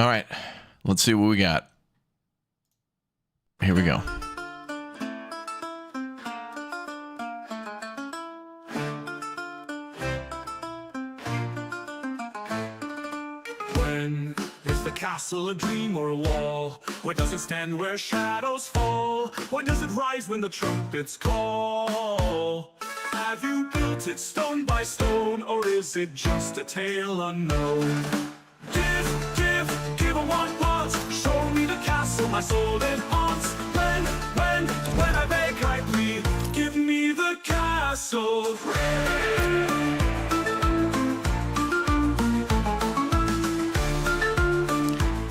All right, let's see what we got. Here we go. When is the castle a dream or a wall? Why does it stand where shadows fall? Why does it rise when the trumpets call? Have you built it stone by stone, or is it just a tale unknown? Give a what was. Show me the castle my soul it haunts. When I beg, I plead, give me the castle.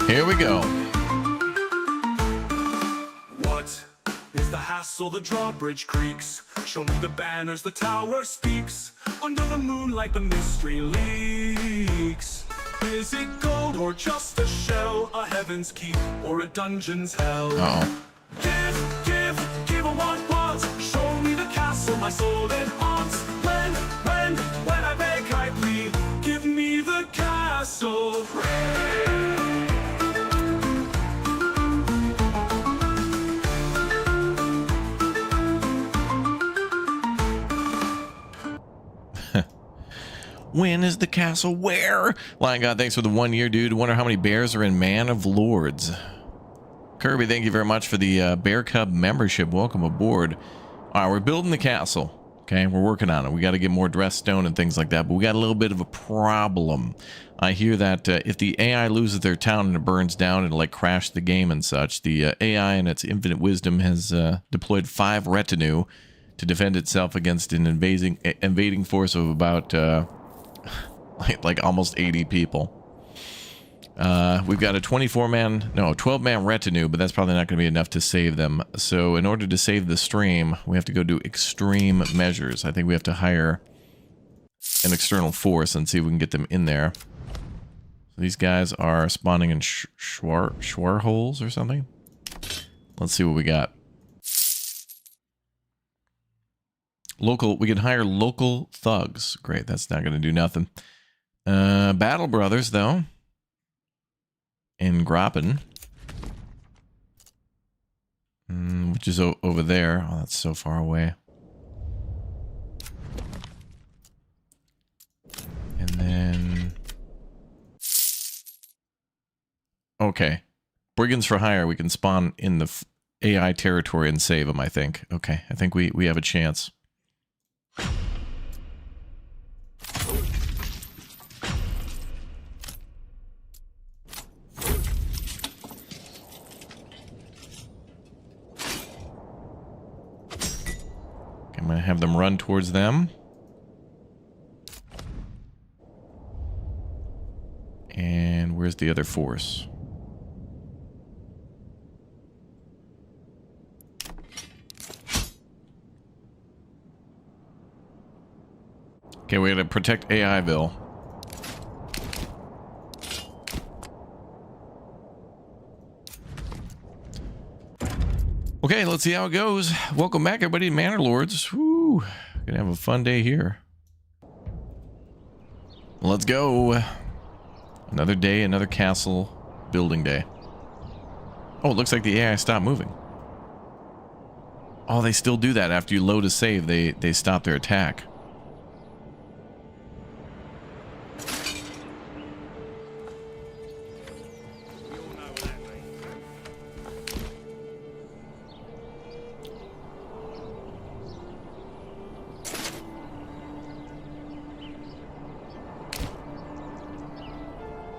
Here we go. What is the hassle? The drawbridge creaks. Show me the banners, the tower speaks. Under the moonlight, the mystery leaks. Is it gold or just a shell? A heaven's keep or a dungeon's hell? Uh-oh. Give a what was. Show me the castle my soul it haunts. When I beg, I plead, give me the castle. When is the castle? Where? Lion God, thanks for the 1 year, dude. Wonder how many bears are in Man of Lords. Kirby, thank you very much for the Bear Cub membership. Welcome aboard. All right, we're building the castle. Okay, we're working on it. We got to get more dressed stone and things like that, but we got a little bit of a problem. I hear that if the AI loses their town and it burns down, it'll like crash the game and such. The AI in its infinite wisdom has deployed 5 retinue to defend itself against an invading force of about like almost 80 people. We've got a 12-man retinue, but that's probably not going to be enough to save them. So in order to save the stream, we have to go do extreme measures. I think we have to hire an external force and see if we can get them in there. So these guys are spawning in schwar holes or something. Let's see what we got. We can hire local thugs. Great, that's not going to do nothing. Battle Brothers, though. In Grappen. Which is over there. Oh, that's so far away. And then... Okay. Brigands for hire. We can spawn in the AI territory and save them, I think. Okay, I think we have a chance. I'm going to have them run towards them. And where's the other force? Okay, we gotta protect AIville. Okay, let's see how it goes. Welcome back, everybody, to Manor Lords. Woo, gonna have a fun day here. Let's go. Another day, another castle building day. Oh, it looks like the AI stopped moving. Oh, they still do that after you load a save. They stop their attack.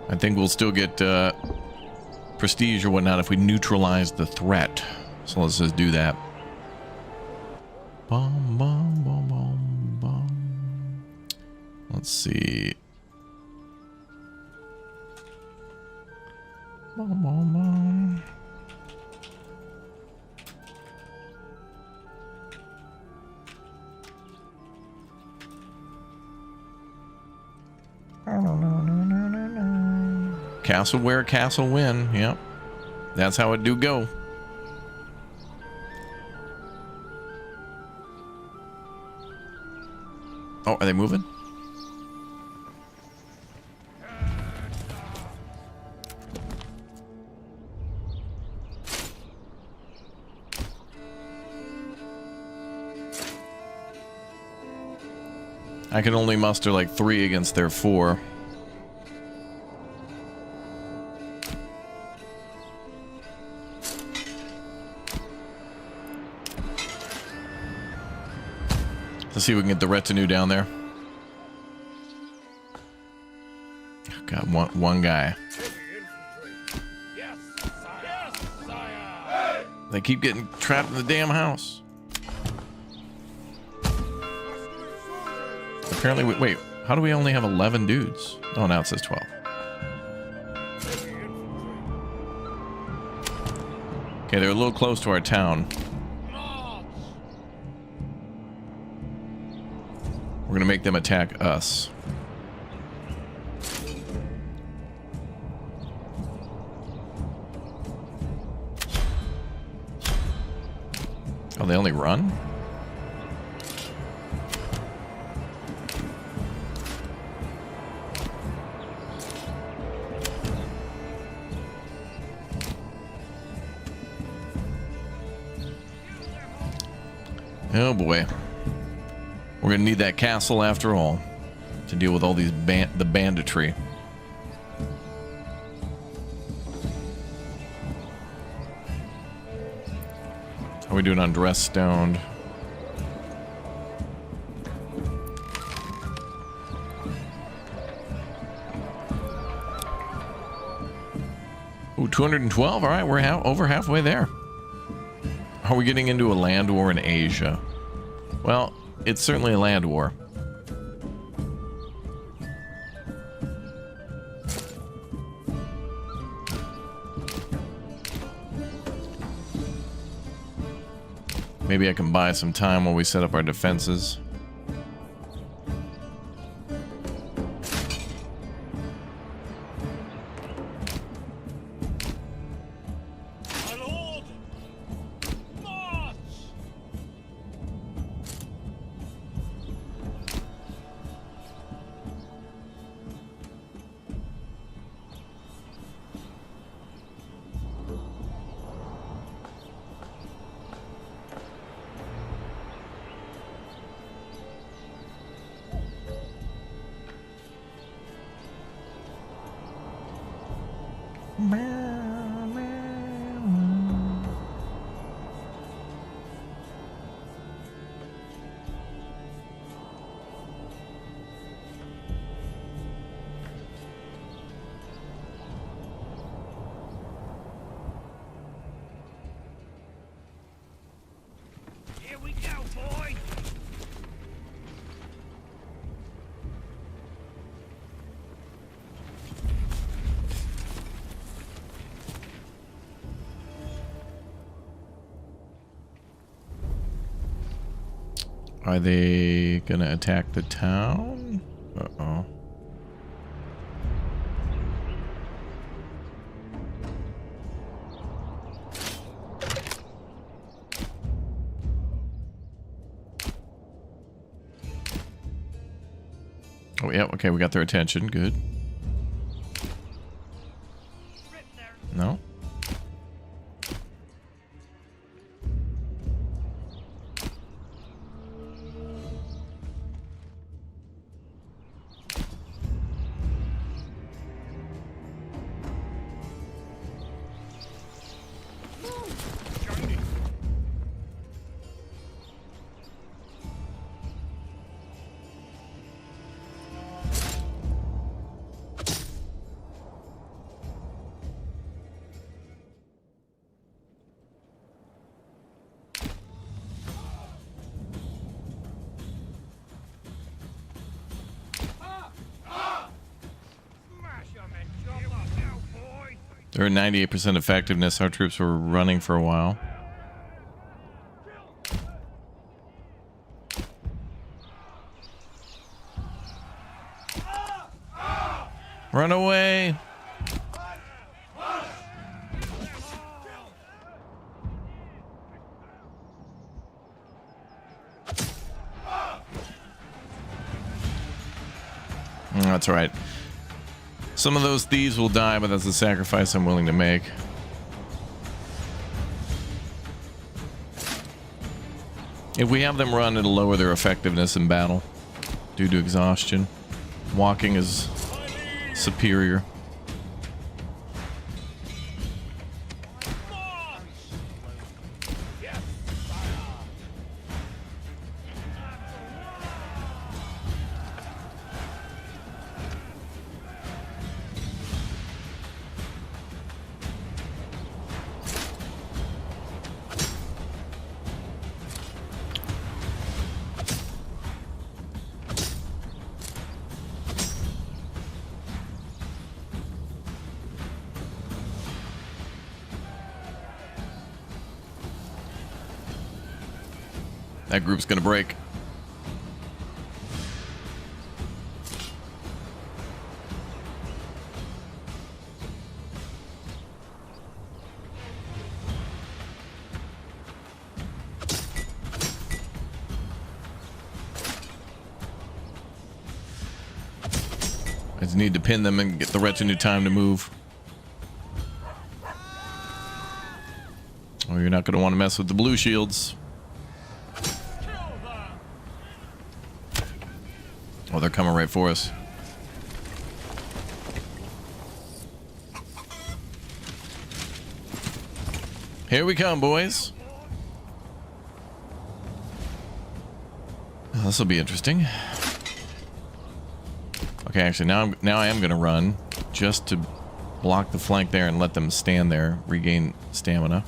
I think we'll still get prestige or whatnot if we neutralize the threat. So let's just do that. Bum, bum, bum, bum, bum. Let's see. Bum, bum, bum. Castle wear, castle win. Yep. That's how it do go. Oh, are they moving? I can only muster like 3 against their 4. Let's see if we can get the retinue down there. Got one guy. They keep getting trapped in the damn house. Apparently, wait, how do we only have 11 dudes? Oh, now it says 12. Okay, they're a little close to our town. We're gonna make them attack us. Oh, they only run? Oh boy. We're gonna need that castle after all to deal with all these the banditry. How are we doing on dress stoned? Ooh, 212. All right, we're over halfway there. Are we getting into a land war in Asia? Well, it's certainly a land war. Maybe I can buy some time while we set up our defenses. Here we go, boy. Are they gonna attack the town? Uh-oh. Oh, yeah, okay, we got their attention. Good. No? They're at 98% effectiveness. Our troops were running for a while. Run away! That's all right. Some of those thieves will die, but that's a sacrifice I'm willing to make. If we have them run, it'll lower their effectiveness in battle. due to exhaustion. Walking is superior. That group's gonna break. I just need to pin them and get the retinue time to move. Oh, you're not gonna want to mess with the blue shields. Oh, they're coming right for us. Here we come, boys. Oh, this will be interesting. Okay, actually, now I am gonna run just to block the flank there and let them stand there, regain stamina.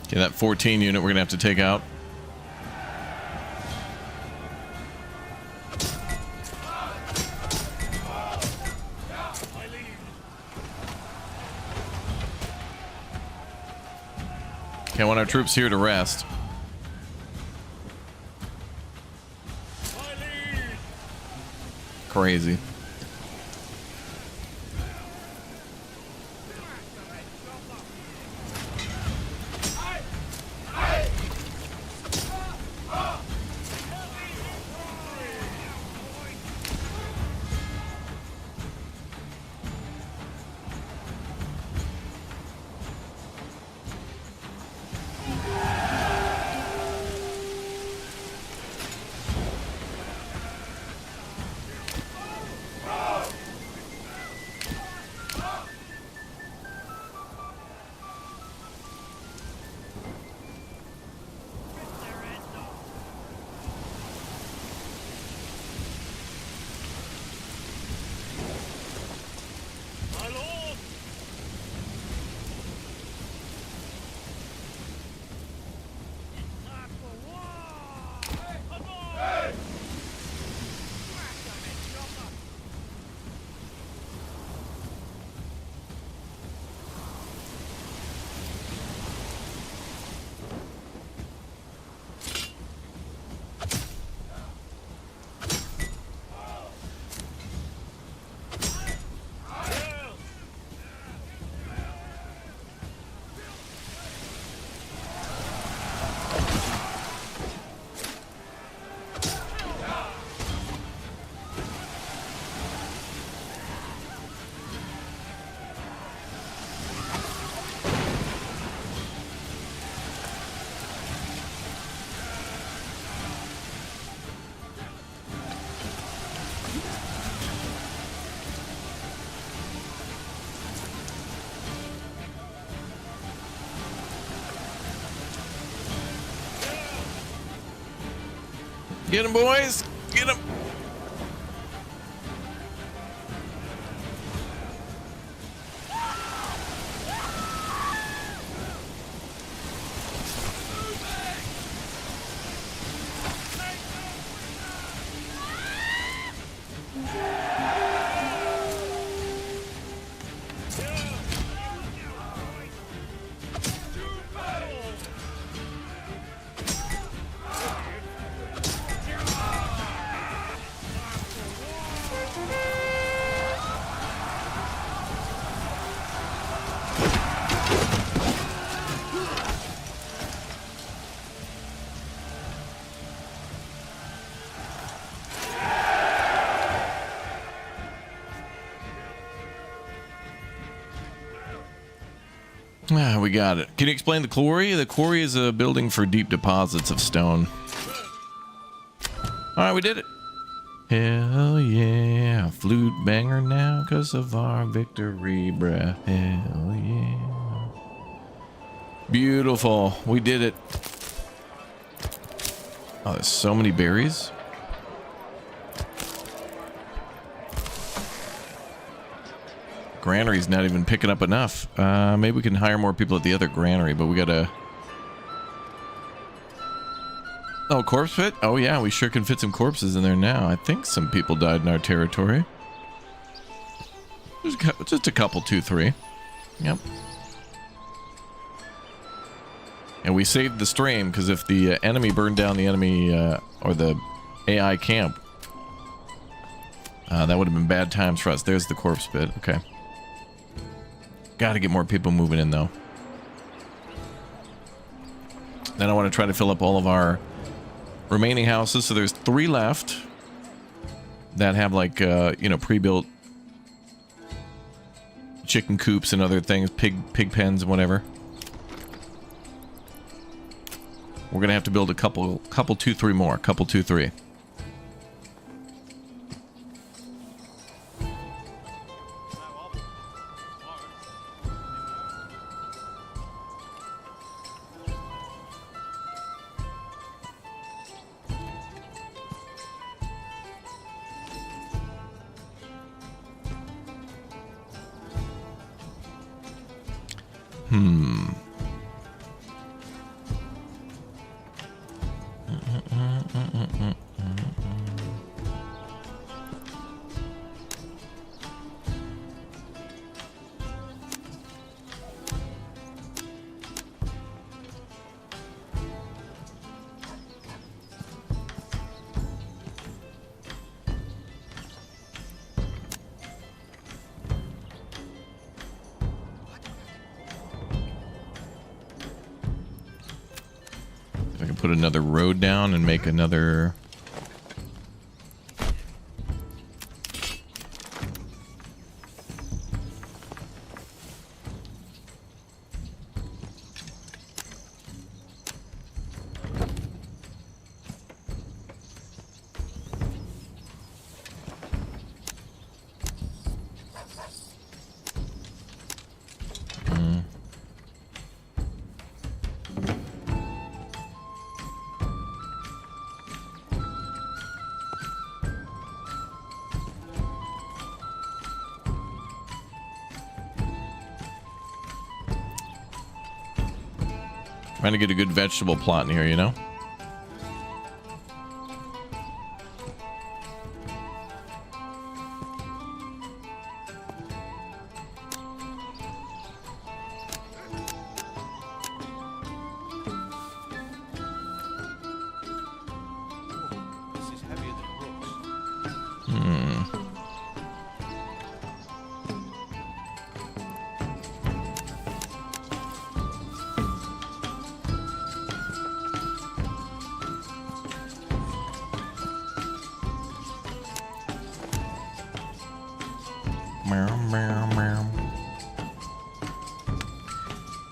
Okay, that 14 unit we're gonna have to take out. Okay, I want our troops here to rest. Crazy. Get him, boys. Get him. Ah, we got it. Can you explain the quarry? The quarry is a building for deep deposits of stone. All right, we did it. Hell yeah. Flute banger now because of our victory breath. Hell yeah. Beautiful. We did it. Oh, there's so many berries. Granary's not even picking up enough. Maybe we can hire more people at the other granary, but we gotta... Oh, corpse pit? Oh yeah, we sure can fit some corpses in there now. I think some people died in our territory. There's just a couple, 2, 3. Yep. And we saved the stream, because if the enemy burned down the enemy, or the AI camp, that would have been bad times for us. There's the corpse pit. Okay. Gotta get more people moving in, though. Then I want to try to fill up all of our remaining houses. So there's 3 left that have, like, you know, pre-built chicken coops and other things, pig pens and whatever. We're gonna have to build a couple 2, 3 more. Couple 2, 3. Put another road down and make another... Trying to get a good vegetable plot in here, you know? This is heavier than rocks.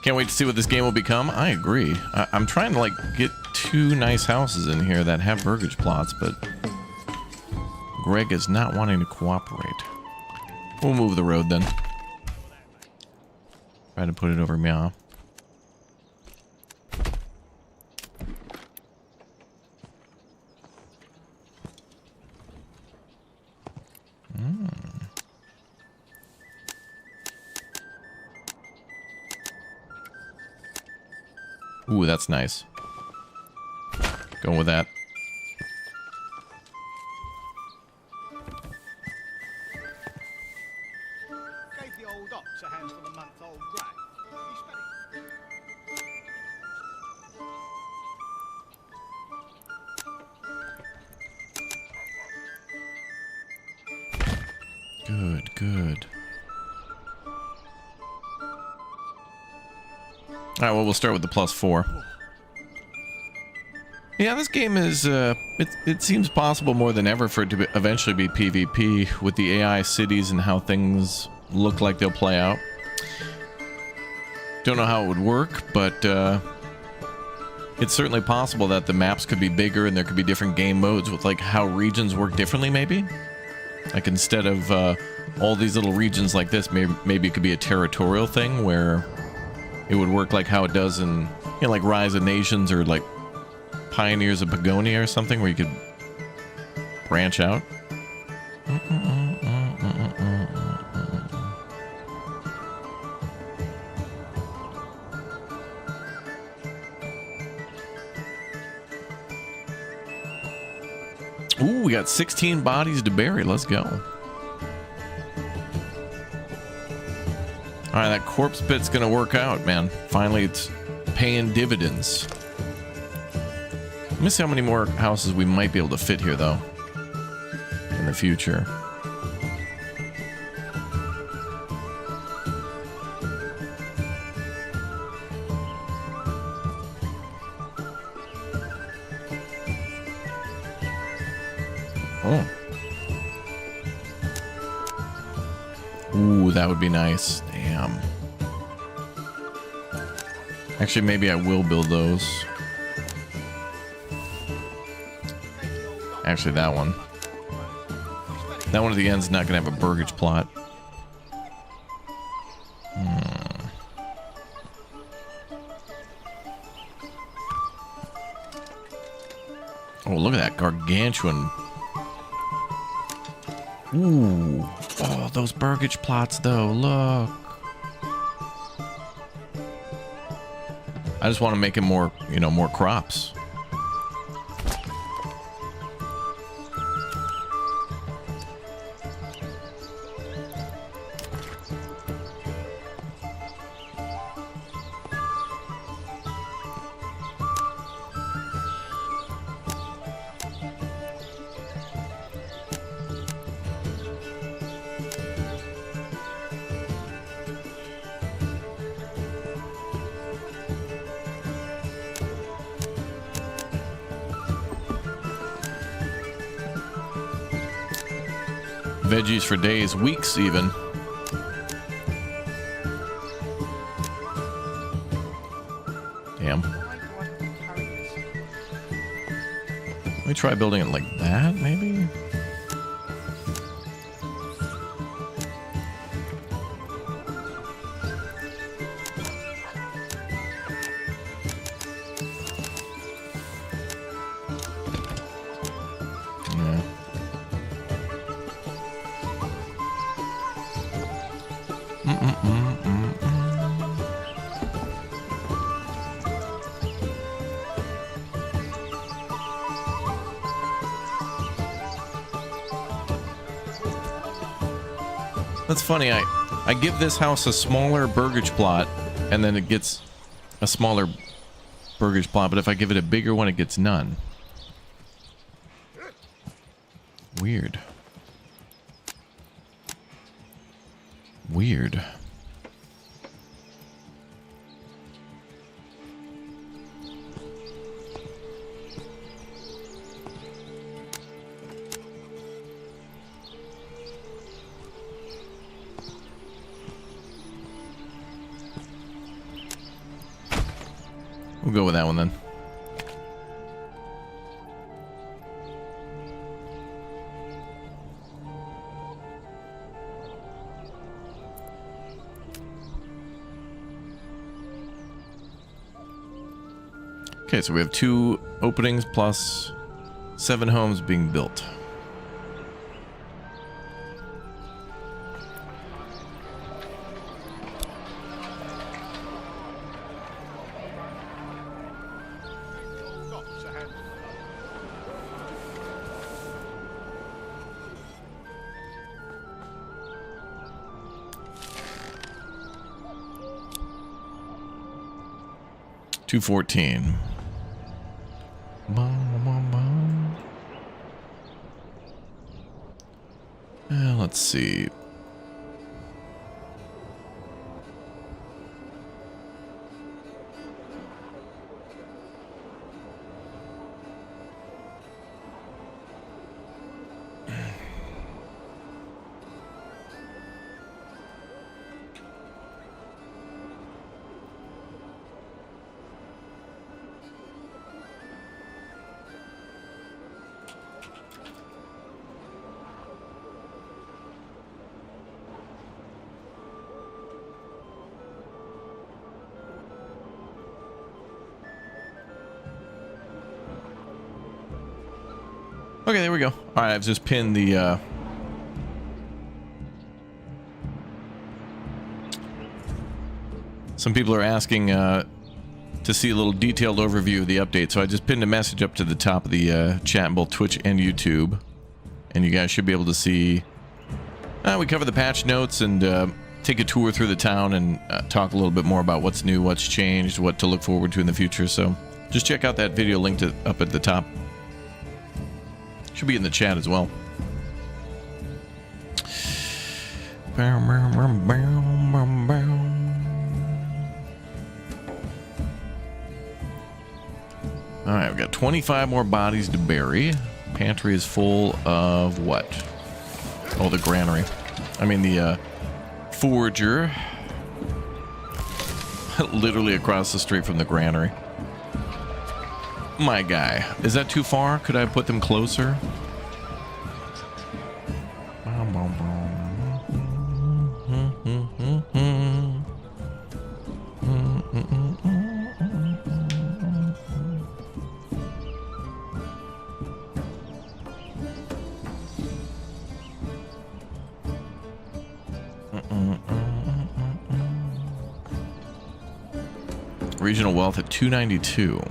Can't wait to see what this game will become. I agree. I'm trying to, like, get 2 nice houses in here that have burgage plots, but Greg is not wanting to cooperate. We'll move the road then. Try to put it over meow. Ooh, that's nice. Going with that. Gave the old ox a handful of month-old grain. He spent it. Good, good. Alright, well, we'll start with the +4. Yeah, this game is, it seems possible more than ever for it to eventually be PvP with the AI cities and how things look like they'll play out. Don't know how it would work, but it's certainly possible that the maps could be bigger and there could be different game modes with like how regions work differently maybe. Like instead of all these little regions like this, maybe it could be a territorial thing where it would work like how it does in, you know, like Rise of Nations or like Pioneers of Pagonia or something, where you could branch out. Ooh, we got 16 bodies to bury. Let's go. All right, that corpse pit's gonna work out, man. Finally, it's paying dividends. Let me see how many more houses we might be able to fit here, though, in the future. Oh. Ooh, that would be nice. Damn. Actually, maybe I will build those. Actually, that one. That one at the end's not going to have a burgage plot. Oh, look at that gargantuan. Ooh. Oh, those burgage plots, though. Look. I just want to make it more, you know, more crops. Veggies for days, weeks even. Damn. Let me try building it like that, maybe? That's funny, I give this house a smaller burgage plot, and then it gets a smaller burgage plot, but if I give it a bigger one, it gets none. Weird. Weird. We'll go with that one then. Okay, so we have 2 openings plus 7 homes being built. 214. Let's see. Okay, there we go. All right, I've just pinned the some people are asking to see a little detailed overview of the update, so I just pinned a message up to the top of the chat in both Twitch and YouTube, and you guys should be able to see. We cover the patch notes and take a tour through the town and talk a little bit more about what's new, what's changed, what to look forward to in the future. So just check out that video linked up at the top. Should be in the chat as well. Alright, we've got 25 more bodies to bury. Pantry is full of what? Oh, the granary. I mean the forager. Literally across the street from the granary. My guy. Is that too far? Could I put them closer? Regional wealth at 292.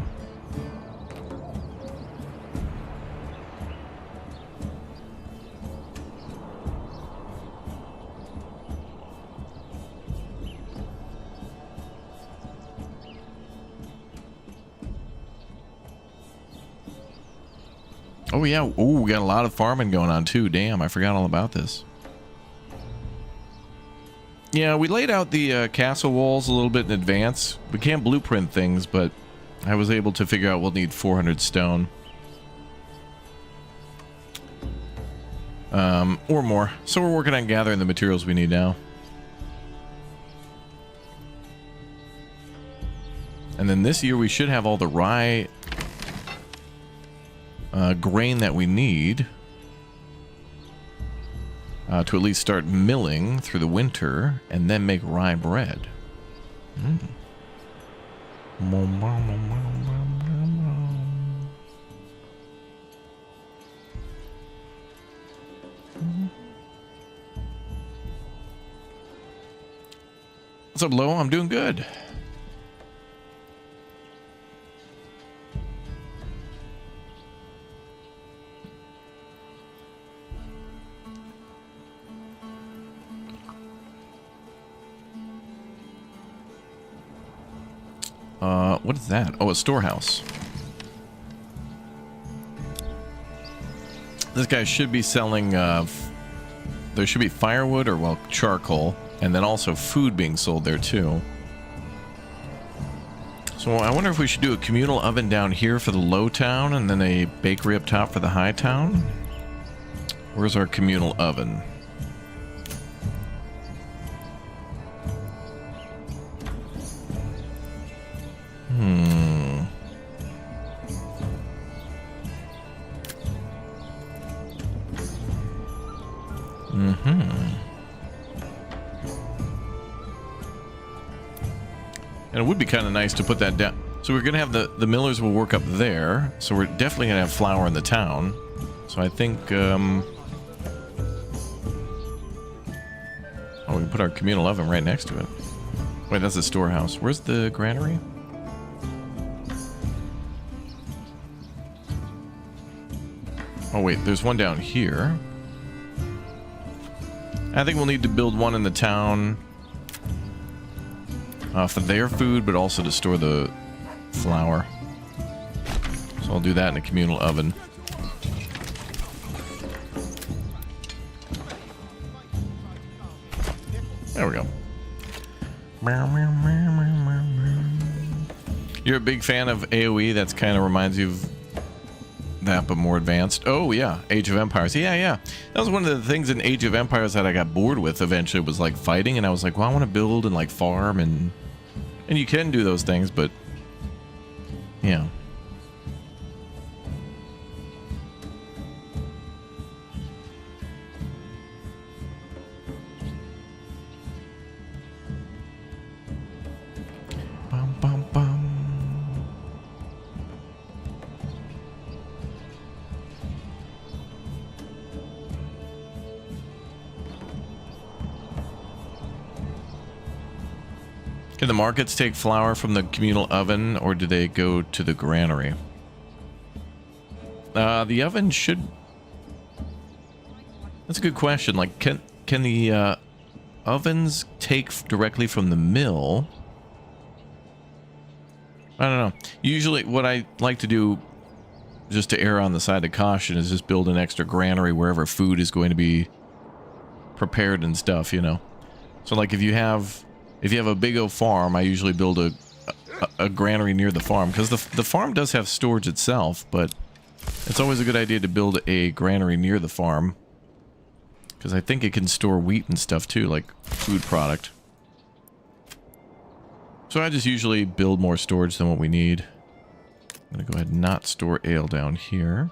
Oh yeah, oh, we got a lot of farming going on too. Damn, I forgot all about this. Yeah, we laid out the castle walls a little bit in advance. We can't blueprint things, but I was able to figure out we'll need 400 stone. Or more. So we're working on gathering the materials we need now. And then this year we should have all the rye grain that we need to at least start milling through the winter and then make rye bread. What's up, Lo? I'm doing good. What is that? Oh, a storehouse. This guy should be selling, there should be firewood or, well, charcoal, and then also food being sold there, too. So I wonder if we should do a communal oven down here for the low town, and then a bakery up top for the high town? Where's our communal oven? And it would be kind of nice to put that down. So we're going to have the millers will work up there. So we're definitely going to have flour in the town. So I think, oh, we can put our communal oven right next to it. Wait, that's the storehouse. Where's the granary? Oh, wait, there's one down here. I think we'll need to build one in the town for their food, but also to store the flour. So I'll do that in a communal oven. There we go. You're a big fan of AoE? That's kind of reminds you of that, but more advanced. Oh yeah, Age of Empires. Yeah. That was one of the things in Age of Empires that I got bored with eventually, was like fighting, and I was like, well, I want to build and like farm, and you can do those things, but yeah. Bum, bum, bum. Can the markets take flour from the communal oven, or do they go to the granary? The oven should... That's a good question. Like, can the ovens take directly from the mill? I don't know. Usually what I like to do, just to err on the side of caution, is just build an extra granary wherever food is going to be prepared and stuff, you know. So like if you have a big old farm, I usually build a granary near the farm, because the farm does have storage itself, but it's always a good idea to build a granary near the farm, because I think it can store wheat and stuff too, like food product. So I just usually build more storage than what we need. I'm gonna go ahead and not store ale down here.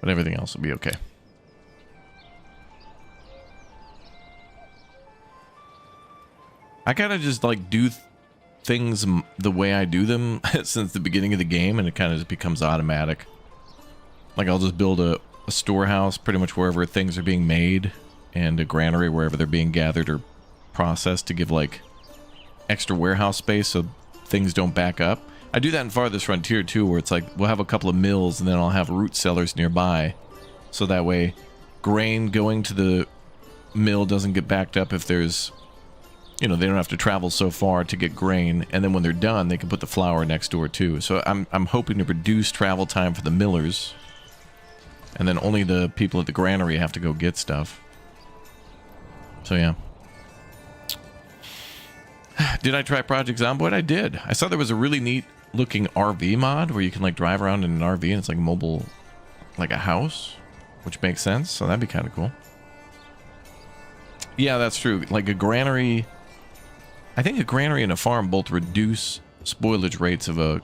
But everything else will be okay. I kind of just like do things the way I do them since the beginning of the game, and it kind of just becomes automatic. Like I'll just build a storehouse pretty much wherever things are being made, and a granary wherever they're being gathered or processed, to give like extra warehouse space so things don't back up. I do that in Farthest Frontier too, where it's like we'll have a couple of mills and then I'll have root cellars nearby, so that way grain going to the mill doesn't get backed up if there's, you know, they don't have to travel so far to get grain, and then when they're done they can put the flour next door too. So I'm hoping to reduce travel time for the millers, and then only the people at the granary have to go get stuff. So yeah. Did I try Project Zomboid? I did. I saw there was a really neat looking RV mod where you can like drive around in an RV and it's like mobile, like a house, which makes sense. So that'd be kind of cool. Yeah, that's true. Like a granary, I think a granary and a farm both reduce spoilage rates of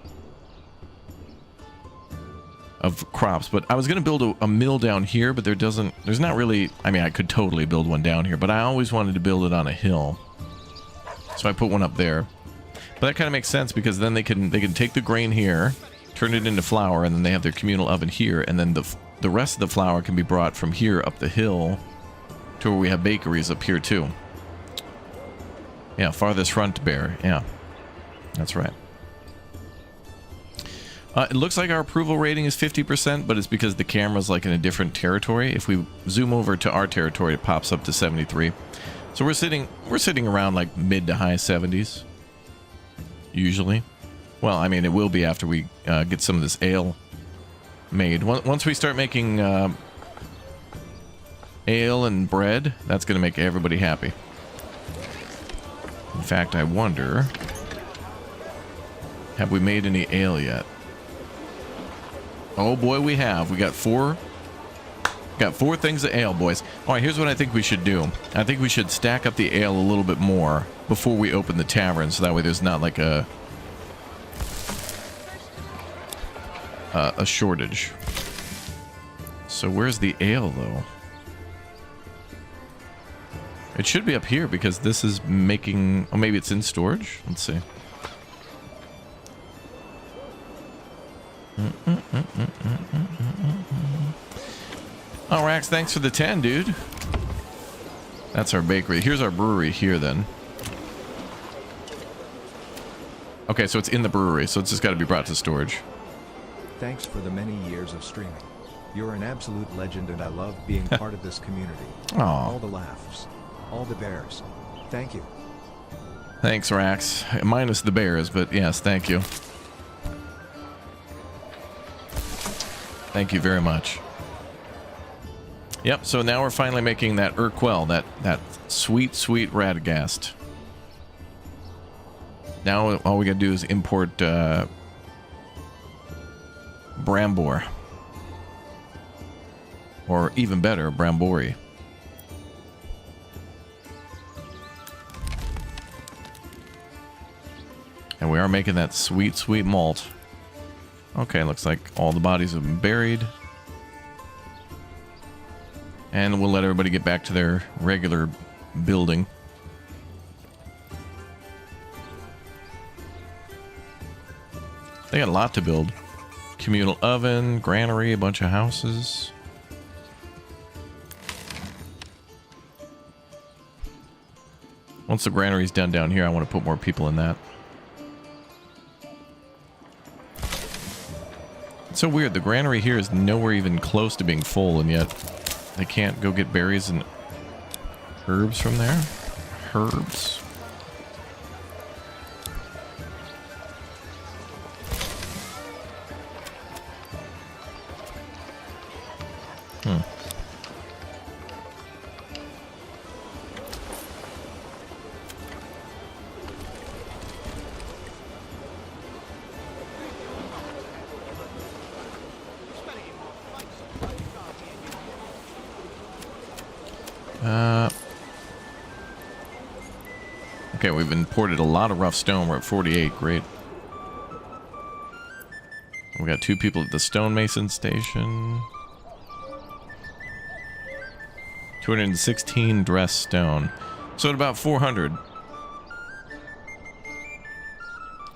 crops, but I was going to build a mill down here, but there's not really, I mean, I could totally build one down here, but I always wanted to build it on a hill. So I put one up there. But that kind of makes sense, because then they can take the grain here, turn it into flour, and then they have their communal oven here, and then the rest of the flour can be brought from here up the hill to where we have bakeries up here too. Yeah, Farthest Front Bear. Yeah, that's right. It looks like our approval rating is 50%, but it's because the camera's like in a different territory. If we zoom over to our territory, it pops up to 73. So we're sitting around like mid to high 70s usually. Well, I mean, it will be after we get some of this ale made. Once we start making ale and bread, that's going to make everybody happy. In fact, I wonder, have we made any ale yet? Oh boy, we have. We got four things of ale, boys. All right, here's what I think we should do. I think we should stack up the ale a little bit more before we open the tavern, so that way there's not like a shortage. So where's the ale, though? It should be up here, because this is making... Oh, maybe it's in storage? Let's see. Oh, Rax, thanks for the 10, dude. That's our bakery. Here's our brewery here, then. Okay, so it's in the brewery, so it's just got to be brought to storage. Thanks for the many years of streaming. You're an absolute legend, and I love being part of this community. Aww. All the laughs, all the bears, Thank you. Thanks, Rax. Minus the bears, but yes, thank you. Thank you very much. Yep, so now we're finally making that Urquell, that sweet, sweet Radagast. Now all we gotta do is import Brambor. Or even better, Brambori. And we are making that sweet, sweet malt. Okay, looks like all the bodies have been buried. And we'll let everybody get back to their regular building. They got a lot to build. Communal oven, granary, a bunch of houses. Once the granary's done down here, I want to put more people in that. It's so weird. The granary here is nowhere even close to being full, and yet they can't go get berries and herbs from there. Herbs. Okay, we've imported a lot of rough stone. We're at 48. Great. We got 2 people at the stonemason station. 216 dressed stone. So at about 400.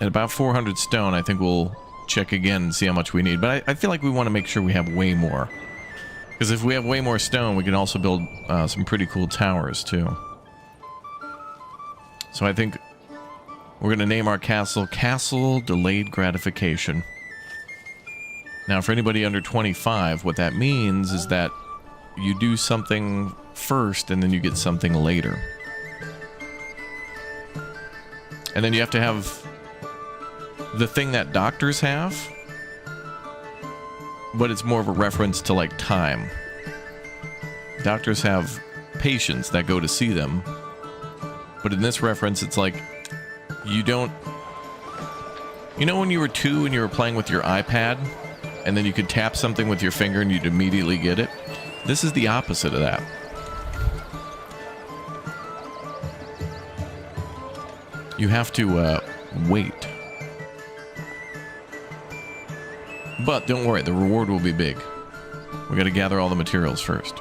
At about 400 stone, I think we'll check again and see how much we need. But I feel like we want to make sure we have way more. Because if we have way more stone, we can also build some pretty cool towers, too. So I think we're going to name our castle Castle Delayed Gratification. Now, for anybody under 25, what that means is that you do something first and then you get something later. And then you have to have the thing that doctors have, but it's more of a reference to, like, time. Doctors have patients that go to see them, but in this reference, it's like, you don't... You know when you were 2 and you were playing with your iPad, and then you could tap something with your finger and you'd immediately get it? This is the opposite of that. You have to, wait. But don't worry, the reward will be big. We gotta gather all the materials first.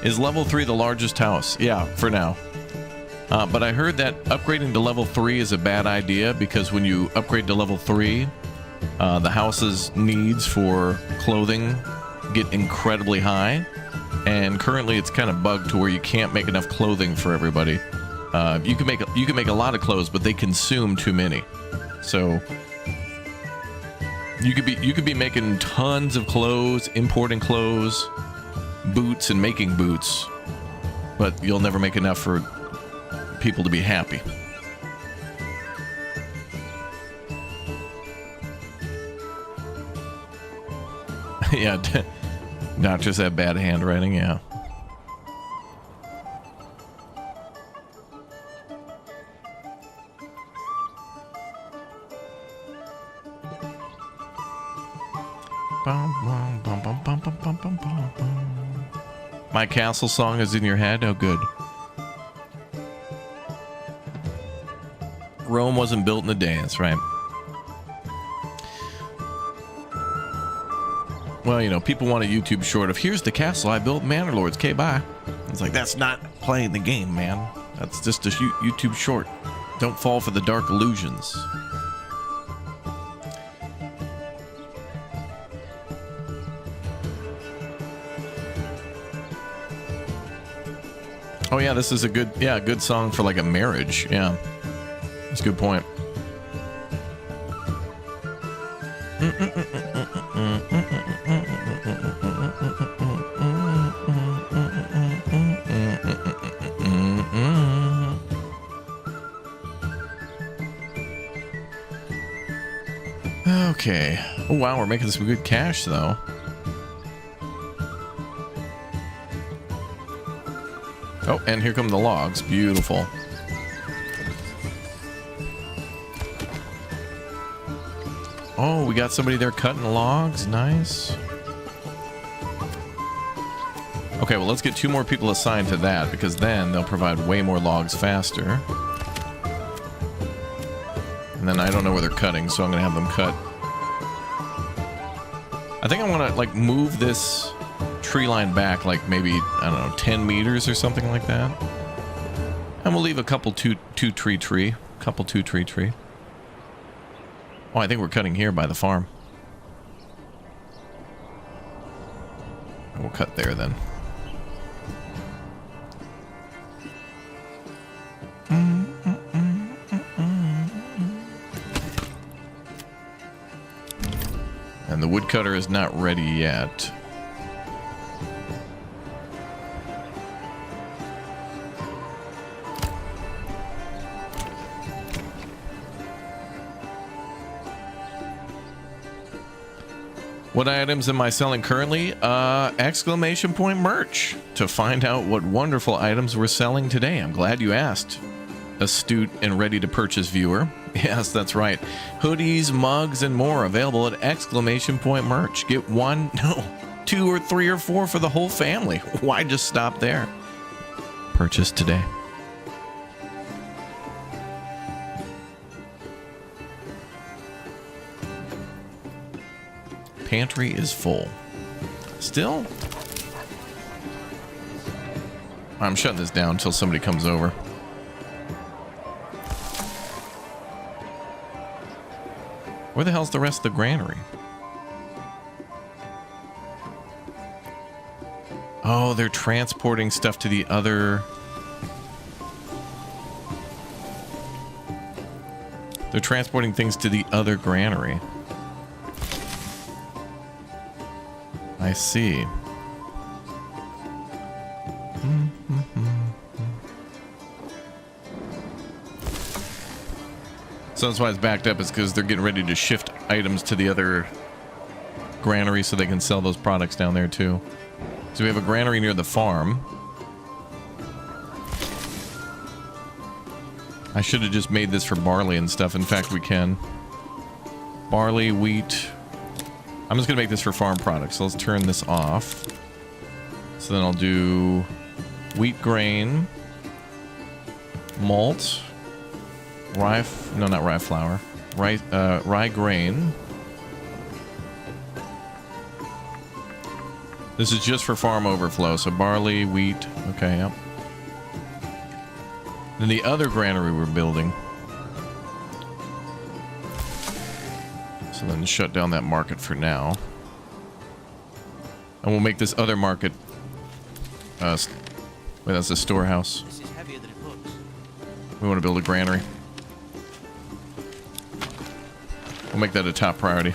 Is level 3 the largest house? Yeah, for now. But I heard that upgrading to level 3 is a bad idea, because when you upgrade to level 3, the house's needs for clothing get incredibly high. And currently it's kind of bugged to where you can't make enough clothing for everybody. You can make a lot of clothes, but they consume too many. So you could be making tons of clothes, importing clothes, boots, and making boots, but you'll never make enough for people to be happy. Yeah, not just that bad handwriting, yeah. My castle song is in your head? Oh, good. Rome wasn't built in a day, that's right. Well, you know, people want a YouTube short of, here's the castle I built, Manor Lords, okay, bye. It's like, that's not playing the game, man. That's just a YouTube short. Don't fall for the dark illusions. Oh yeah, this is a good song for like a marriage. Yeah, that's a good point. Okay. Oh, wow, we're making some good cash, though. Oh, and here come the logs. Beautiful. Oh, we got somebody there cutting logs. Nice. Okay, well, let's get 2 more people assigned to that, because then they'll provide way more logs faster. And then I don't know where they're cutting, so I'm going to have them cut. I think I want to, like, move this tree line back, like, maybe, I don't know, 10 meters or something like that. And we'll leave a couple two tree tree. Oh, I think we're cutting here by the farm. We'll cut there then. And the woodcutter is not ready yet. What items am I selling currently? Exclamation point merch. To find out what wonderful items we're selling today. I'm glad you asked, astute and ready to purchase viewer. Yes, that's right. Hoodies, mugs, and more available at exclamation point merch. Get 1, no, 2 or 3 or 4 for the whole family. Why just stop there? Purchase today. Pantry is full. Still? I'm shutting this down until somebody comes over. Where the hell's the rest of the granary? Oh, they're transporting stuff to the other... They're transporting things to the other granary. I see. So that's why it's backed up, is because they're getting ready to shift items to the other granary so they can sell those products down there too. So we have a granary near the farm. I should have just made this for barley and stuff. In fact, we can. Barley, wheat. I'm just going to make this for farm products. So let's turn this off. So then I'll do wheat grain, malt, rye, no, not rye flour, rye grain. This is just for farm overflow. So barley, wheat. Okay, yep. Then the other granary we're building. So then shut down that market for now. And we'll make this other market... wait, that's a storehouse. This is heavier than it looks. We want to build a granary. We'll make that a top priority.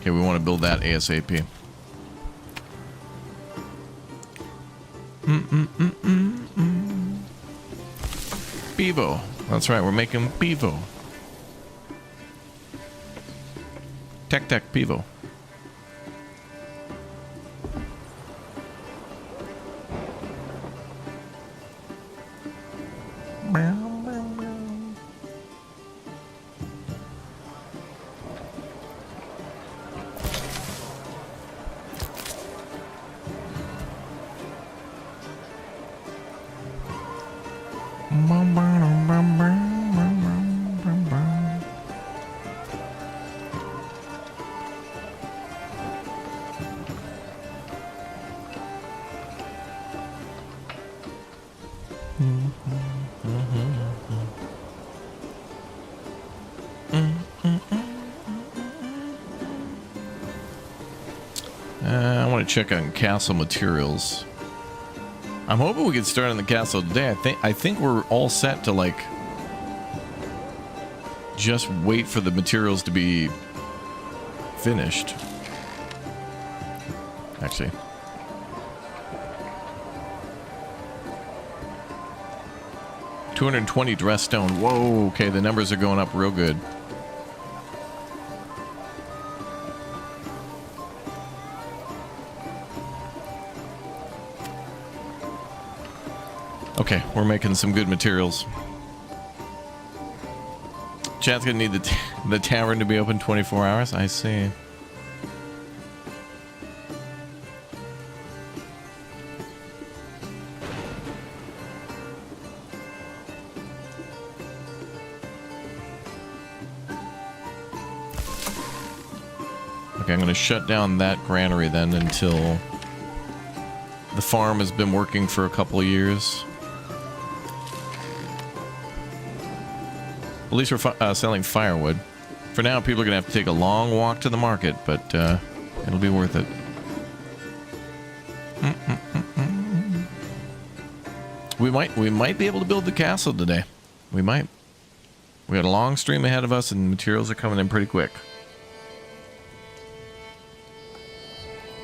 Okay, we want to build that ASAP. Bevo. That's right, we're making Bevo. Tech Bevo. I want to check on castle materials. I'm hoping we can start on the castle today. I think we're all set to, like, just wait for the materials to be finished. actually. $220 dress stone. Whoa, okay, the numbers are going up real good. Okay, we're making some good materials. Chat's gonna need the tavern to be open 24 hours. I see. Okay, I'm gonna shut down that granary then until the farm has been working for a couple of years. At least we're selling firewood. For now, people are going to have to take a long walk to the market, but it'll be worth it. We might be able to build the castle today. We might. We got a long stream ahead of us, and materials are coming in pretty quick.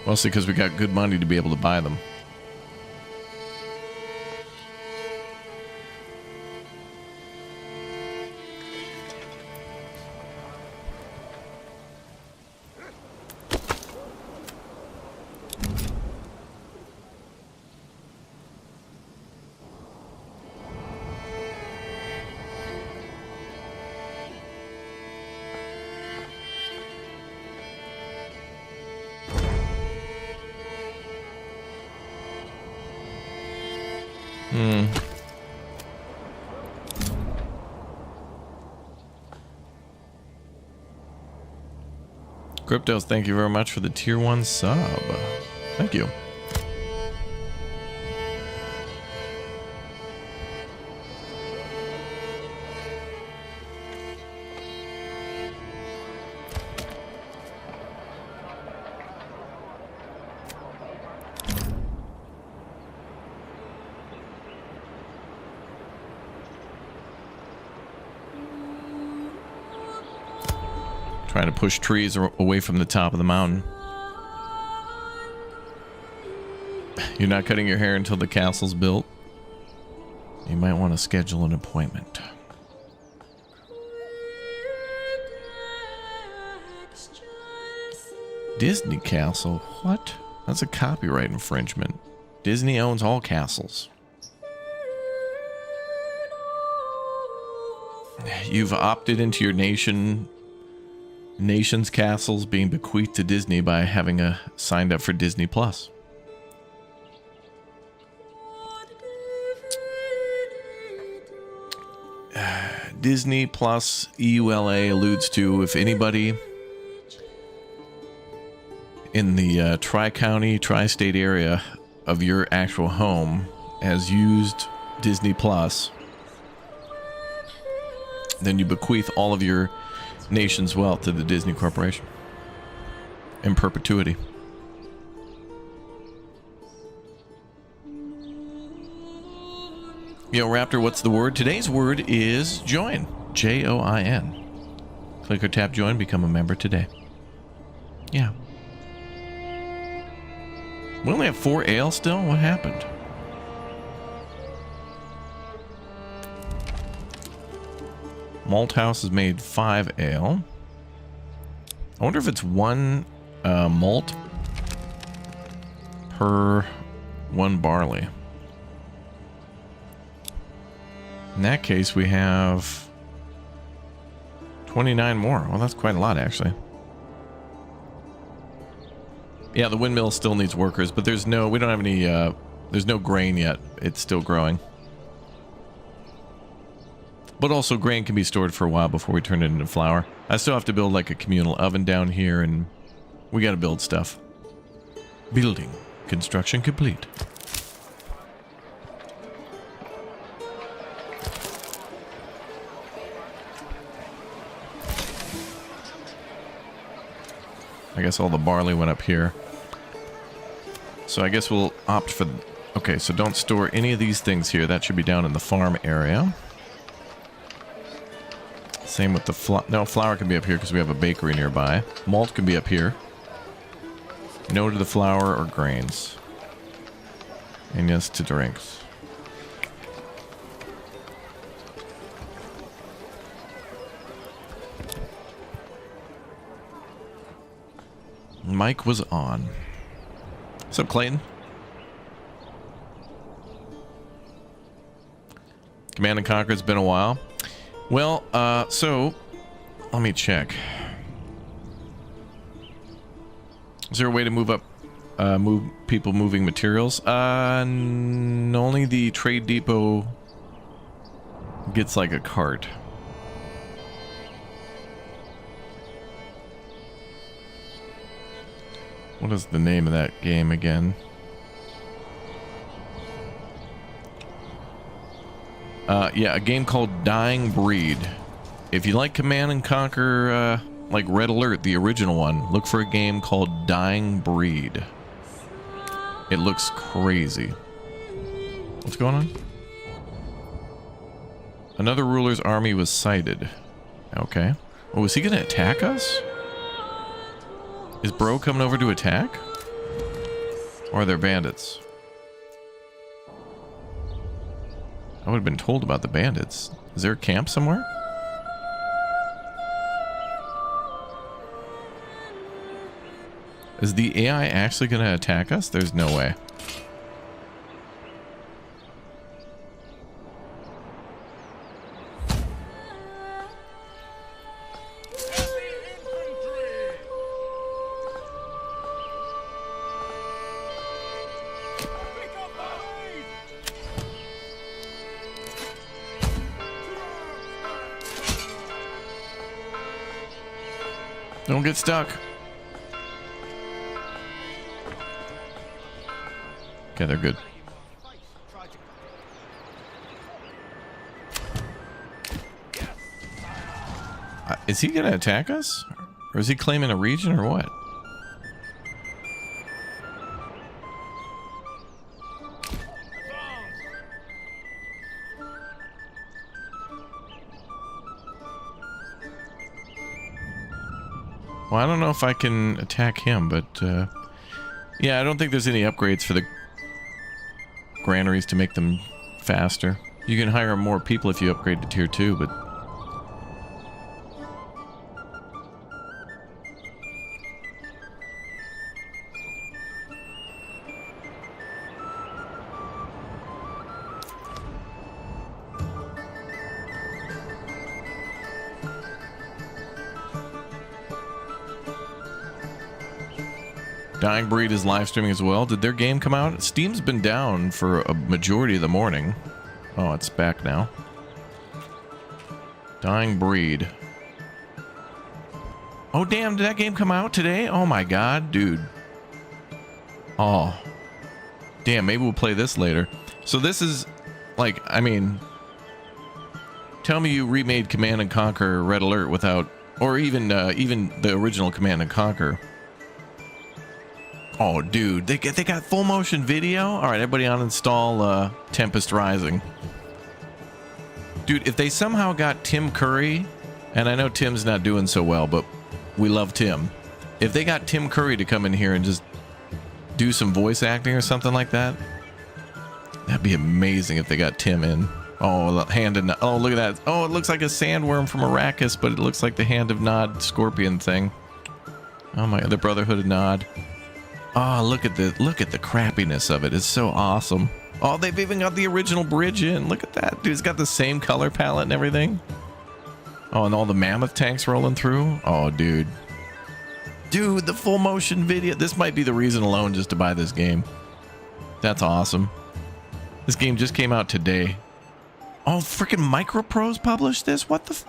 Mostly because we got good money to be able to buy them. Cryptos, thank you very much for the tier 1 sub. Thank you. Trying to push trees away from the top of the mountain. You're not cutting your hair until the castle's built. You might want to schedule an appointment. Disney Castle? What? That's a copyright infringement. Disney owns all castles. You've opted into your nation's castles being bequeathed to Disney by having signed up for Disney Plus. Disney Plus EULA alludes to if anybody in the tri-county, tri-state area of your actual home has used Disney Plus, then you bequeath all of your nation's wealth to the Disney Corporation in perpetuity. Yo, Raptor, what's the word? Today's word is join. Join. Click or tap join, become a member today. Yeah. We only have 4 ale still? What happened? Malt House has made 5 ale. I wonder if it's 1 malt per 1 barley. In that case, we have 29 more. Well, that's quite a lot, actually. Yeah, the windmill still needs workers, but we don't have any, there's no grain yet. It's still growing. But also, grain can be stored for a while before we turn it into flour. I still have to build like a communal oven down here, and we gotta build stuff. Building. Construction complete. I guess all the barley went up here. So I guess we'll opt for... Okay, so don't store any of these things here. That should be down in the farm area. Same with the no, flour can be up here because we have a bakery nearby. Malt can be up here. No to the flour or grains. And yes to drinks. Mike was on. What's up, Clayton? Command and Conquer, it's been a while. Well, so let me check. Is there a way to move up, move people moving materials? Only the trade depot gets like a cart. What is the name of that game again? Yeah, a game called Dying Breed. If you like Command and Conquer, like Red Alert, the original one, look for a game called Dying Breed. It looks crazy. What's going on? Another ruler's army was sighted. Okay. Oh, is he gonna attack us? Is bro coming over to attack? Or are there bandits? I would have been told about the bandits. Is there a camp somewhere? Is the AI actually going to attack us? There's no way. Don't get stuck. Okay, they're good. Is he gonna attack us? Or is he claiming a region or what? Well, I don't know if I can attack him, but yeah, I don't think there's any upgrades for the granaries to make them faster. You can hire more people if you upgrade to tier 2, but Dying Breed is live streaming as well. Did their game come out? Steam's been down for a majority of the morning. Oh, it's back now. Dying Breed. Oh, damn, did that game come out today? Oh my god, dude. Oh. Damn, maybe we'll play this later. So this is, like, I mean, tell me you remade Command and Conquer Red Alert without, or even the original Command and Conquer. Oh, dude, they got full motion video? All right, everybody uninstall Tempest Rising. Dude, if they somehow got Tim Curry, and I know Tim's not doing so well, but we love Tim. If they got Tim Curry to come in here and just do some voice acting or something like that, that'd be amazing if they got Tim in. Oh, the hand and oh, look at that. Oh, it looks like a sandworm from Arrakis, but it looks like the Hand of Nod scorpion thing. Oh my, the Brotherhood of Nod. Oh, look at the crappiness of it. It's so awesome. Oh, they've even got the original bridge in. Look at that. Dude, it's got the same color palette and everything. Oh, and all the mammoth tanks rolling through. Oh, dude. Dude, the full motion video. This might be the reason alone just to buy this game. That's awesome. This game just came out today. Oh, freaking Microprose published this? What the f...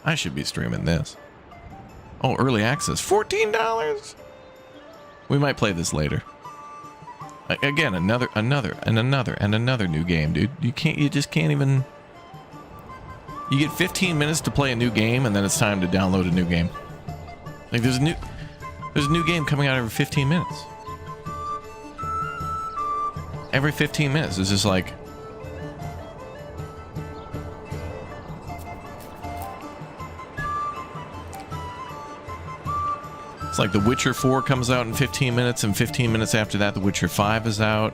I should be streaming this. Oh, early access. $14? We might play this later. Again, another new game, dude. You just can't even... You get 15 minutes to play a new game, and then it's time to download a new game. Like, there's a new game coming out every 15 minutes. Every 15 minutes. It's just like... It's like The Witcher 4 comes out in 15 minutes, and 15 minutes after that, The Witcher 5 is out.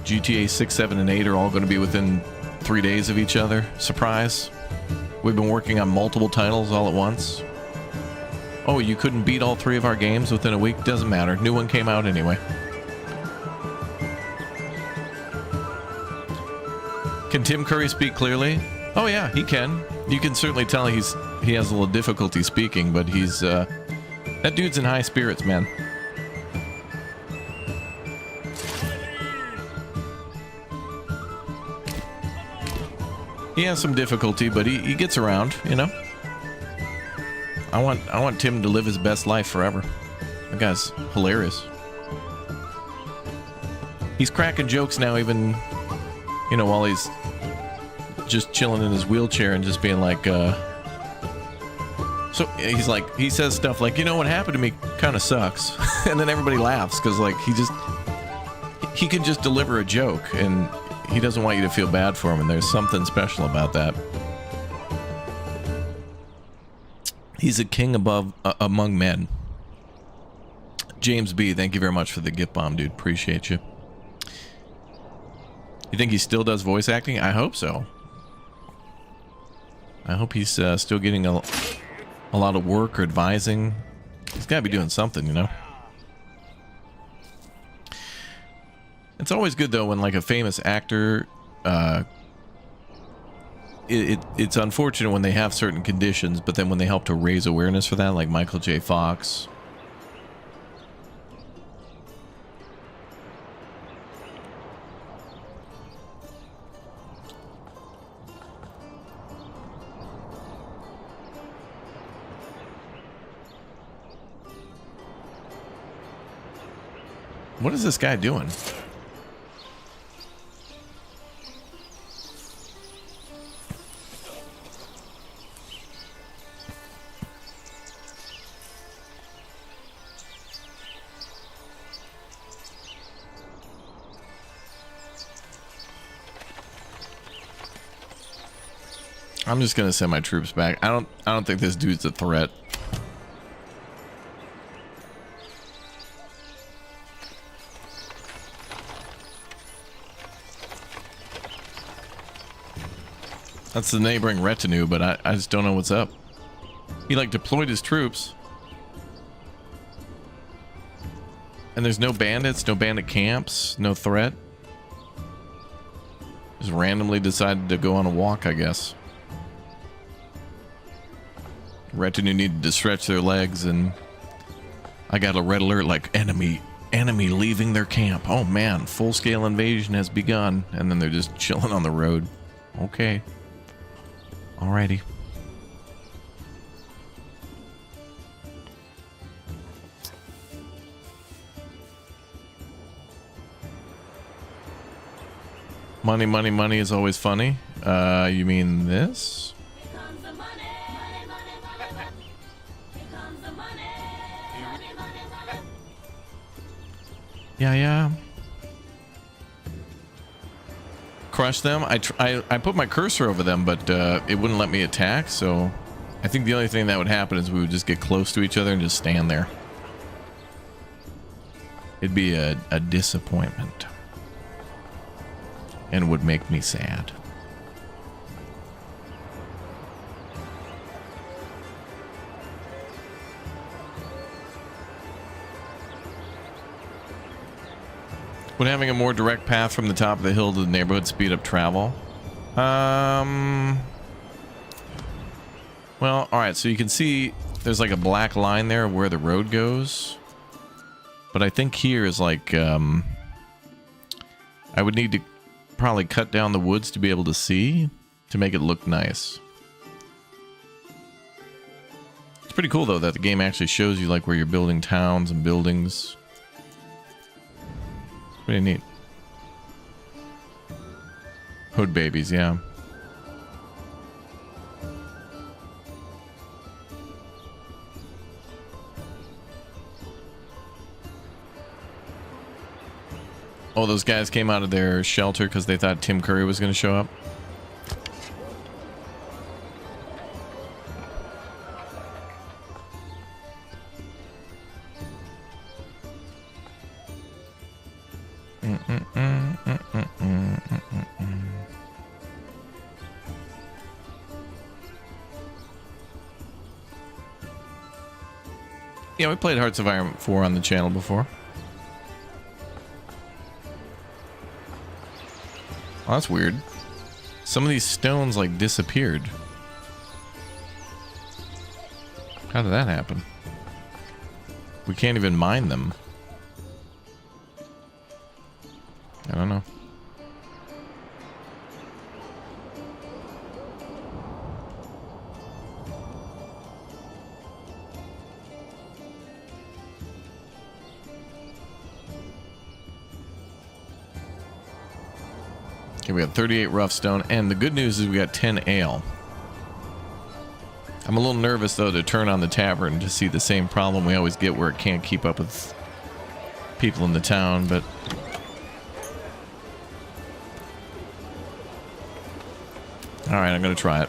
GTA 6, 7, and 8 are all going to be within 3 days of each other. Surprise. We've been working on multiple titles all at once. Oh, you couldn't beat all 3 of our games within a week? Doesn't matter. New one came out anyway. Can Tim Curry speak clearly? Oh yeah, he can. You can certainly tell he has a little difficulty speaking, but he's that dude's in high spirits, man. He has some difficulty, but he gets around, you know. I want Tim to live his best life forever. That guy's hilarious. He's cracking jokes now, even, you know, while he's just chilling in his wheelchair and just being like, so he's like, he says stuff like, you know, what happened to me kind of sucks. And then everybody laughs because, like, he can just deliver a joke and he doesn't want you to feel bad for him. And there's something special about that. He's a king among men. James B, thank you very much for the gift bomb, dude. Appreciate you. You think he still does voice acting? I hope so. I hope he's still getting a lot of work or advising. He's got to be doing something, you know. It's always good though when, like, a famous actor, it's unfortunate when they have certain conditions, but then when they help to raise awareness for that, like Michael J. Fox. What is this guy doing? I'm just gonna send my troops back. I don't think this dude's a threat. That's the neighboring retinue, but I just don't know what's up. He, like, deployed his troops. And there's no bandits, no bandit camps, no threat. Just randomly decided to go on a walk, I guess. Retinue needed to stretch their legs, and I got a red alert like, enemy leaving their camp. Oh man, full-scale invasion has begun. And then they're just chilling on the road. Okay. Alrighty. Money, money, money is always funny. You mean this? Here comes the money, money, money, money, money. Here comes the money, money, money, money. Yeah. Crush them. I put my cursor over them, but it wouldn't let me attack, so I think the only thing that would happen is we would just get close to each other and just stand there. It'd be a disappointment. And would make me sad. Would having a more direct path from the top of the hill to the neighborhood speed up travel? Well, alright, so you can see there's like a black line there where the road goes. But I think here is like, I would need to probably cut down the woods to be able to see, to make it look nice. It's pretty cool though that the game actually shows you like where you're building towns and buildings. Pretty neat. Hood babies, yeah. Oh, those guys came out of their shelter because they thought Tim Curry was going to show up. Yeah, we played Hearts of Iron 4 on the channel before. Oh, that's weird. Some of these stones like disappeared. How did that happen? We can't even mine them. I don't know. Okay, we got 38 rough stone, and the good news is we got 10 ale. I'm a little nervous though to turn on the tavern to see the same problem we always get where it can't keep up with people in the town, but alright, I'm gonna try it.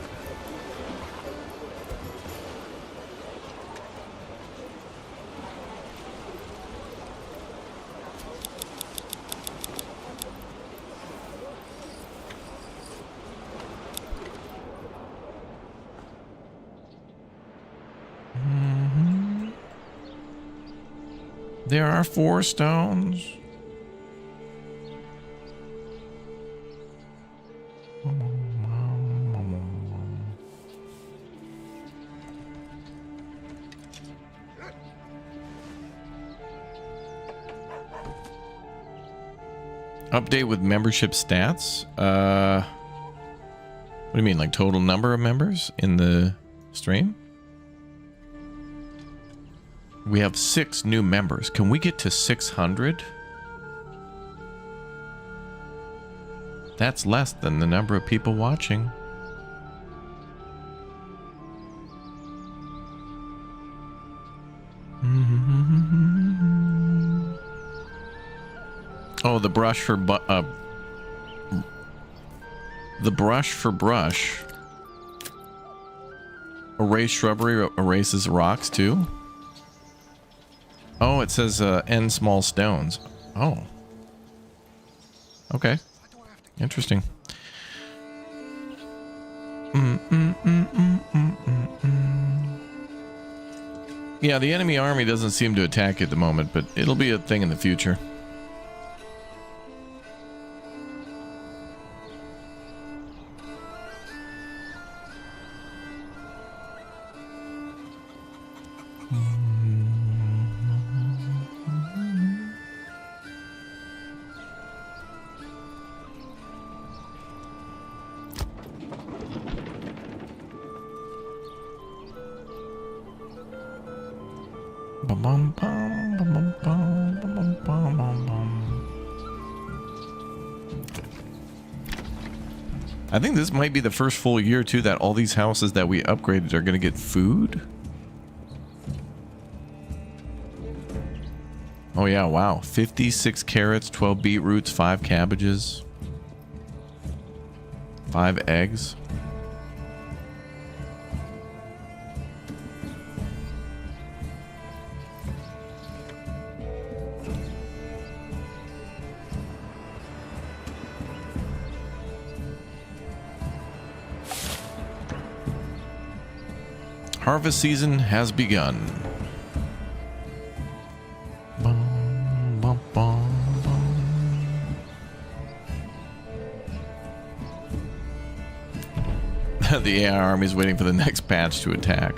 There are 4 stones. Update with membership stats? What do you mean, like total number of members in the stream? We have 6 new members. Can we get to 600? That's less than the number of people watching. Oh, the brush for brush. Erase shrubbery erases rocks too. Oh, it says end small stones. Oh. Okay. Interesting. Yeah, the enemy army doesn't seem to attack at the moment, but it'll be a thing in the future. I think this might be the first full year too that all these houses that we upgraded are going to get food. Oh yeah, wow. 56 carrots, 12 beetroots, 5 cabbages, 5 eggs. Harvest season has begun. Bum, bum, bum, bum. The AI army is waiting for the next patch to attack.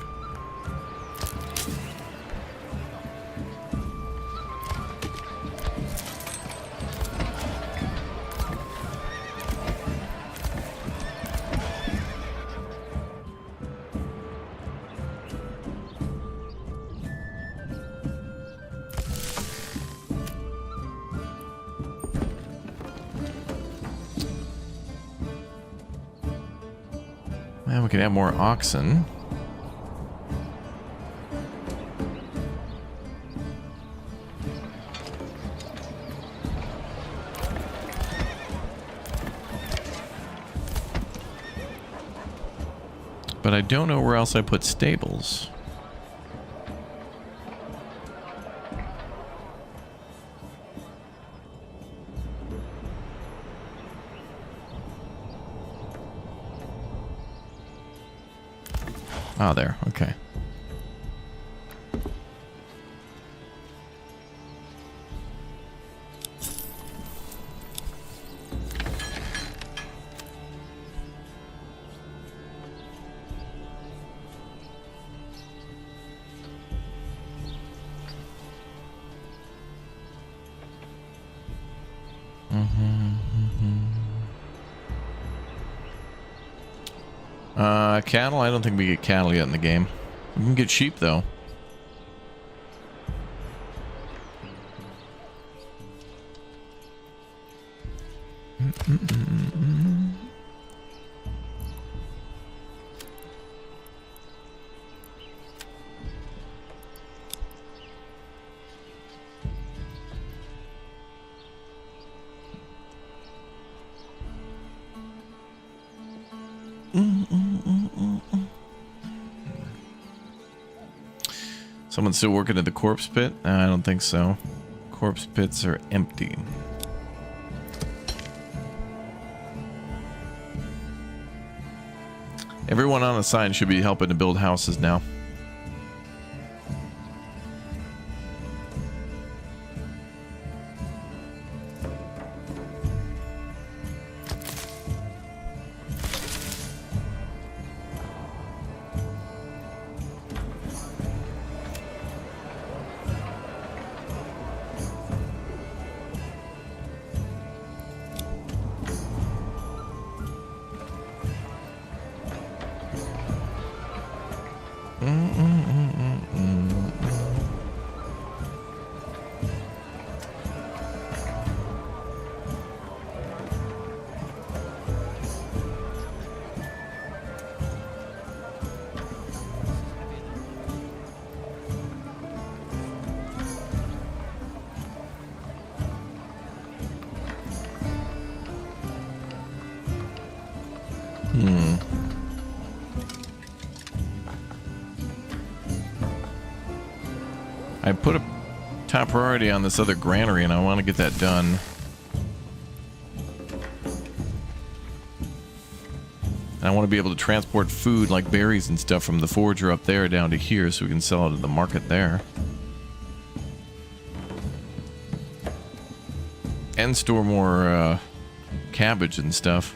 And we can have more oxen. But I don't know where else I put stables. Oh, there. Okay. Cattle? I don't think we get cattle yet in the game. We can get sheep, though. Someone's still working at the corpse pit? I don't think so. Corpse pits are empty. Everyone on the side should be helping to build houses now. I put a top priority on this other granary and I want to get that done. And I want to be able to transport food like berries and stuff from the forager up there down to here so we can sell it at the market there. And store more cabbage and stuff.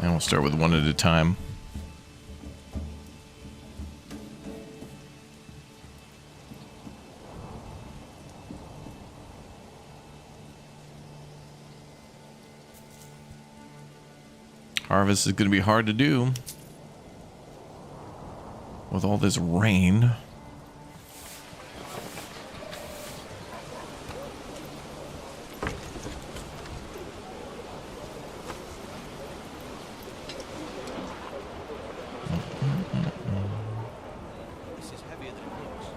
And we'll start with one at a time. Harvest is going to be hard to do with all this rain. This is heavier than it looks.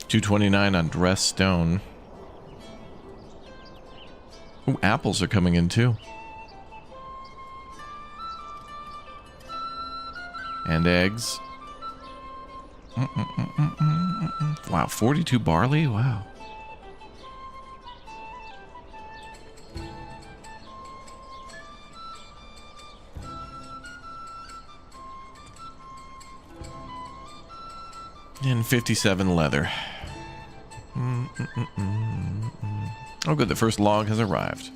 $229 on dressed stone. Ooh, apples are coming in too. And eggs. Wow, 42 barley? Wow. And 57 leather. Oh good, the first log has arrived.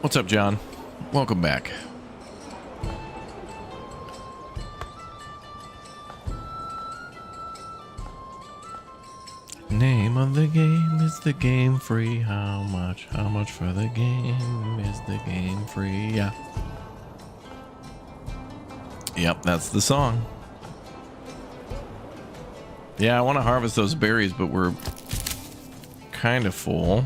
What's up, John? Welcome back. name of the game is the game free. How much? How much for the game is the game free? Yeah. Yep, that's the song. Yeah, I want to harvest those berries, but we're kind of full.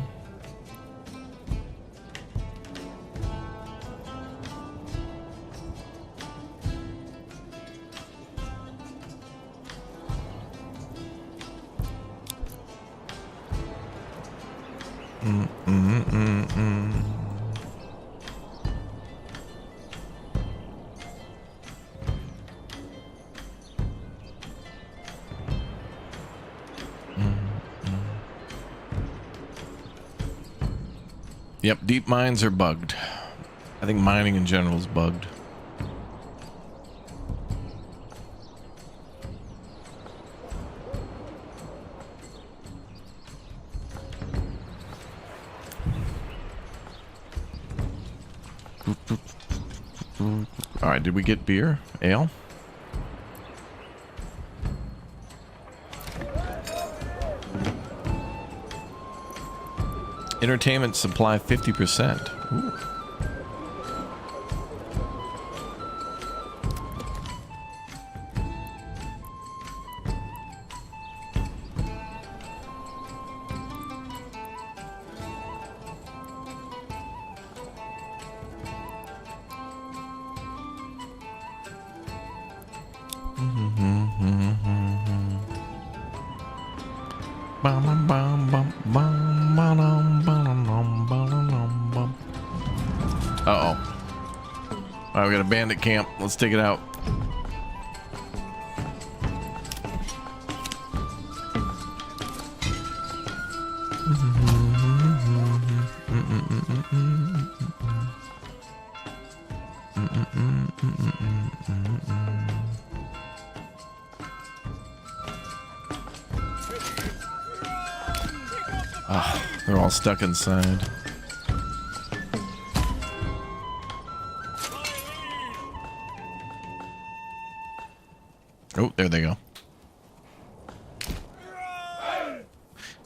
Yep, deep mines are bugged. I think mining in general is bugged. All right, did we get beer? Ale? Entertainment supply 50%. Ooh. Uh-oh. All right, we got a bandit camp. Let's take it out. Ah, they're all stuck inside. Oh, there they go.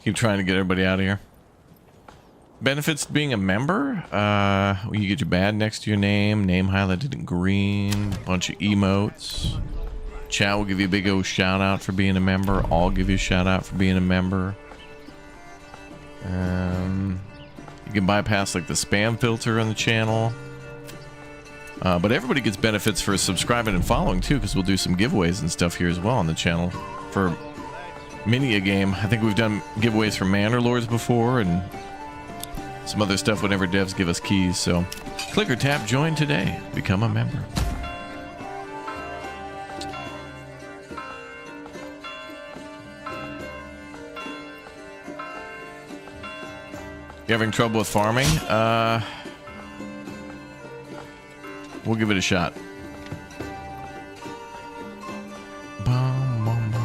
Keep trying to get everybody out of here. Benefits to being a member? You get your badge next to your name, name highlighted in green, bunch of emotes. Chat will give you a big old shout out for being a member. I'll give you a shout out for being a member. You can bypass like the spam filter on the channel. But everybody gets benefits for subscribing and following too, because we'll do some giveaways and stuff here as well on the channel for many a game. I think we've done giveaways for Manor Lords before and some other stuff whenever devs give us keys. So click or tap join today, become a member. You having trouble with farming? We'll give it a shot. Bum, bum, bum.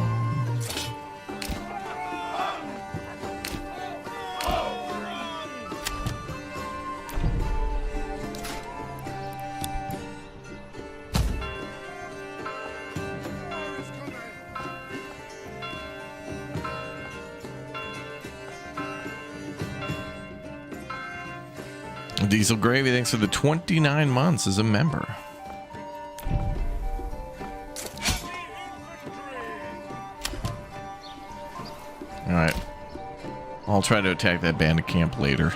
Diesel Gravy, thanks for the 29 months as a member. Alright. I'll try to attack that bandit camp later.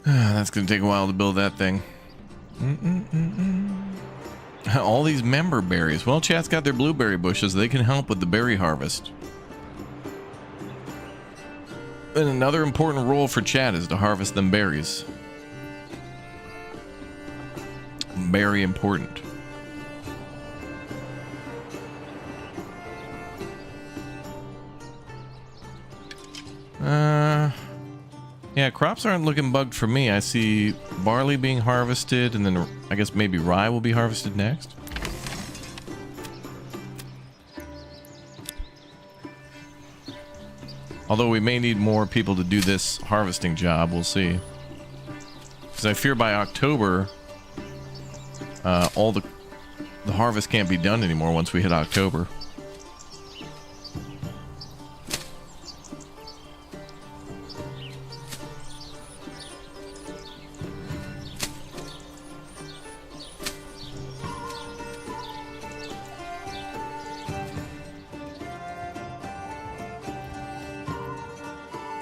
That's going to take a while to build that thing. All these member berries. Well, chat's got their blueberry bushes. They can help with the berry harvest. And another important role for chat is to harvest them berries. Very important. Yeah, crops aren't looking bugged for me. I see barley being harvested, and then I guess maybe rye will be harvested next. Although we may need more people to do this harvesting job, we'll see. Because I fear by October, all the harvest can't be done anymore once we hit October.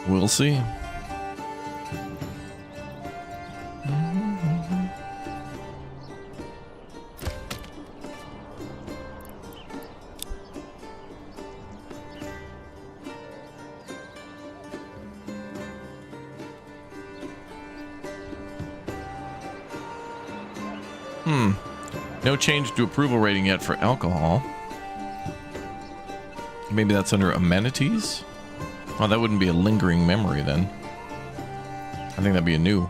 We'll see. No change to approval rating yet for alcohol. Maybe that's under amenities? Oh, that wouldn't be a lingering memory then. I think that'd be a new.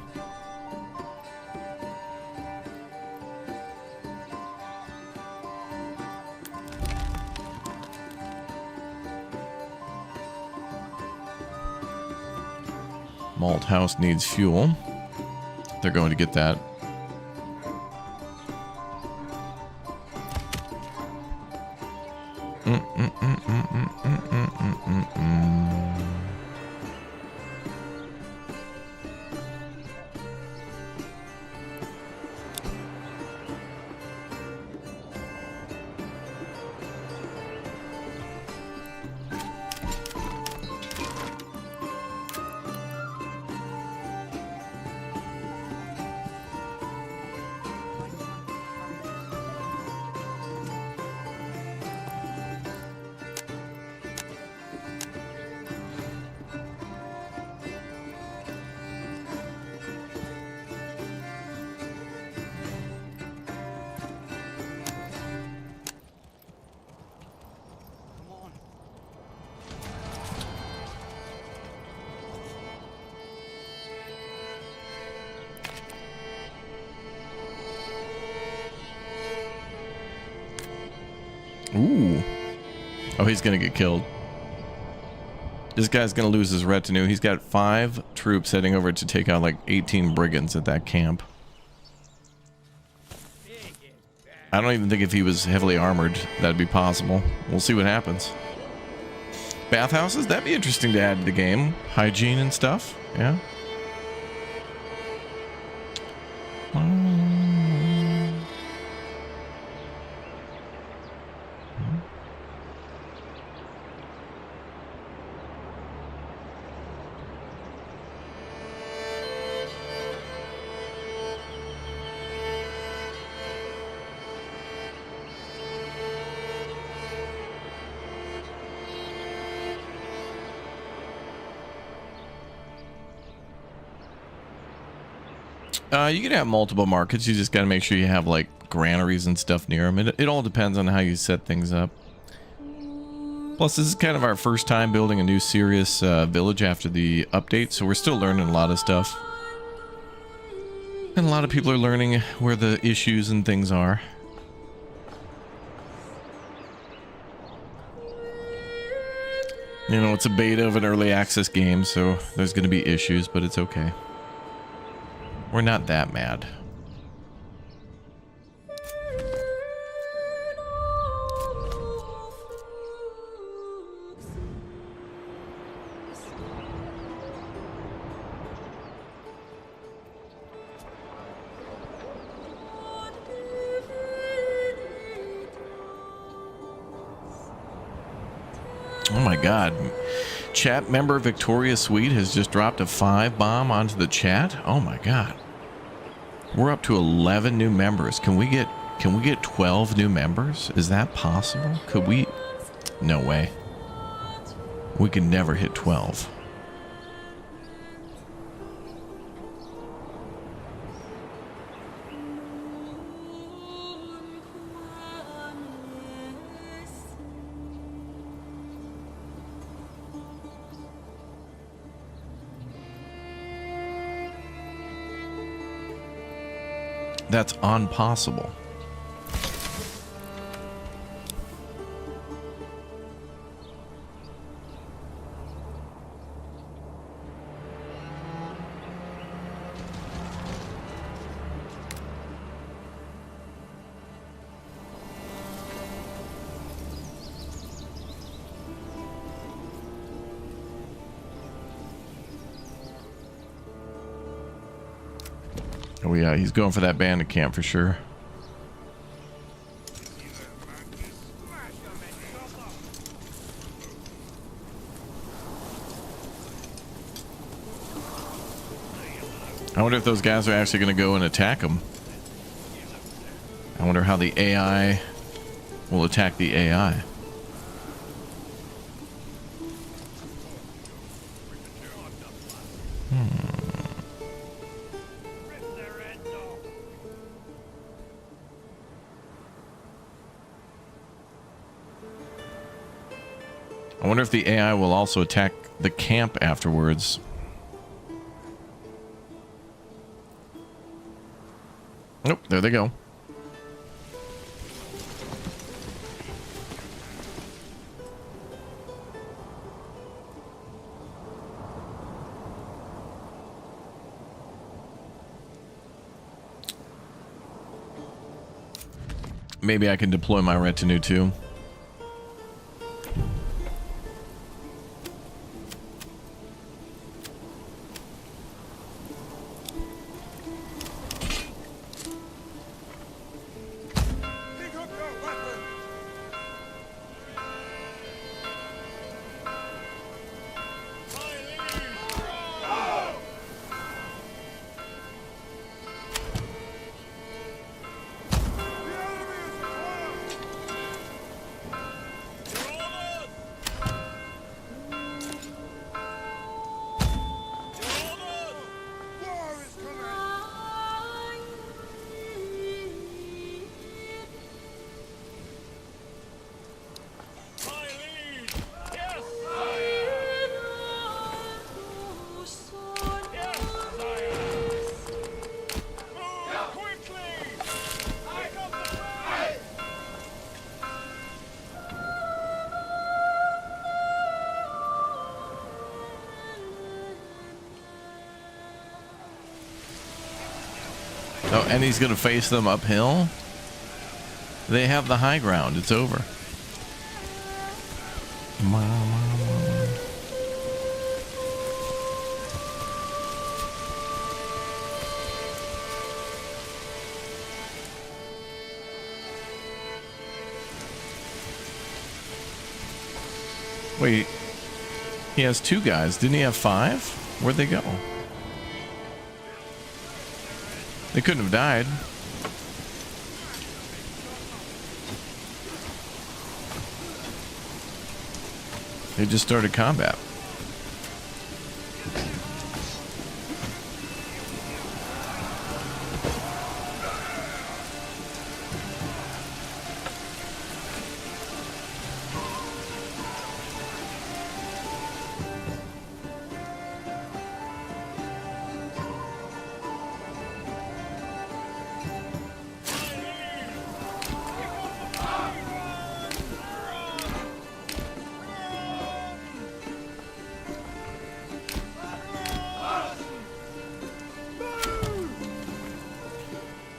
Malt house needs fuel. They're going to get that. Ooh. Oh, he's gonna get killed. This guy's gonna lose his retinue. He's got 5 troops heading over to take out like 18 brigands at that camp. I don't even think if he was heavily armored that'd be possible. We'll see what happens. Bathhouses? That'd be interesting to add to the game. Hygiene and stuff. Yeah. You can have multiple markets. You just got to make sure you have like granaries and stuff near them. It all depends on how you set things up. Plus, this is kind of our first time building a new serious village after the update, so we're still learning a lot of stuff. And a lot of people are learning where the issues and things are. You know, it's a beta of an early access game, so there's going to be issues, but it's okay. We're not that mad. Oh my god. Chat member Victoria Sweet has just dropped a 5 bomb onto the chat. Oh my god. We're up to 11 new members. Can we get 12 new members? Is that possible? Could we? No way. We could never hit 12. That's impossible. Oh yeah, he's going for that bandit camp for sure. I wonder if those guys are actually going to go and attack him. I wonder how the AI will attack the AI. I wonder if the AI will also attack the camp afterwards. Nope, there they go. Maybe I can deploy my retinue too. Oh, and he's going to face them uphill? They have the high ground. It's over. Wait, he has 2 guys. Didn't he have 5? Where'd they go? They couldn't have died. They just started combat.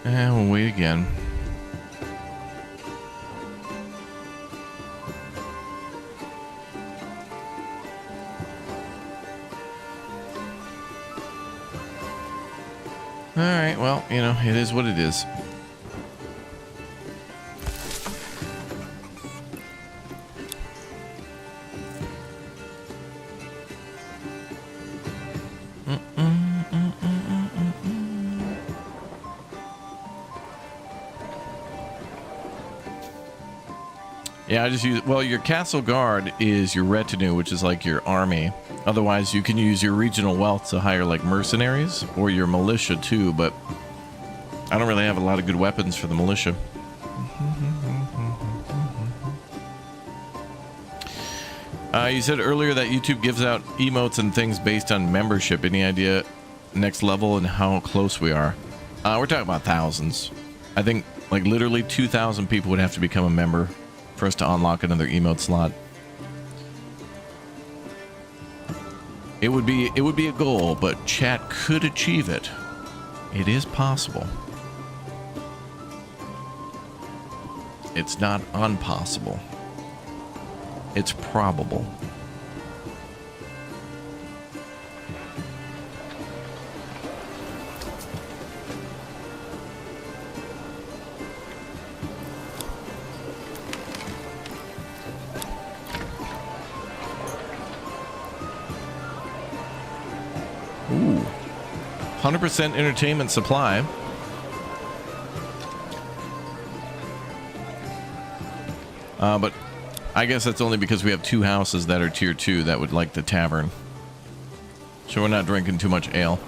And we'll wait again. Alright, well, you know, it is what it is. Yeah, I just use, well, your castle guard is your retinue, which is like your army. Otherwise, you can use your regional wealth to hire like mercenaries or your militia too, but I don't really have a lot of good weapons for the militia. You said earlier that YouTube gives out emotes and things based on membership. Any idea next level and how close we are? We're talking about thousands. I think like literally 2,000 people would have to become a member for us to unlock another emote slot. It would be a goal, but chat could achieve it. It is possible. It's not impossible. It's probable. Ooh. 100% entertainment supply. But I guess that's only because we have 2 houses that are tier 2 that would like the tavern. So we're not drinking too much ale.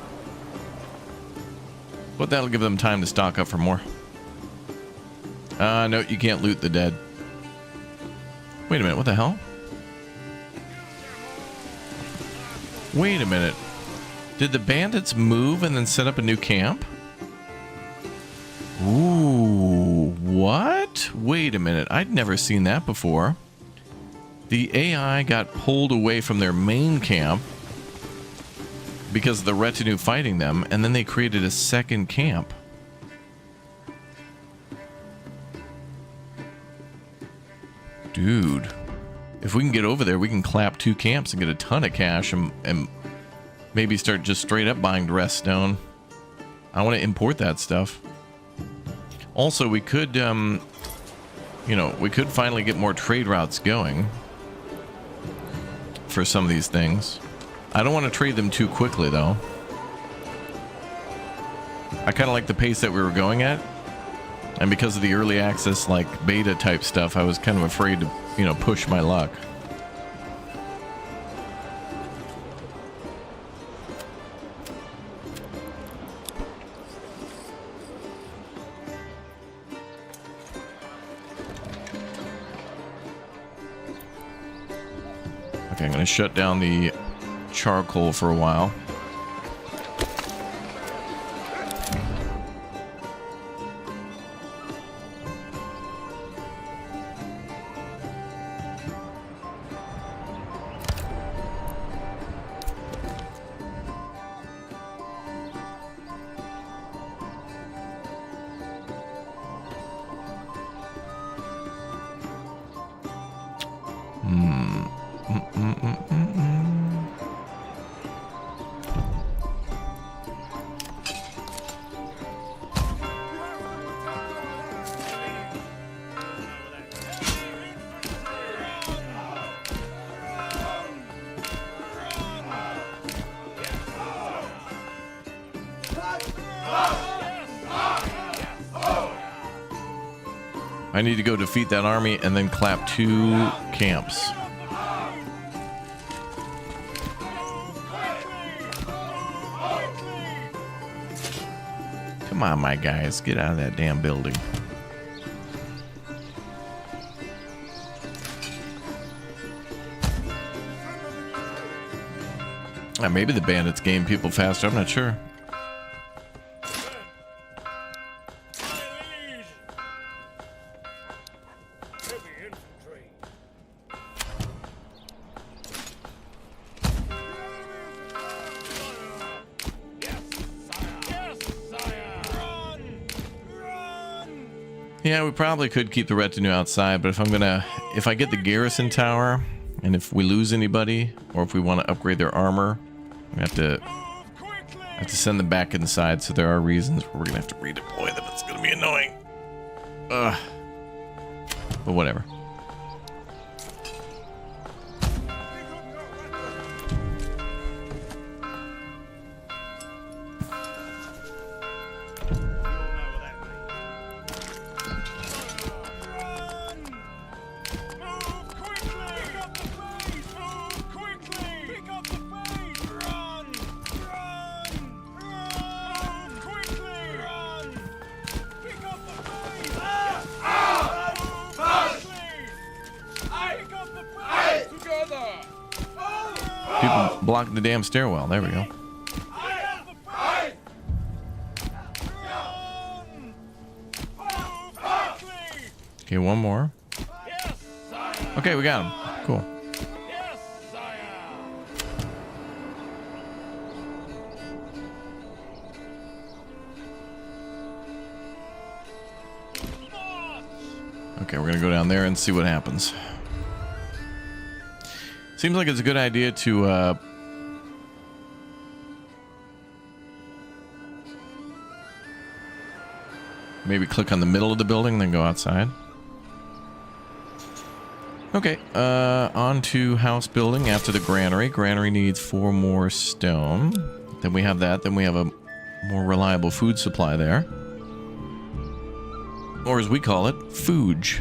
But that'll give them time to stock up for more. No, you can't loot the dead. Wait a minute, what the hell? Wait a minute. Did the bandits move and then set up a new camp? Ooh, what? Wait a minute, I'd never seen that before. The AI got pulled away from their main camp because of the retinue fighting them, and then they created a second camp. Dude, if we can get over there, we can clap 2 camps and get a ton of cash and maybe start just straight up buying dress stone. I want to import that stuff. Also, we could, you know, we could finally get more trade routes going for some of these things. I don't want to trade them too quickly, though. I kind of like the pace that we were going at. And because of the early access, like, beta type stuff, I was kind of afraid to, you know, push my luck. Okay, I'm going to shut down the charcoal for a while. I need to go defeat that army and then clap 2 camps. Come on, my guys, get out of that damn building. Maybe the bandits gain people faster, I'm not sure. Yeah, we probably could keep the retinue outside, but if I get the garrison tower, and if we lose anybody, or if we want to upgrade their armor, we have to send them back inside, so there are reasons where we're gonna have to redeploy them. It's gonna be annoying. Ugh. But whatever. People blocking the damn stairwell. There we go. Okay, one more. Okay, we got him. Cool. Okay, we're gonna go down there and see what happens. Seems like it's a good idea to maybe click on the middle of the building, then go outside. Okay, on to house building after the granary. Granary needs 4 more stone. Then we have that. Then we have a more reliable food supply there. Or as we call it, fooge.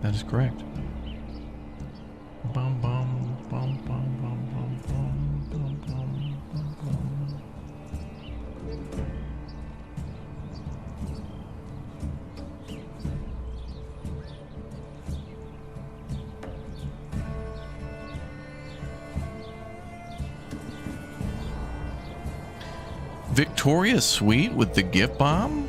That is correct. Bum, bum, bum, bum, bum, bum, bum, bum, bum, bum. Victoria Suite with the gift bomb?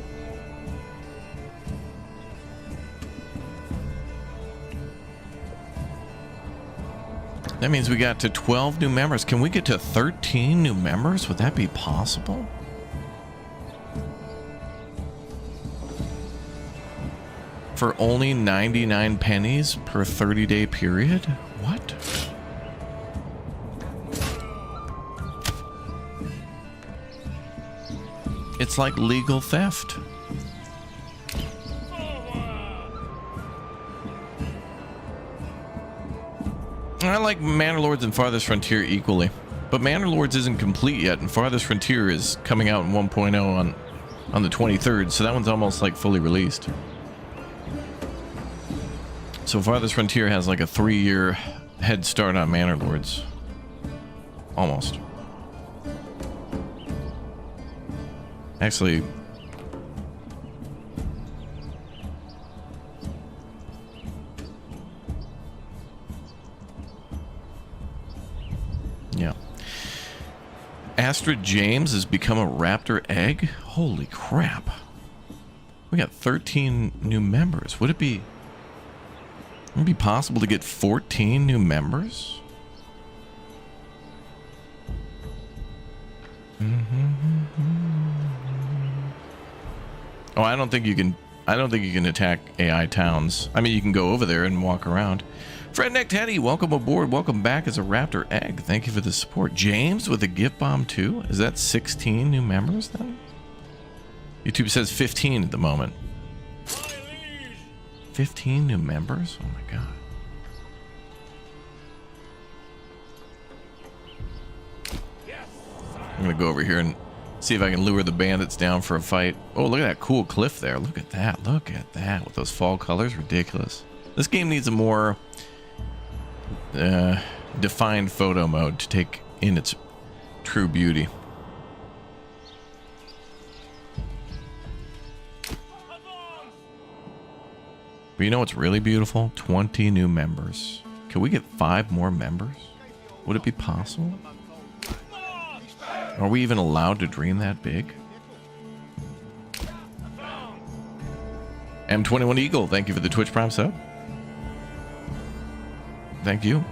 That means we got to 12 new members. Can we get to 13 new members? Would that be possible? For only 99 pennies per 30-day period? What? It's like legal theft. I like Manor Lords and Farthest Frontier equally, but Manor Lords isn't complete yet, and Farthest Frontier is coming out in 1.0 on the 23rd, so that one's almost like fully released. So Farthest Frontier has like a 3-year head start on Manor Lords. Almost. Actually, yeah. Astrid James has become a raptor egg? Holy crap. We got 13 new members. Would it be possible to get 14 new members? Oh, I don't think you can attack AI towns. I mean, you can go over there and walk around. Fredneck Teddy, welcome aboard. Welcome back as a raptor egg. Thank you for the support. James with a gift bomb too. Is that 16 new members then? YouTube says 15 at the moment. 15 new members? Oh my god. I'm gonna go over here and see if I can lure the bandits down for a fight. Oh, look at that cool cliff there. Look at that. Look at that. With those fall colors. Ridiculous. This game needs a more defined photo mode to take in its true beauty. But you know what's really beautiful? 20 new members. Can we get 5 more members? Would it be possible? Are we even allowed to dream that big? M21 Eagle, thank you for the Twitch Prime sub. Thank you.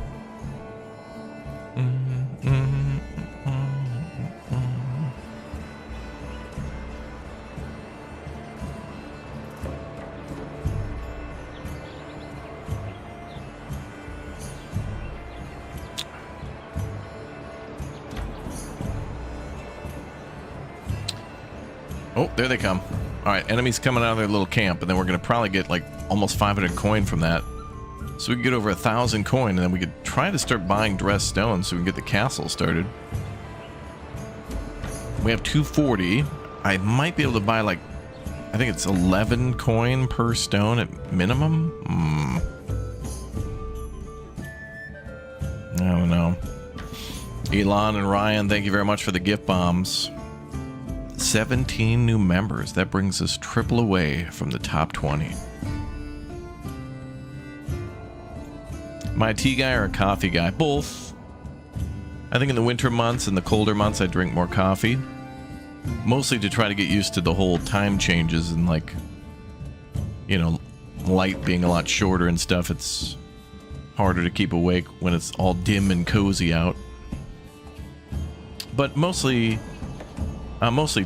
Oh, there they come. All right, enemies coming out of their little camp, and then we're going to probably get like almost 500 coin from that. So we can get over 1,000 coin, and then we could try to start buying dressed stone so we can get the castle started. We have 240. I might be able to buy like, I think it's 11 coin per stone at minimum. I don't know. Elon and Ryan, thank you very much for the gift bombs. 17 new members. That brings us triple away from the top 20. Am I a tea guy or a coffee guy? Both. I think in the winter months and the colder months I drink more coffee. Mostly to try to get used to the whole time changes and, like, you know, light being a lot shorter and stuff. It's harder to keep awake when it's all dim and cozy out. But mostly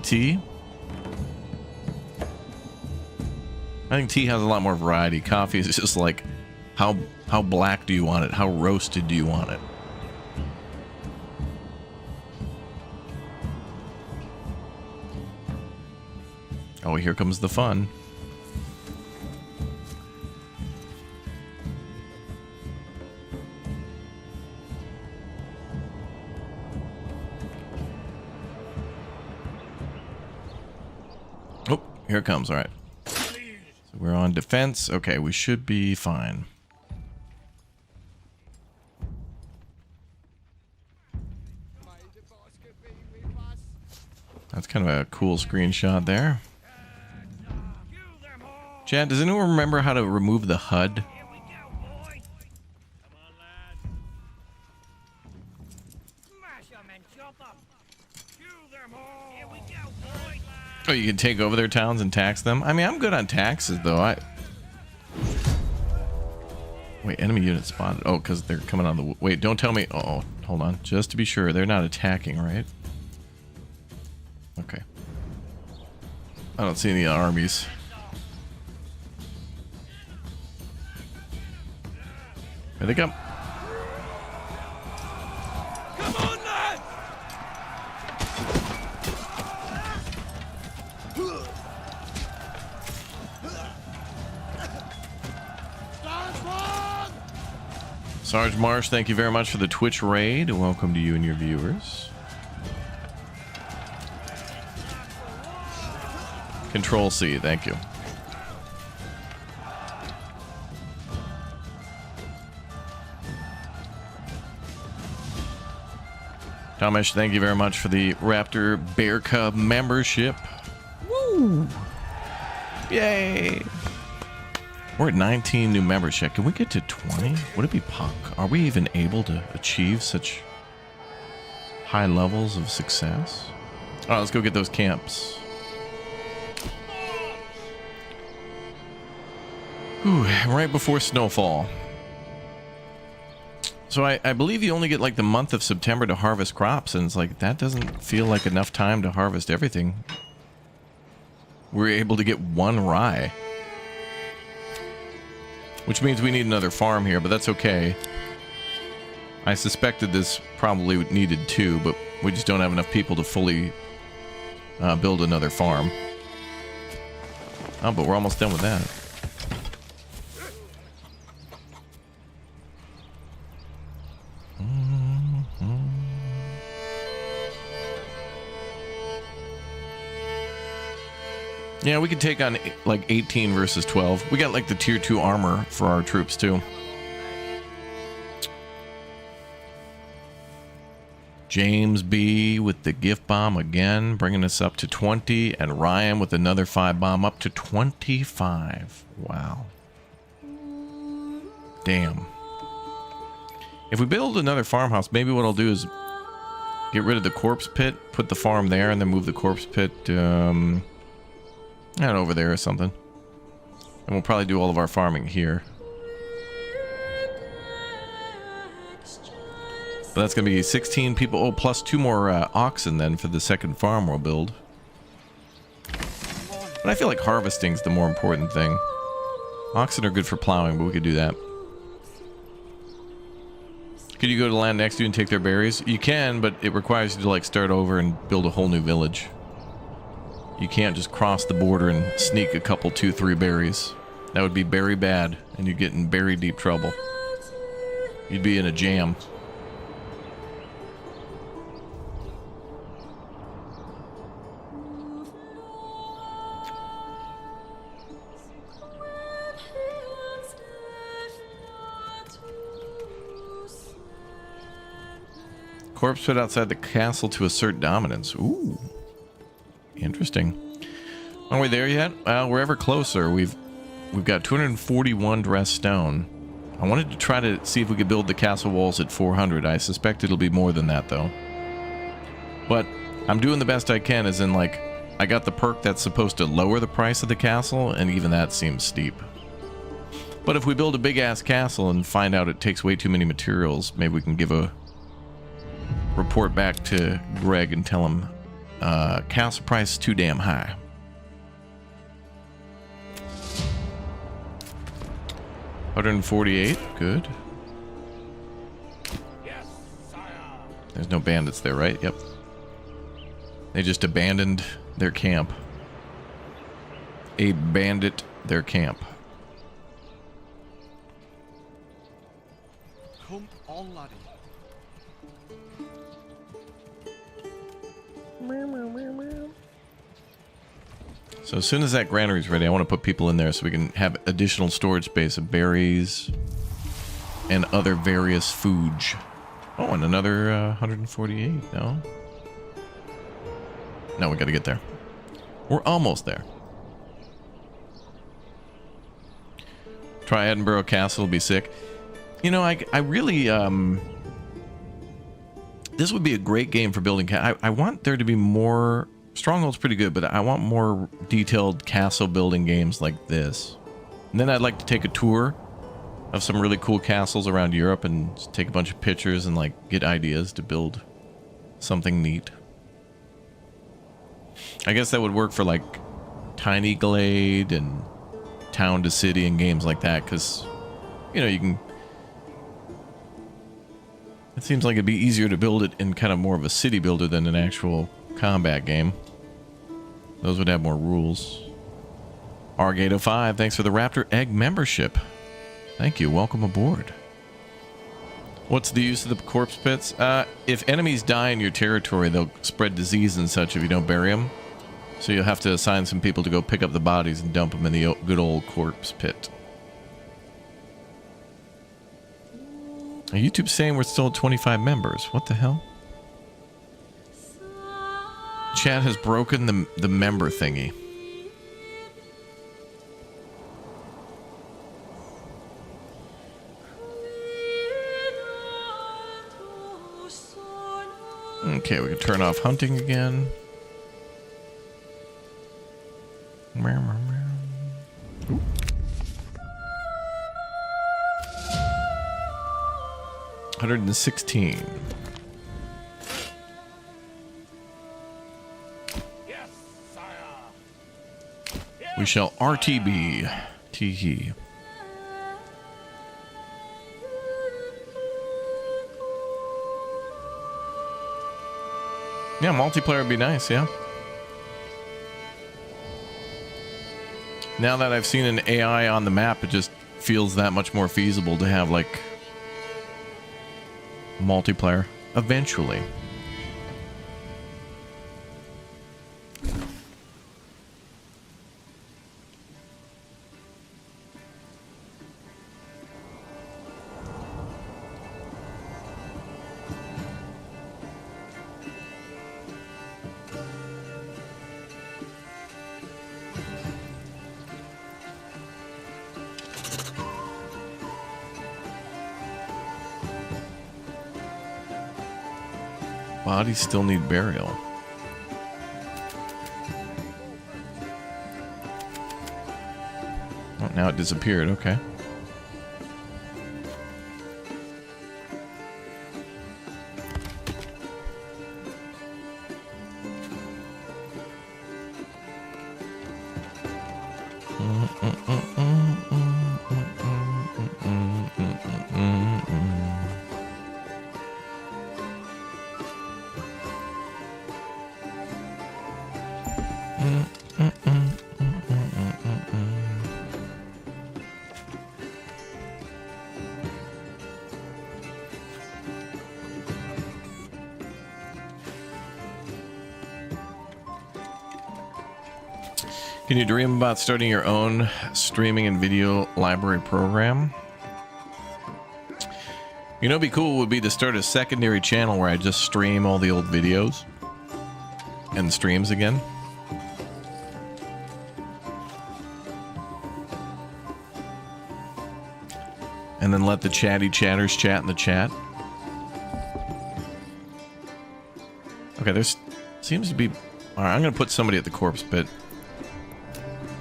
tea. I think tea has a lot more variety. Coffee is just like, how black do you want it? How roasted do you want it? Oh, here comes the fun. Oh, here it comes. All right. So we're on defense. Okay, we should be fine. That's kind of a cool screenshot there. Chad, does anyone remember how to remove the HUD? Oh, you can take over their towns and tax them? I mean, I'm good on taxes, though. Wait, enemy unit spotted. Oh, because they're coming on the... Wait, don't tell me... Oh, hold on. Just to be sure, they're not attacking, right? Okay. I don't see any armies. Here they come. Come on, lad! Sarge Marsh, thank you very much for the Twitch raid. Welcome to you and your viewers. Control C, thank you. Thomas, thank you very much for the Raptor Bear Cub membership. Woo! Yay! We're at 19 new members yet. Can we get to 20? Would it be Are we even able to achieve such high levels of success? All right, let's go get those camps. Whew, right before snowfall. So I believe you only get like the month of September to harvest crops, and it's like that doesn't feel like enough time to harvest everything. We're able to get one rye, which means we need another farm here, but that's okay. I suspected this probably needed two, but we just don't have enough people to fully build another farm. Oh, but we're almost done with that. Yeah, we could take on like 18 versus 12. We got like the tier 2 armor for our troops too. James B with the gift bomb again, bringing us up to 20, and Ryan with another 5 bomb up to 25. Wow. Damn. If we build another farmhouse, maybe what I'll do is get rid of the corpse pit, put the farm there, and then move the corpse pit out over there or something. And we'll probably do all of our farming here. But that's going to be 16 people. Oh, plus 2 more oxen then for the second farm we'll build. But I feel like harvesting's the more important thing. Oxen are good for plowing, but we could do that. Could you go to the land next to you and take their berries? You can, but it requires you to like start over and build a whole new village. You can't just cross the border and sneak a couple 2-3 berries. That would be very bad, and you'd get in very deep trouble. You'd be in a jam. Corpse put outside the castle to assert dominance. Ooh. Interesting. Aren't we there yet? We're ever closer. We've got 241 dressed stone. I wanted to try to see if we could build the castle walls at 400. I suspect it'll be more than that, though. But I'm doing the best I can, as in, like, I got the perk that's supposed to lower the price of the castle, and even that seems steep. But if we build a big-ass castle and find out it takes way too many materials, maybe we can give a report back to Greg and tell him castle price is too damn high. $148, good. Yes, sire. There's no bandits there, right? Yep. They just abandoned their camp. A bandit their camp. Come on, laddie. So as soon as that granary is ready, I want to put people in there so we can have additional storage space of berries and other various foods. Oh, and another 148. No? No, we got to get there. We're almost there. Try Edinburgh Castle, will be sick. You know, I really, this would be a great game for building. I want there to be more. Stronghold's pretty good, but I want more detailed castle building games like this. And then I'd like to take a tour of some really cool castles around Europe and just take a bunch of pictures and like get ideas to build something neat. I guess that would work for like Tiny Glade and Town to City and games like that, because, you know, you can. It seems like it'd be easier to build it in kind of more of a city builder than an actual combat game. Those would have more rules. Argate05, thanks for the Raptor Egg membership. Thank you. Welcome aboard. What's the use of the corpse pits? If enemies die in your territory, they'll spread disease and such if you don't bury them. So you'll have to assign some people to go pick up the bodies and dump them in the good old corpse pit. YouTube's saying we're still at 25 members. What the hell? Chat has broken the member thingy. Okay, we can turn off hunting again. Ooh. $116. Yes, sire. We shall RTB. Tee. Yeah, multiplayer would be nice, yeah. Now that I've seen an AI on the map, it just feels that much more feasible to have, like, multiplayer eventually. Bodies still need burial. Oh, now it disappeared. Okay. Can you dream about starting your own streaming and video library program? You know, it'd be cool would be to start a secondary channel where I just stream all the old videos and streams again. And then let the chatty chatters chat in the chat. Okay, there's seems to be... Alright, I'm going to put somebody at the corpse pit.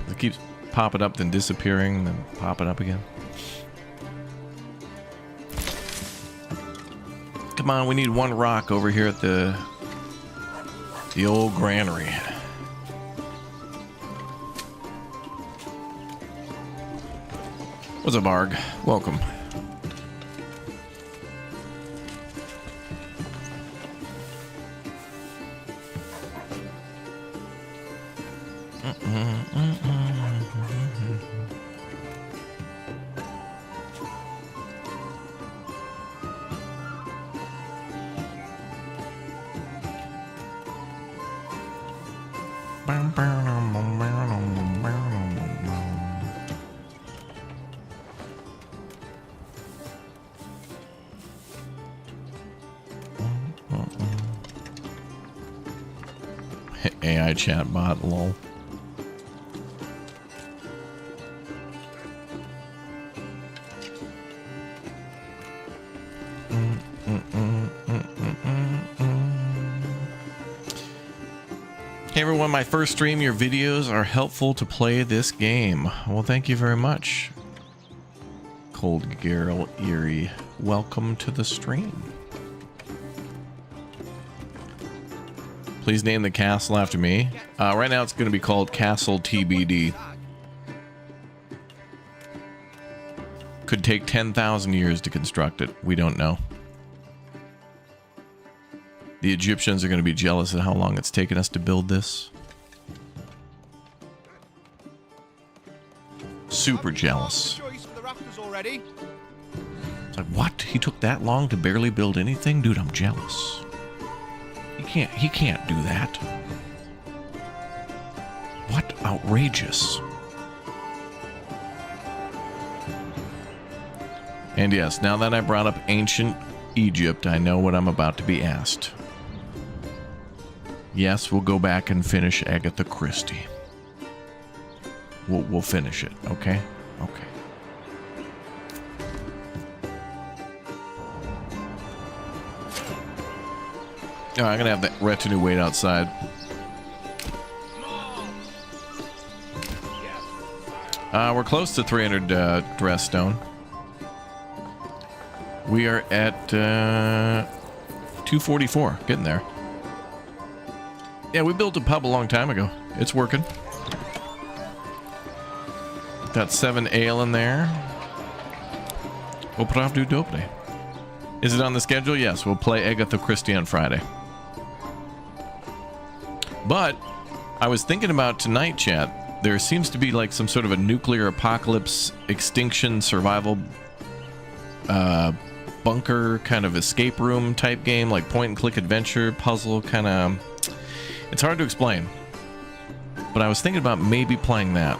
It keeps popping up, then disappearing, then popping up again. Come on, we need one rock over here at the old granary. What's up, Arg? Welcome. AI chatbot, lol. Hey everyone, my first stream, your videos are helpful to play this game. Well, thank you very much. Cold Girl Eerie, welcome to the stream. Please name the castle after me. Right now it's going to be called Castle TBD. Could take 10,000 years to construct it. We don't know. The Egyptians are going to be jealous of how long it's taken us to build this. Super jealous. It's like, what? He took that long to barely build anything? Dude, I'm jealous. He can't do that. What outrageous. And yes, now that I brought up ancient Egypt, I know what I'm about to be asked. Yes, we'll go back and finish Agatha Christie. We'll finish it, okay? Okay. Oh, I'm gonna have that retinue wait outside. We're close to 300 dress stone. We are at 244, getting there. Yeah, we built a pub a long time ago. It's working. Got 7 ale in there. Opravdu dobre. Is it on the schedule? Yes, we'll play Agatha Christie on Friday. But I was thinking about tonight, chat. There seems to be like some sort of a nuclear apocalypse, extinction, survival, bunker kind of escape room type game, like point and click adventure, puzzle kind of. It's hard to explain. But I was thinking about maybe playing that.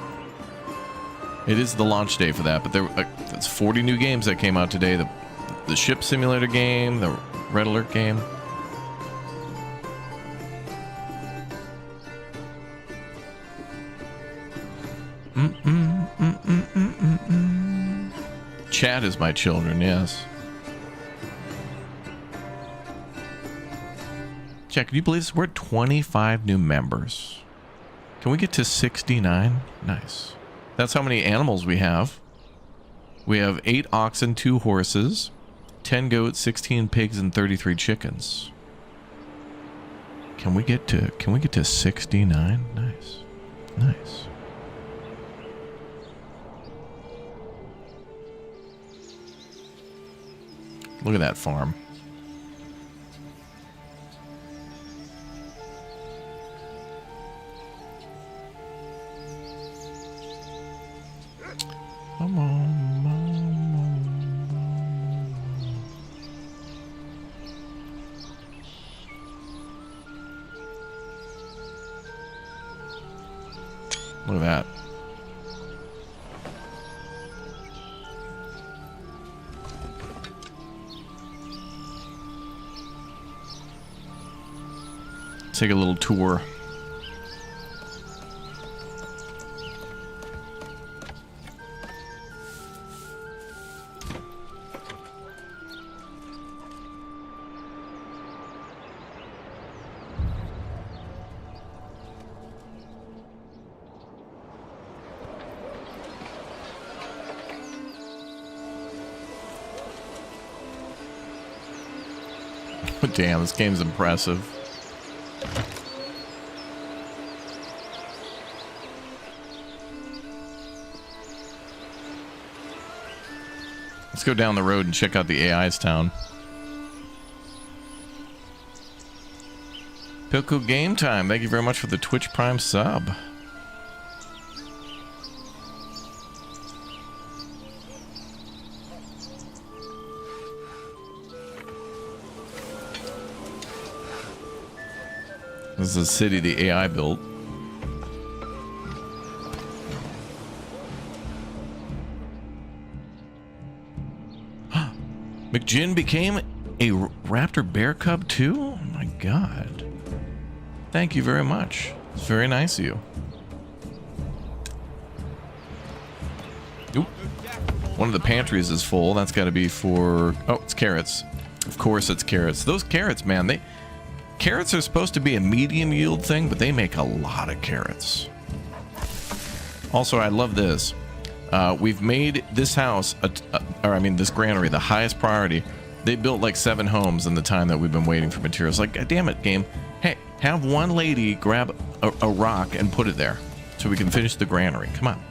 It is the launch day for that, but that's 40 new games that came out today. The ship simulator game, the Red Alert game. Chat is my children, yes. Jack, can you believe this? We're at 25 new members. Can we get to 69? Nice. That's how many animals we have. We have 8 oxen, 2 horses, 10 goats, 16 pigs, and 33 chickens. Can we get to 69? Nice. Nice. Look at that farm. Come on, look at that. Take a little tour. Damn, this game's impressive. Let's go down the road and check out the AI's town. Pilku Game Time, thank you very much for the Twitch Prime sub. This is a city the AI built. McGinn became a raptor bear cub too? Oh my god. Thank you very much. It's very nice of you. Oop. One of the pantries is full. That's got to be for... Oh, it's carrots. Of course it's carrots. Those carrots, man, carrots are supposed to be a medium yield thing, but they make a lot of carrots. Also, I love this. We've made this house, this granary, the highest priority. They built like 7 homes in the time that we've been waiting for materials. Like, God damn it, game. Hey, have one lady grab a rock and put it there so we can finish the granary. Come on.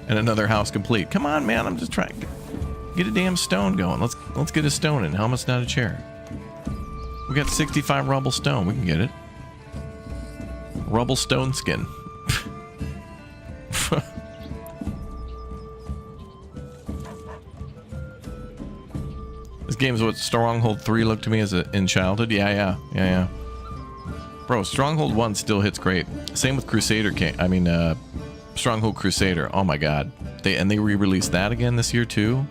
And another house complete. Come on, man. I'm just trying to get a damn stone going. Let's get a stone in. Helmet's not a chair. We got 65 rubble stone. We can get it. Rubble stone skin. This game's what Stronghold 3 looked to me as in childhood. Yeah. Bro, Stronghold 1 still hits great. Same with Crusader Stronghold Crusader. Oh my god. They re-released that again this year too.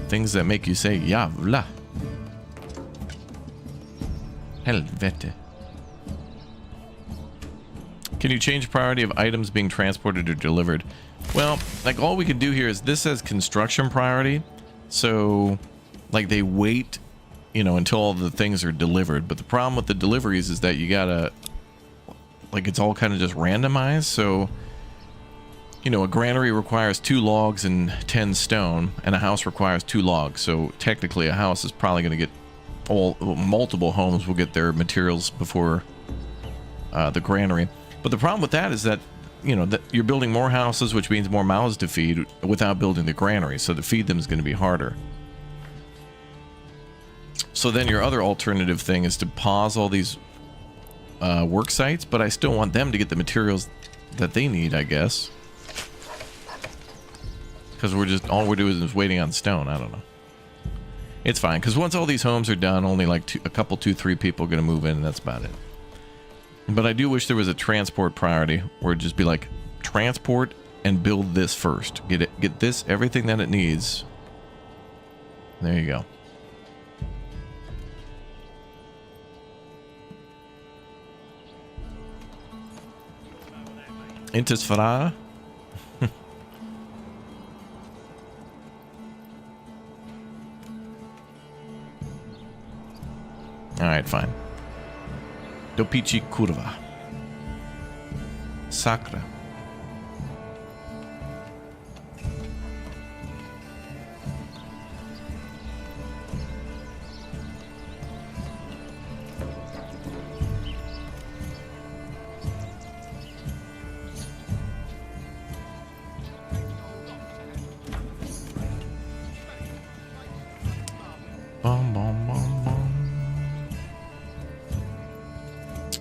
Things that make you say Javla. Helvete. Can you change priority of items being transported or delivered? Well, like all we can do here is this says construction priority. So like they wait, until all the things are delivered. But the problem with the deliveries is that you gotta, like, it's all kind of just randomized. So, a granary requires 2 logs and 10 stone, and a house requires 2 logs. So technically a house is probably going to get multiple homes will get their materials before the granary. But the problem with that is that, that you're building more houses, which means more mouths to feed without building the granary. So to feed them is going to be harder. So then your other alternative thing is to pause all these work sites, but I still want them to get the materials that they need, I guess. Because all we're doing is waiting on stone. I don't know. It's fine, because once all these homes are done, only like 2, 3 people are going to move in, and that's about it. But I do wish there was a transport priority, where it'd just be like, transport and build this first. Get this, everything that it needs. There you go. Intisfara. Alright, fine. Dopici kurva. Sakra. Bum, bum, bum, bum.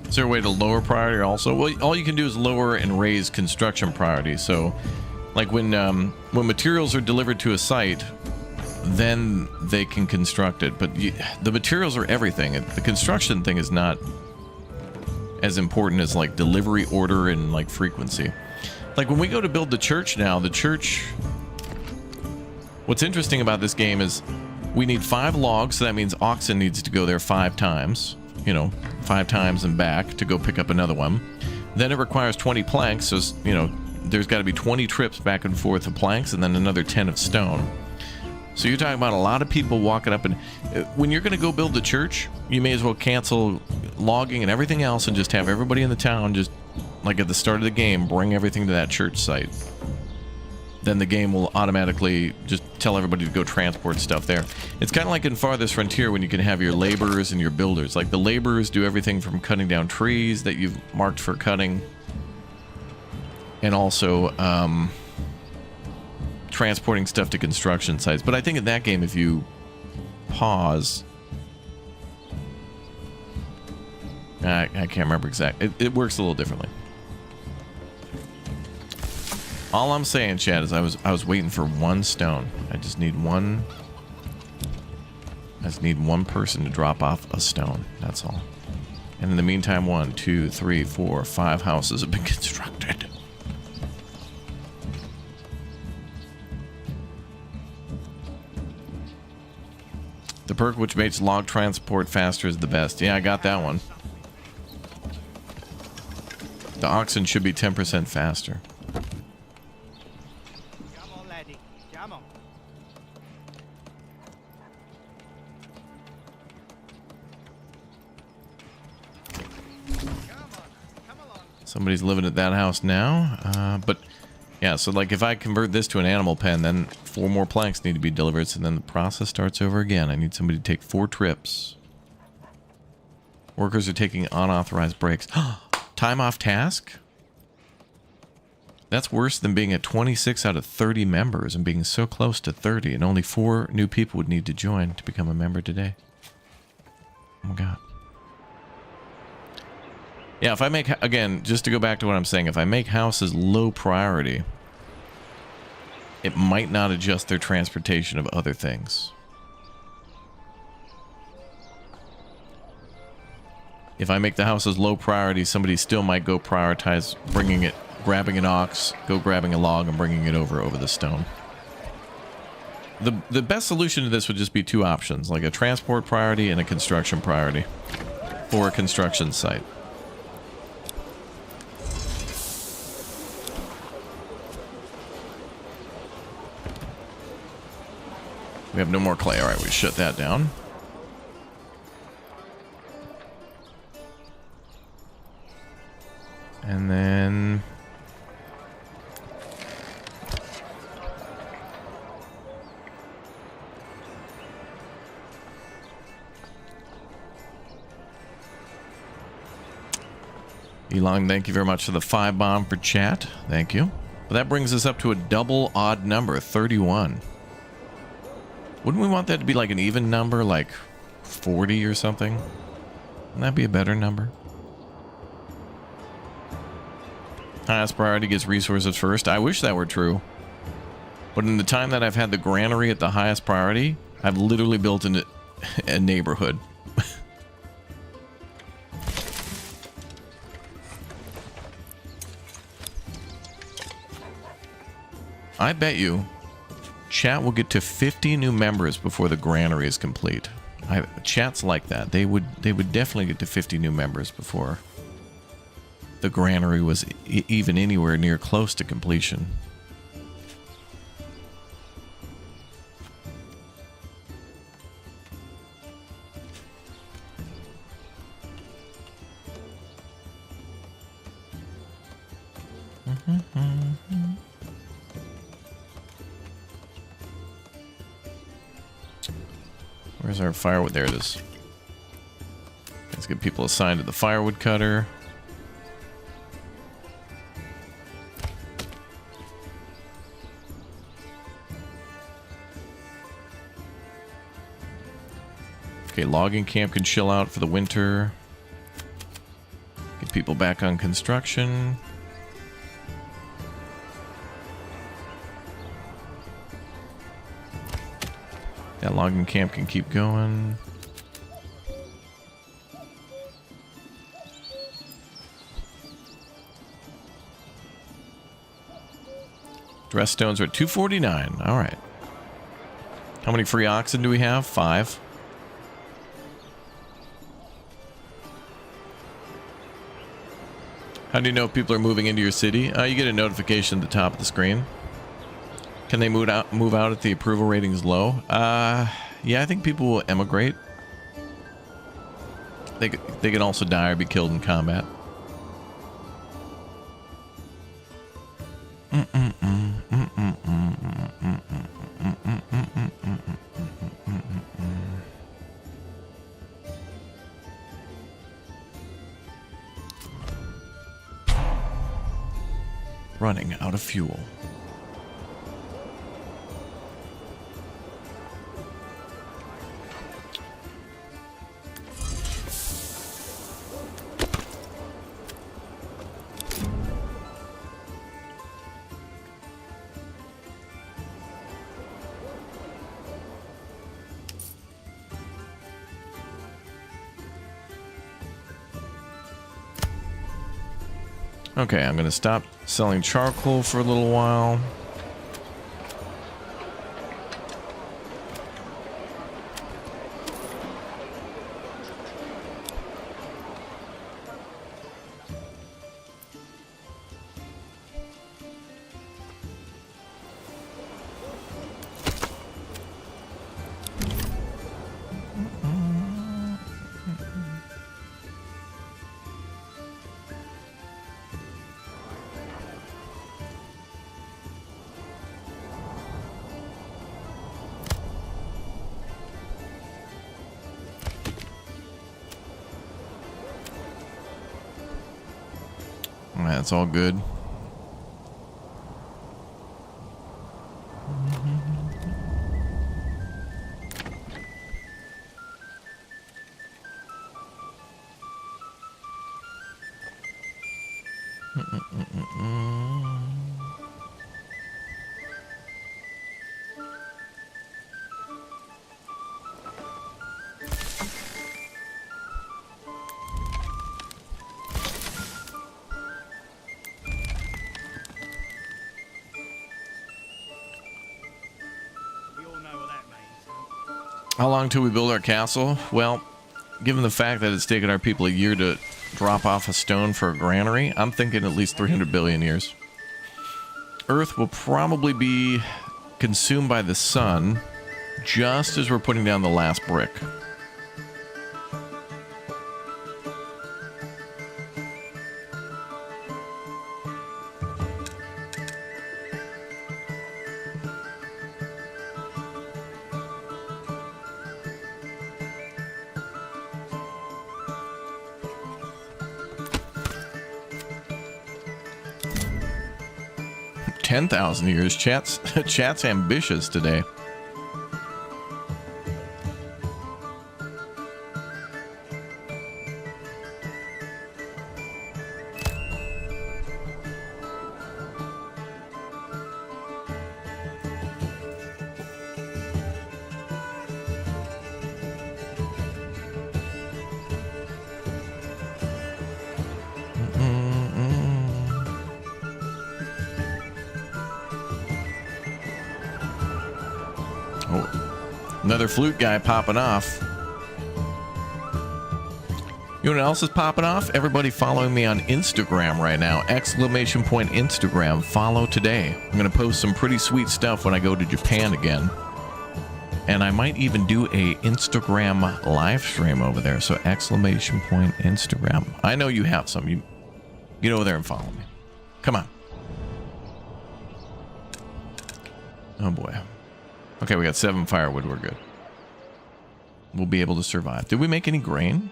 Is there a way to lower priority also? Well, all you can do is lower and raise construction priority. So, like when materials are delivered to a site, then they can construct it. But the materials are everything. The construction thing is not as important as like delivery order and like frequency. Like when we go to build the church now, what's interesting about this game is we need 5 logs, so that means oxen needs to go there 5 times. 5 times and back to go pick up another one. Then it requires 20 planks, so there's got to be 20 trips back and forth of planks, and then another 10 of stone. So you're talking about a lot of people walking up, and when you're going to go build the church, you may as well cancel logging and everything else and just have everybody in the town just, like at the start of the game, bring everything to that church site. then the game will automatically just tell everybody to go transport stuff there. It's kind of like in Farthest Frontier when you can have your laborers and your builders. Like the laborers do everything from cutting down trees that you've marked for cutting, and also transporting stuff to construction sites. But I think in that game, if you pause, I can't remember exactly. It works a little differently. All I'm saying, Chad, is I was waiting for one stone. I just need one. I just need one person to drop off a stone. That's all. And in the meantime, 1, 2, 3, 4, 5 houses have been constructed. The perk which makes log transport faster is the best. Yeah, I got that one. The oxen should be 10% faster. Come on, laddie. Come on. Come along. Somebody's living at that house now. But yeah, so like if I convert this to an animal pen, then 4 more planks need to be delivered, so then the process starts over again. I need somebody to take 4 trips. Workers are taking unauthorized breaks. Time off task? That's worse than being at 26 out of 30 members and being so close to 30, and only 4 new people would need to join to become a member today. Oh my god. Yeah, if I make, again, just to go back to what I'm saying, if I make houses low priority, it might not adjust their transportation of other things. If I make the houses low priority, somebody still might go prioritize bringing it, grabbing an ox, go grabbing a log and bringing it over the stone. The best solution to this would just be 2 options, like a transport priority and a construction priority for a construction site. We have no more clay. All right, we shut that down. And then Elon, thank you very much for the 5 bomb for chat. Thank you. But that brings us up to a double odd number, 31. Wouldn't we want that to be like an even number, like 40 or something? Wouldn't that be a better number? Highest priority gets resources first. I wish that were true. But in the time that I've had the granary at the highest priority, I've literally built a neighborhood. I bet you chat will get to 50 new members before the granary is complete. Chats like that. They would definitely get to 50 new members before the granary was even anywhere near close to completion. Where's our firewood? There it is. Let's get people assigned to the firewood cutter. Okay, logging camp can chill out for the winter. Get people back on construction. That logging camp can keep going. Dress stones are at 249. All right. How many free oxen do we have? 5. How do you know if people are moving into your city? You get a notification at the top of the screen. Can they move out if the approval rating is low? Yeah, I think people will emigrate. They can also die or be killed in combat. running out of fuel. Okay, I'm going to stop selling charcoal for a little while. That's all good. We all know what that means. How long till we build our castle? Well, given the fact that it's taken our people a year to drop off a stone for a granary, I'm thinking at least 300 billion years. Earth will probably be consumed by the sun just as we're putting down the last brick. $10,000 years. Chat's ambitious today. Another flute guy popping off. You know what else is popping off? Everybody following me on Instagram right now. Exclamation point Instagram. Follow today. I'm going to post some pretty sweet stuff when I go to Japan again. And I might even do a Instagram live stream over there. So exclamation point Instagram. I know you have some. You get over there and follow me. Come on. Oh boy. Okay, we got 7 firewood. We're good. We'll be able to survive. Did we make any grain?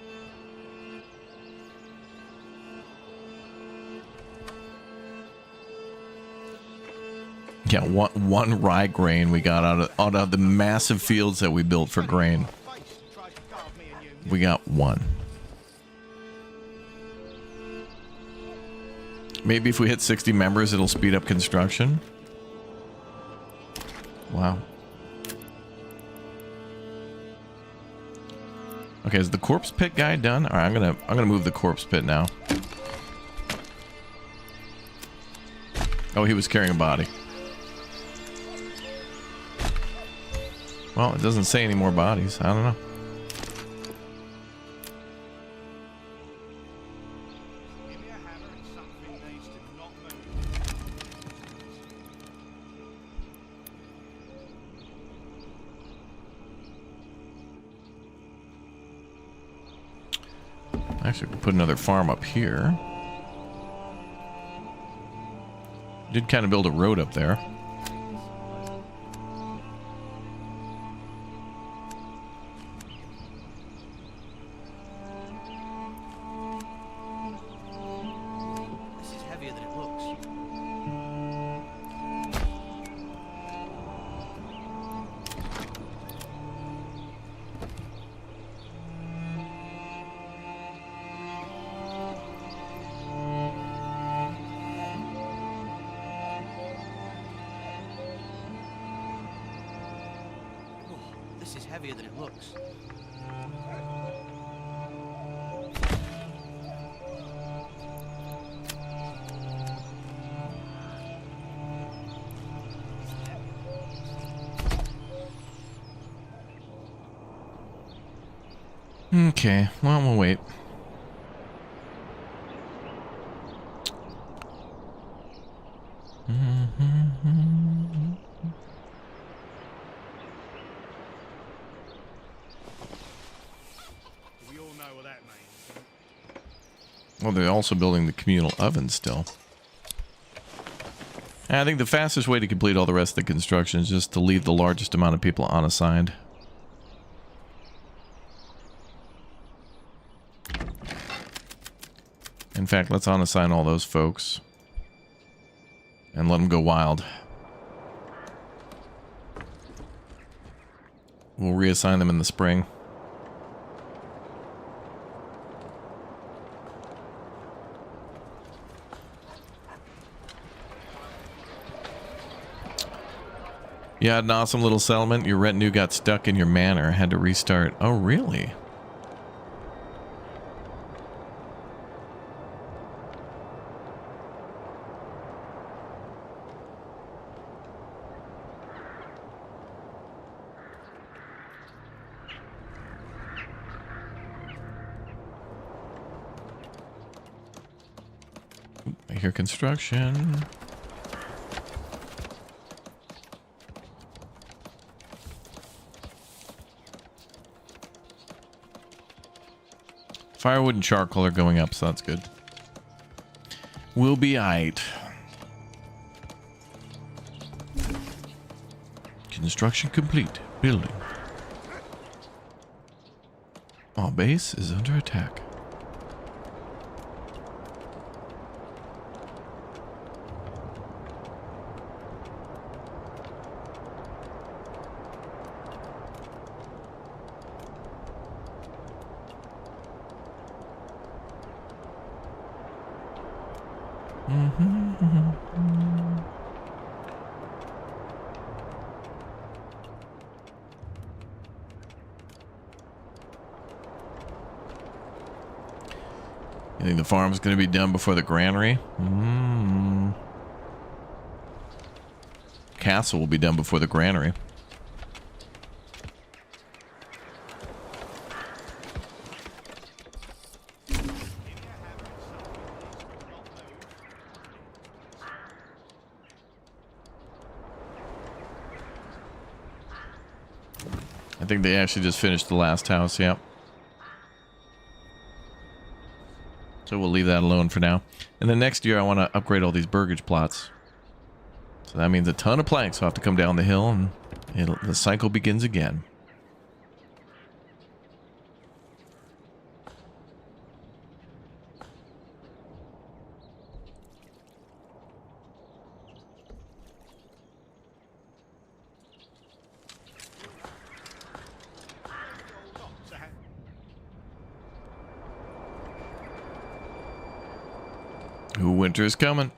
Yeah, one rye grain we got out of the massive fields that we built for grain. We got 1. Maybe if we hit 60 members, it'll speed up construction. Wow. Okay, is the corpse pit guy done? All right, I'm gonna move the corpse pit now. Oh, he was carrying a body. Well, it doesn't say any more bodies. I don't know. Give me a hammer and something needs to not move. Actually, we'll put another farm up here. Did kind of build a road up there. This is heavier than it looks. This is heavier than it looks. Okay, well, we'll wait. We all know what that means. Well, they're also building the communal oven still. And I think the fastest way to complete all the rest of the construction is just to leave the largest amount of people unassigned. In fact, let's unassign all those folks and let them go wild. We'll reassign them in the spring. You had an awesome little settlement. Your retinue got stuck in your manor, had to restart. Oh, really? I hear construction. Firewood and charcoal are going up, so that's good. We'll be aight. Construction complete. Building. Our base is under attack. You think the farm's going to be done before the granary? Castle will be done before the granary. I think they actually just finished the last house, yep. So we'll leave that alone for now. And then next year I want to upgrade all these burgage plots. So that means a ton of planks will have to come down the hill and the cycle begins again. Winter is coming.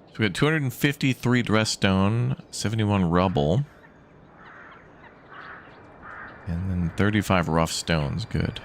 So we got 253 dress stone, 71 rubble, and then 35 rough stones. Good.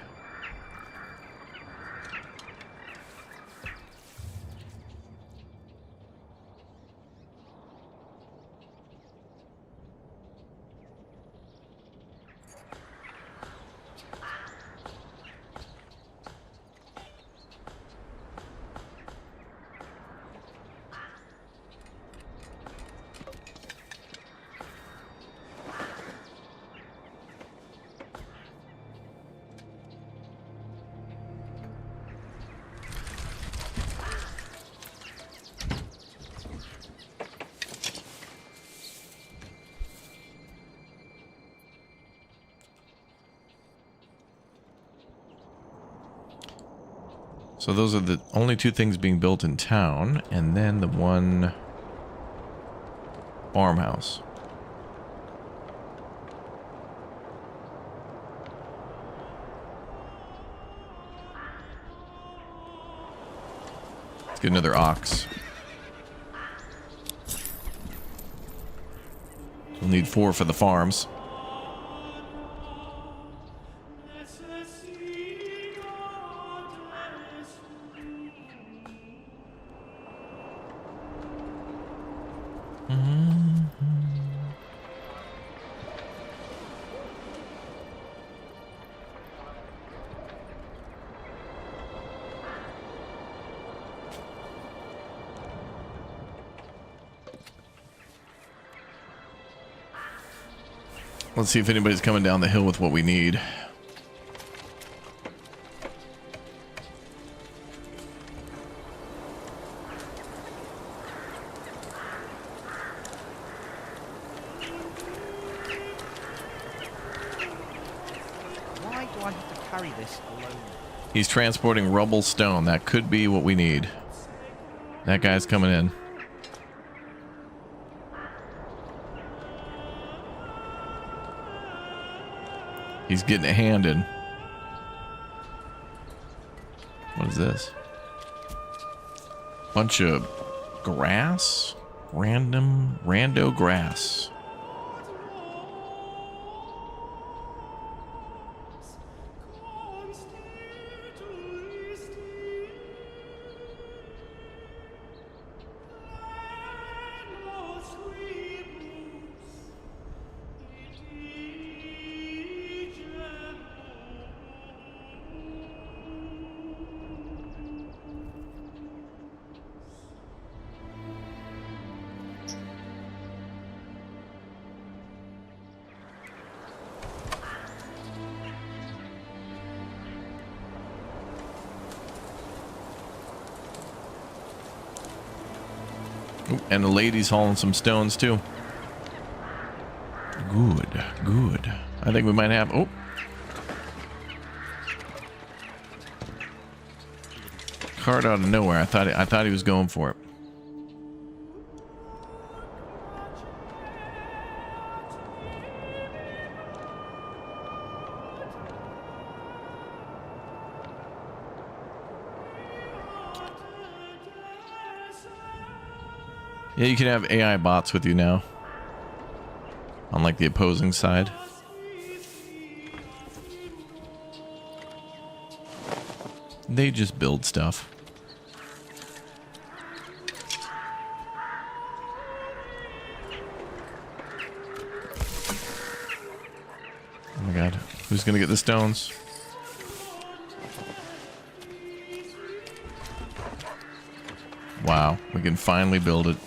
So those are the only two things being built in town, and then the one farmhouse. Let's get another ox. We'll need 4 for the farms. Let's see if anybody's coming down the hill with what we need. Why do I have to carry this alone? He's transporting rubble stone. That could be what we need. That guy's coming in. He's getting a hand in. What is this? Bunch of grass? Rando grass. Ooh, and the lady's hauling some stones too. Good, good. I think we might have. Oh, cart out of nowhere. I thought he was going for it. Yeah, you can have AI bots with you now. Unlike the opposing side. They just build stuff. Oh my god. Who's gonna get the stones? Wow, we can finally build it.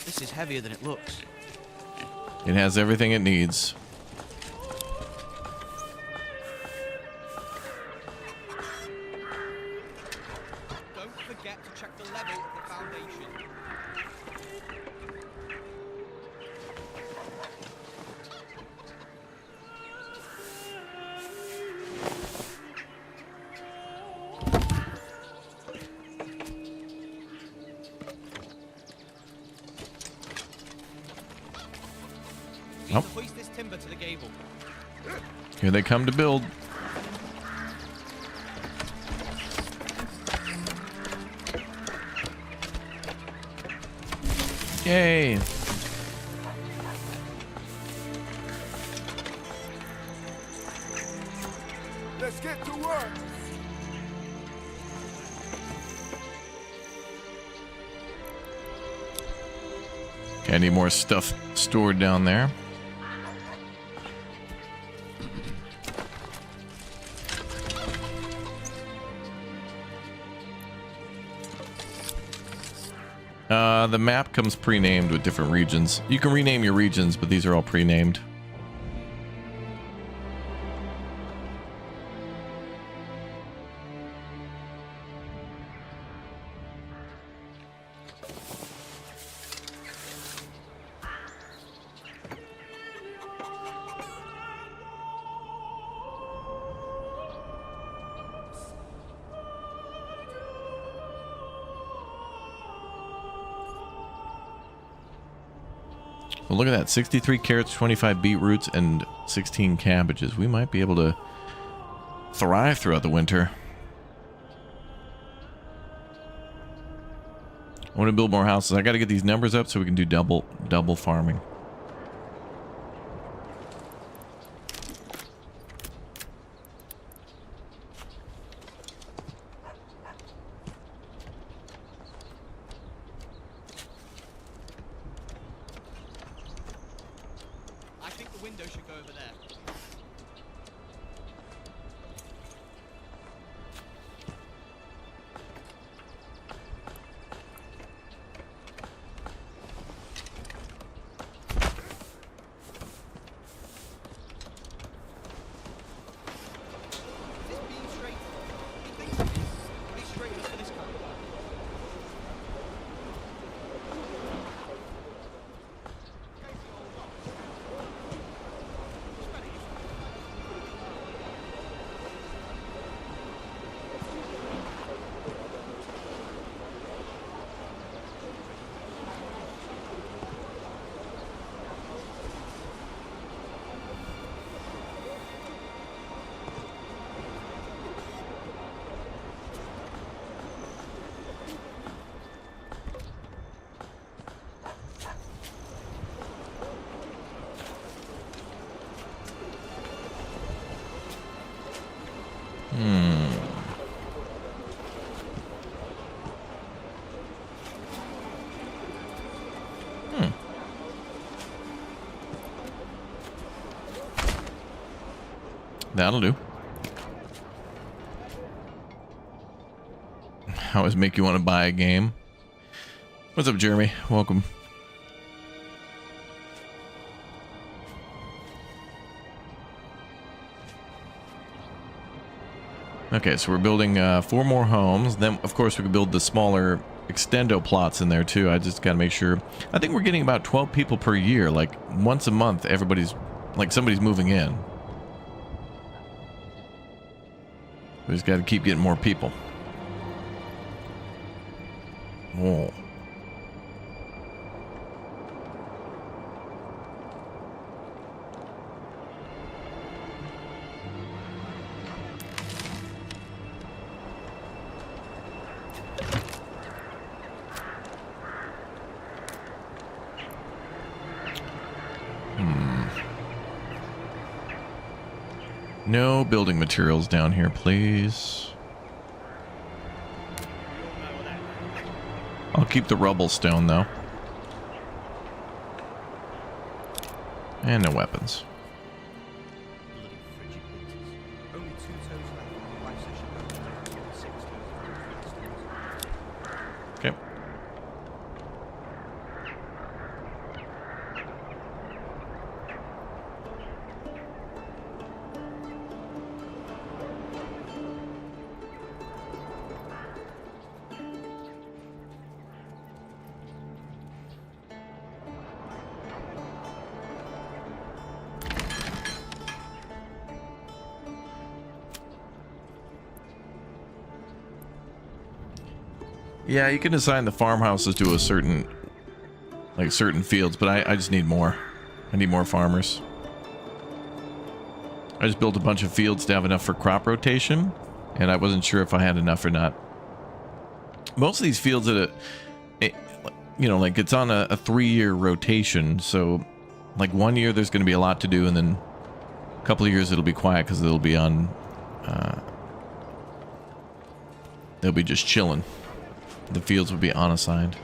This is heavier than it looks. It has everything it needs. Don't forget to check the level of the foundation. Oh. Hoist this timber to the gable. Here they come to build. Yay! Let's get to work. Okay, I need more stuff stored down there. The map comes pre-named with different regions. You can rename your regions, but these are all pre-named. Well, look at that. 63 carrots, 25 beetroots, and 16 cabbages. We might be able to thrive throughout the winter. I want to build more houses. I got to get these numbers up so we can do double farming. I think the window should go over there. Is this beam straight? He thinks it is. But he's straight enough for this kind of work. Casey, hold on. Steady. That'll do. Always make you want to buy a game. What's up, Jeremy? Welcome. Okay, so we're building 4 more homes. Then, of course, we can build the smaller extendo plots in there, too. I just got to make sure. I think we're getting about 12 people per year. Like, once a month, everybody's... Like, somebody's moving in. We just got to keep getting more people. Oh. No building materials down here, please. I'll keep the rubble stone, though. And no weapons. Bloody frigid winters. Only 2 toes left. My wife says she'll go to the 6 toes. Okay. Yeah, you can assign the farmhouses to a certain fields, but I just need more. I need more farmers. I just built a bunch of fields to have enough for crop rotation, and I wasn't sure if I had enough or not. Most of these fields you know, like it's on a 3-year rotation, so like 1 year there's going to be a lot to do, and then a couple of years it'll be quiet because it'll be on they'll be just chilling. The fields will be unassigned.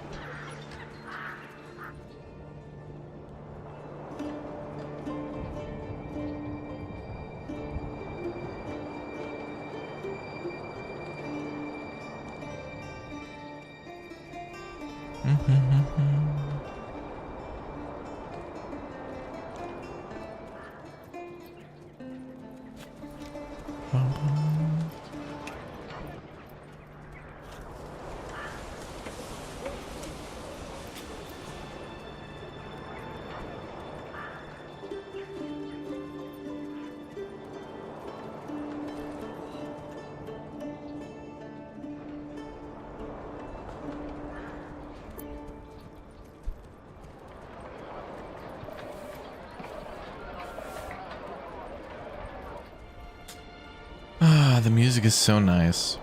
The music is so nice.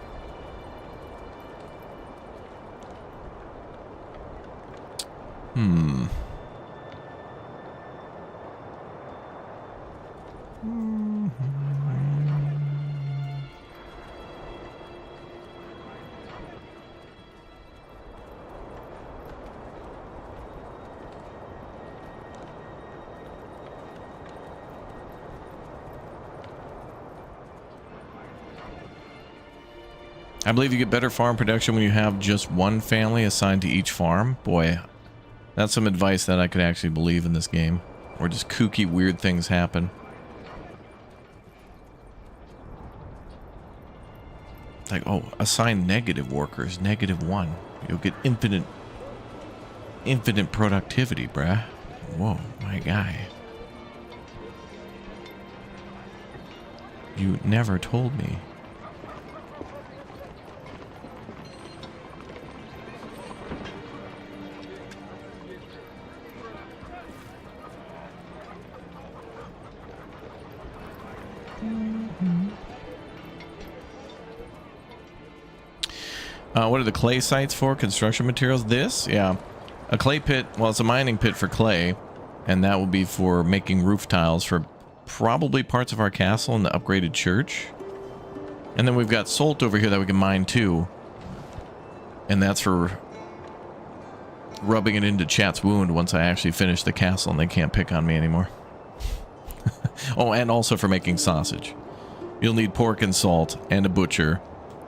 I believe you get better farm production when you have just one family assigned to each farm. Boy, that's some advice that I could actually believe in this game. Or just kooky, weird things happen. Like, oh, assign negative workers, -1. You'll get infinite productivity, bruh. Whoa, my guy. You never told me. What are the clay sites for? Construction materials? This? Yeah. A clay pit. Well, it's a mining pit for clay. And that will be for making roof tiles for probably parts of our castle and the upgraded church. And then we've got salt over here that we can mine too. And that's for rubbing it into chat's wound once I actually finish the castle and they can't pick on me anymore. Oh, and also for making sausage. You'll need pork and salt and a butcher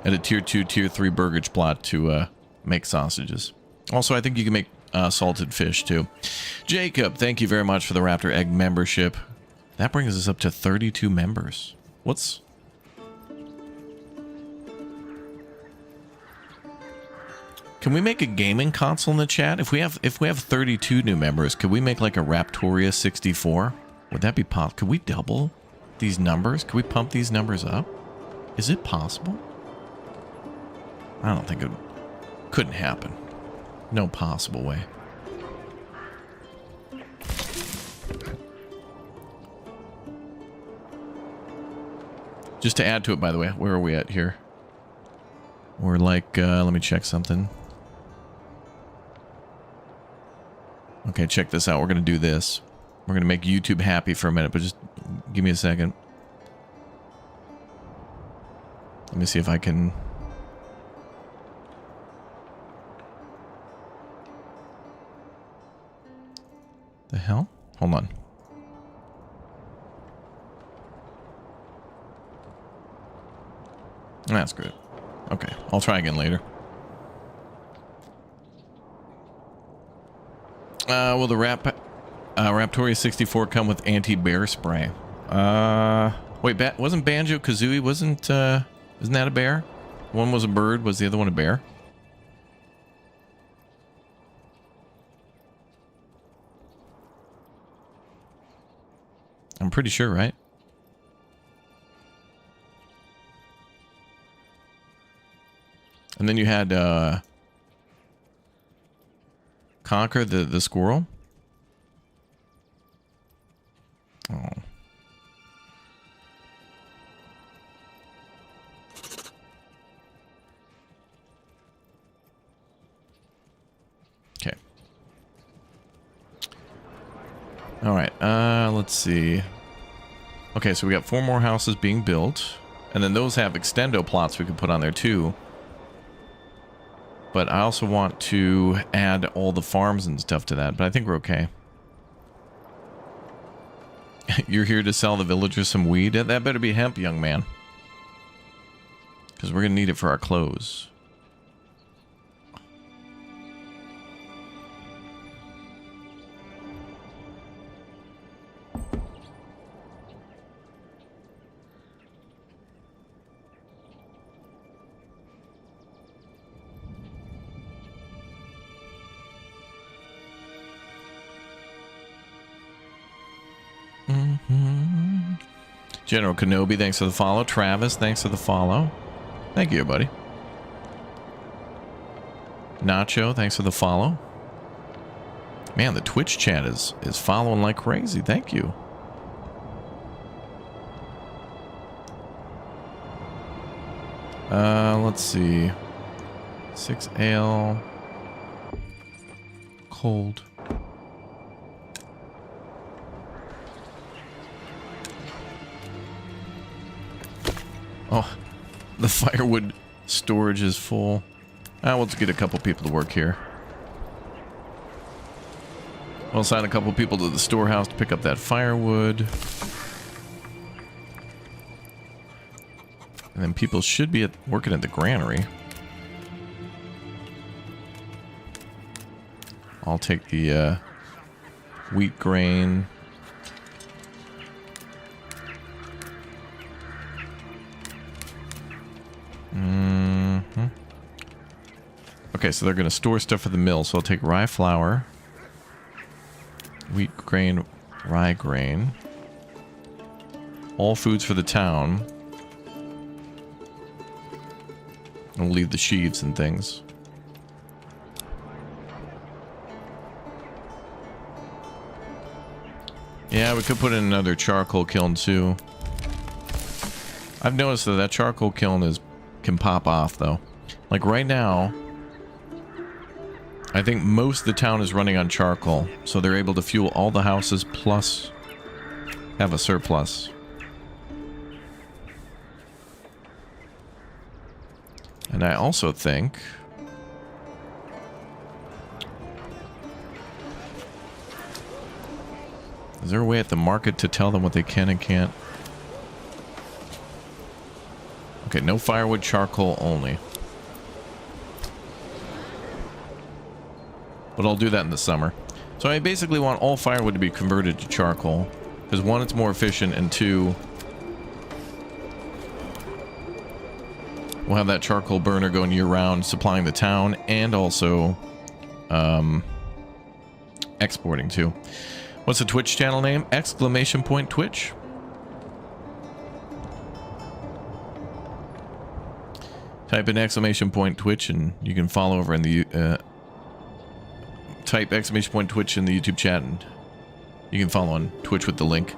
and a tier 2, tier 3 burgage plot to make sausages. Also, I think you can make salted fish too. Jacob, thank you very much for the Raptor Egg membership. That brings us up to 32 members. What's... Can we make a gaming console in the chat? If we have 32 new members, could we make like a Raptoria 64? Would that be possible? Could we double these numbers? Could we pump these numbers up? Is it possible? I don't think it couldn't happen. No possible way. Just to add to it, by the way, where are we at here? We're like, let me check something. Okay, check this out. We're going to do this. We're going to make YouTube happy for a minute, but just give me a second. Let me see if I can... The hell? Hold on. That's good. Okay, I'll try again later. Will the Raptoria 64 come with anti-bear spray? Wait, wasn't Banjo-Kazooie, isn't that a bear? One was a bird, was the other one a bear? I'm pretty sure, right? And then you had Conquer the squirrel. Oh. Okay. All right. Let's see. Okay, so we got 4 more houses being built, and then those have extendo plots we can put on there too. But I also want to add all the farms and stuff to that, but I think we're okay. You're here to sell the villagers some weed? That better be hemp, young man. Because we're going to need it for our clothes. General Kenobi, thanks for the follow. Travis, thanks for the follow. Thank you, buddy. Nacho, thanks for the follow. Man, the Twitch chat is following like crazy. Thank you. Let's see. 6 ale. Cold. Oh, the firewood storage is full. We'll just get a couple people to work here. We'll assign a couple people to the storehouse to pick up that firewood. And then people should be working at the granary. I'll take the wheat grain. Okay, so they're going to store stuff for the mill. So I'll take rye flour, wheat grain, rye grain. All foods for the town. And we'll leave the sheaves and things. Yeah, we could put in another charcoal kiln too. I've noticed that charcoal kiln can pop off though. Like right now, I think most of the town is running on charcoal, so they're able to fuel all the houses plus have a surplus. And I also think is there a way at the market to tell them what they can and can't? Okay, no firewood, charcoal only. But I'll do that in the summer. So I basically want all firewood to be converted to charcoal. Because one, it's more efficient, and two, we'll have that charcoal burner going year-round, supplying the town, and also exporting too. What's the Twitch channel name? !Twitch. Type in !Twitch and you can follow over in the type !Twitch in the YouTube chat and you can follow on Twitch with the link.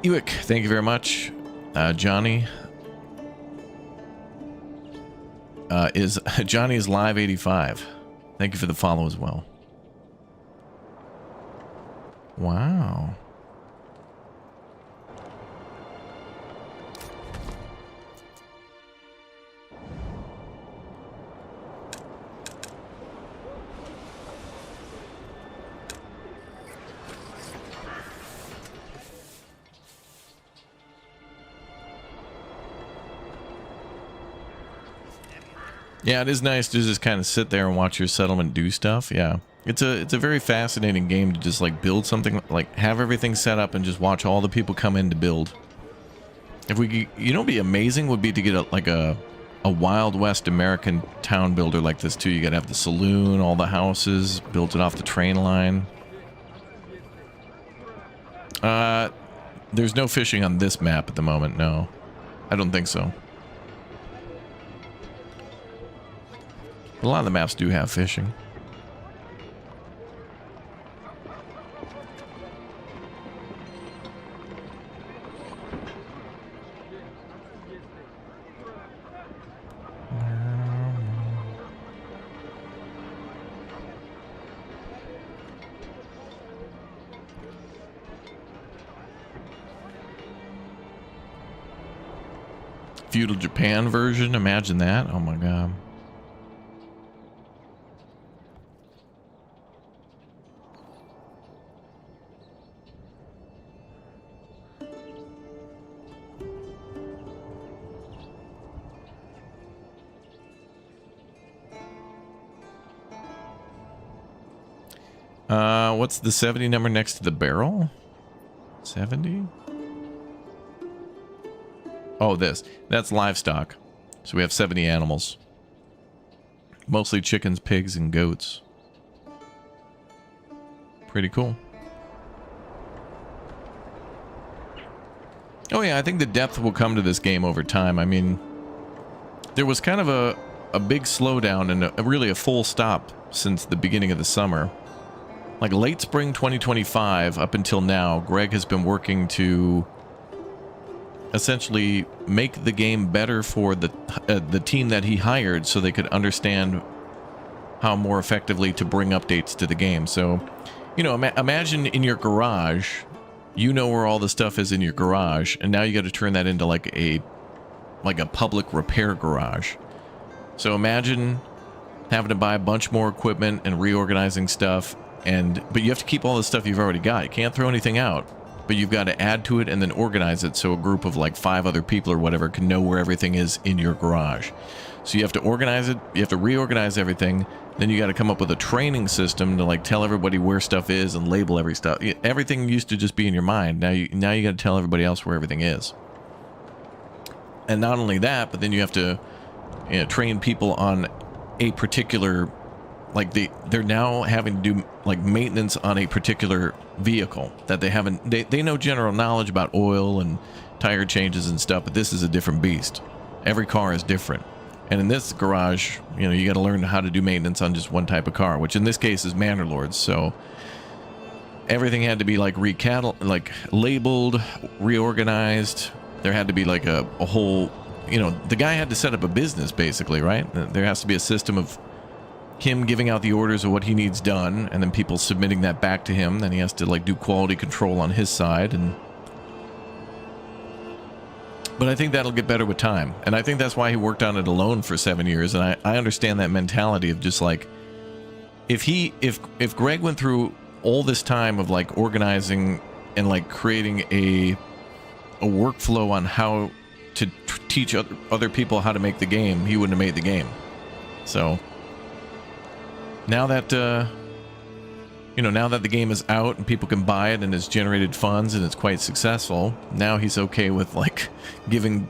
Ewick, thank you very much. Johnny is live 85. Thank you for the follow as well. Wow. Yeah, it is nice to just kind of sit there and watch your settlement do stuff. Yeah. It's a very fascinating game to just like build something, like have everything set up and just watch all the people come in to build. If we, you know, what'd be amazing would be to get a Wild West American town builder like this too. You gotta have the saloon, all the houses, built it off the train line. There's no fishing on this map at the moment. No, I don't think so. A lot of the maps do have fishing. Feudal Japan version, imagine that. Oh my god. What's the 70 number next to the barrel? 70? Oh, that's livestock. So we have 70 animals. Mostly chickens, pigs, and goats. Pretty cool. Oh yeah, I think the depth will come to this game over time. I mean, there was kind of a big slowdown and really a full stop since the beginning of the summer. Like late spring 2025 up until now, Greg has been working to essentially make the game better for the team that he hired so they could understand how more effectively to bring updates to the game. So, you know, imagine in your garage, you know where all the stuff is in your garage, and now you got to turn that into like a like a public repair garage. So imagine having to buy a bunch more equipment and reorganizing stuff, but you have to keep all the stuff you've already got. You can't throw anything out, but you've got to add to it and then organize it so a group of like 5 other people or whatever can know where everything is in your garage. So you have to organize it, you have to reorganize everything, then you got to come up with a training system to like tell everybody where stuff is and label every stuff. Everything used to just be in your mind. Now you got to tell everybody else where everything is. And not only that, but then you have to train people on a particular, like they're now having to do like maintenance on a particular vehicle that they haven't. They know general knowledge about oil and tire changes and stuff, but this is a different beast. Every car is different. And in this garage, you got to learn how to do maintenance on just one type of car, which in this case is Manor Lords. So everything had to be like labeled, reorganized. There had to be like a whole, the guy had to set up a business basically, right? There has to be a system of him giving out the orders of what he needs done, and then people submitting that back to him. Then he has to like do quality control on his side, but I think that'll get better with time. And I think that's why he worked on it alone for 7 years. And I understand that mentality of just like, if Greg went through all this time of like organizing and like creating a workflow on how to teach other people how to make the game, he wouldn't have made the game. So now that now that the game is out and people can buy it and it's generated funds and it's quite successful, now he's okay with like giving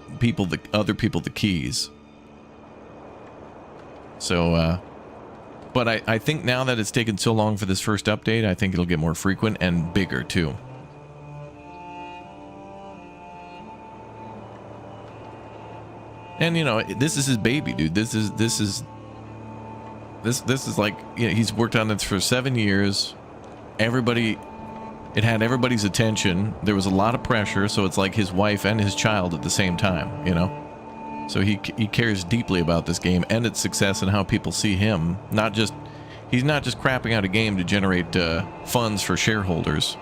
other people the keys. So but I think now that it's taken so long for this first update, I think it'll get more frequent and bigger too. And this is his baby, dude. This is like, he's worked on this for 7 years. It had everybody's attention. There was a lot of pressure, so it's like his wife and his child at the same time, So he cares deeply about this game and its success and how people see him. He's not just crapping out a game to generate funds for shareholders.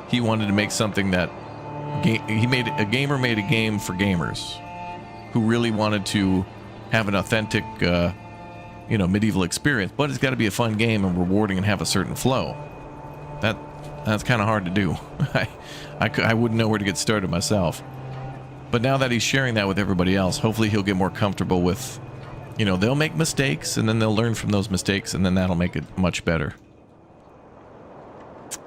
He wanted to make something that a gamer made a game for gamers who really wanted to have an authentic medieval experience, but it's got to be a fun game and rewarding and have a certain flow. That's kind of hard to do. I wouldn't know where to get started myself. But now that he's sharing that with everybody else, hopefully he'll get more comfortable with, they'll make mistakes and then they'll learn from those mistakes and then that'll make it much better.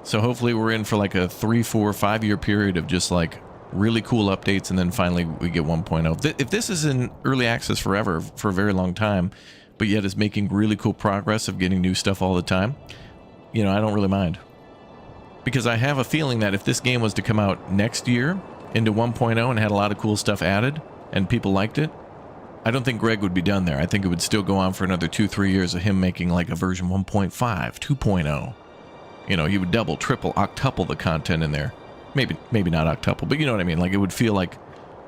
So hopefully we're in for like a 3, 4, 5 year period of just like really cool updates, and then finally we get 1.0. If this is in early access forever, for a very long time, but yet is making really cool progress of getting new stuff all the time, I don't really mind. Because I have a feeling that if this game was to come out next year into 1.0 and had a lot of cool stuff added and people liked it, I don't think Greg would be done there. I think it would still go on for another 2-3 years of him making like a version 1.5, 2.0. He would double, triple, octuple the content in there. Maybe not octuple, but you know what I mean? Like, it would feel like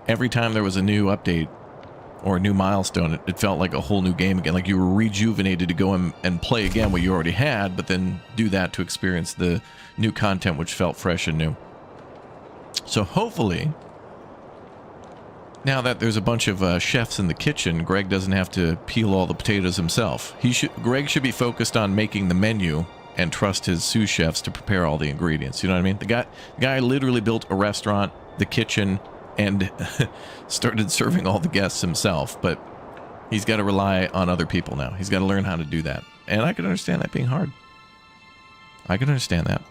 every time there was a new update or a new milestone, it felt like a whole new game again. Like you were rejuvenated to go and play again what you already had, but then do that to experience the new content, which felt fresh and new. So hopefully, now that there's a bunch of chefs in the kitchen, Greg doesn't have to peel all the potatoes himself. Greg should be focused on making the menu and trust his sous chefs to prepare all the ingredients. You know what I mean? The guy literally built a restaurant, the kitchen, and started serving all the guests himself. But he's got to rely on other people now. He's got to learn how to do that. And I can understand that being hard. I can understand that.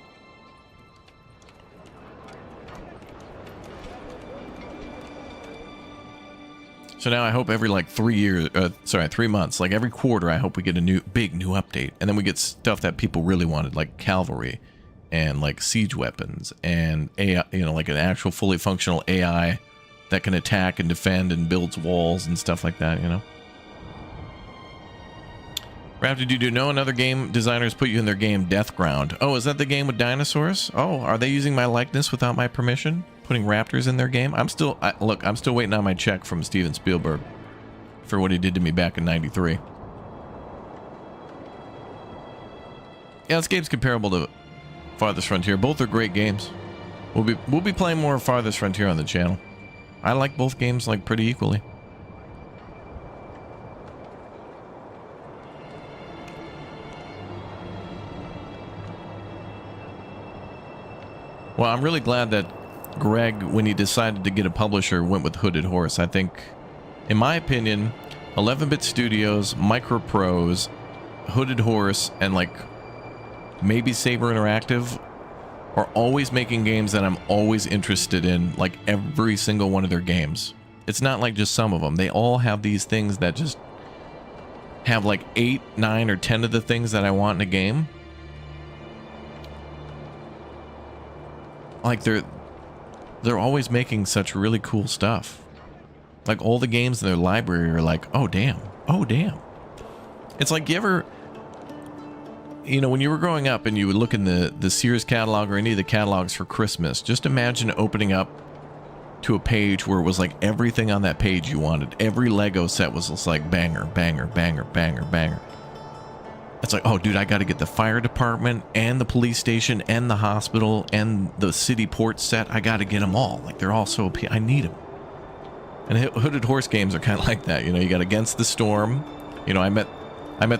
So now I hope every like 3 months, like every quarter, I hope we get a big new update. And then we get stuff that people really wanted, like cavalry and like siege weapons and AI, like an actual fully functional AI that can attack and defend and builds walls and stuff like that, Raptor, do you know another game designers put you in their game Deathground? Oh, is that the game with dinosaurs? Oh, are they using my likeness without my permission? Putting raptors in their game? I'm still waiting on my check from Steven Spielberg for what he did to me back in '93. Yeah, this game's comparable to Farthest Frontier. Both are great games. We'll be playing more Farthest Frontier on the channel. I like both games like pretty equally. Well, I'm really glad that Greg, when he decided to get a publisher, went with Hooded Horse. I think, in my opinion, 11-Bit Studios, Microprose, Hooded Horse, and like maybe Saber Interactive are always making games that I'm always interested in, like every single one of their games. It's not like just some of them. They all have these things that just have like 8, 9, or 10 of the things that I want in a game. Like they're always making such really cool stuff. Like all the games in their library are like, oh damn, oh damn. It's like you ever, you know, when you were growing up and you would look in the Sears catalog or any of the catalogs for Christmas, just imagine opening up to a page where it was like everything on that page you wanted. Every Lego set was just like banger, banger, banger, banger, banger. It's like, oh, dude, I got to get the fire department and the police station and the hospital and the city port set. I got to get them all. Like, they're all so I need them. And Hooded Horse games are kind of like that. You know, you got Against the Storm. You know, I met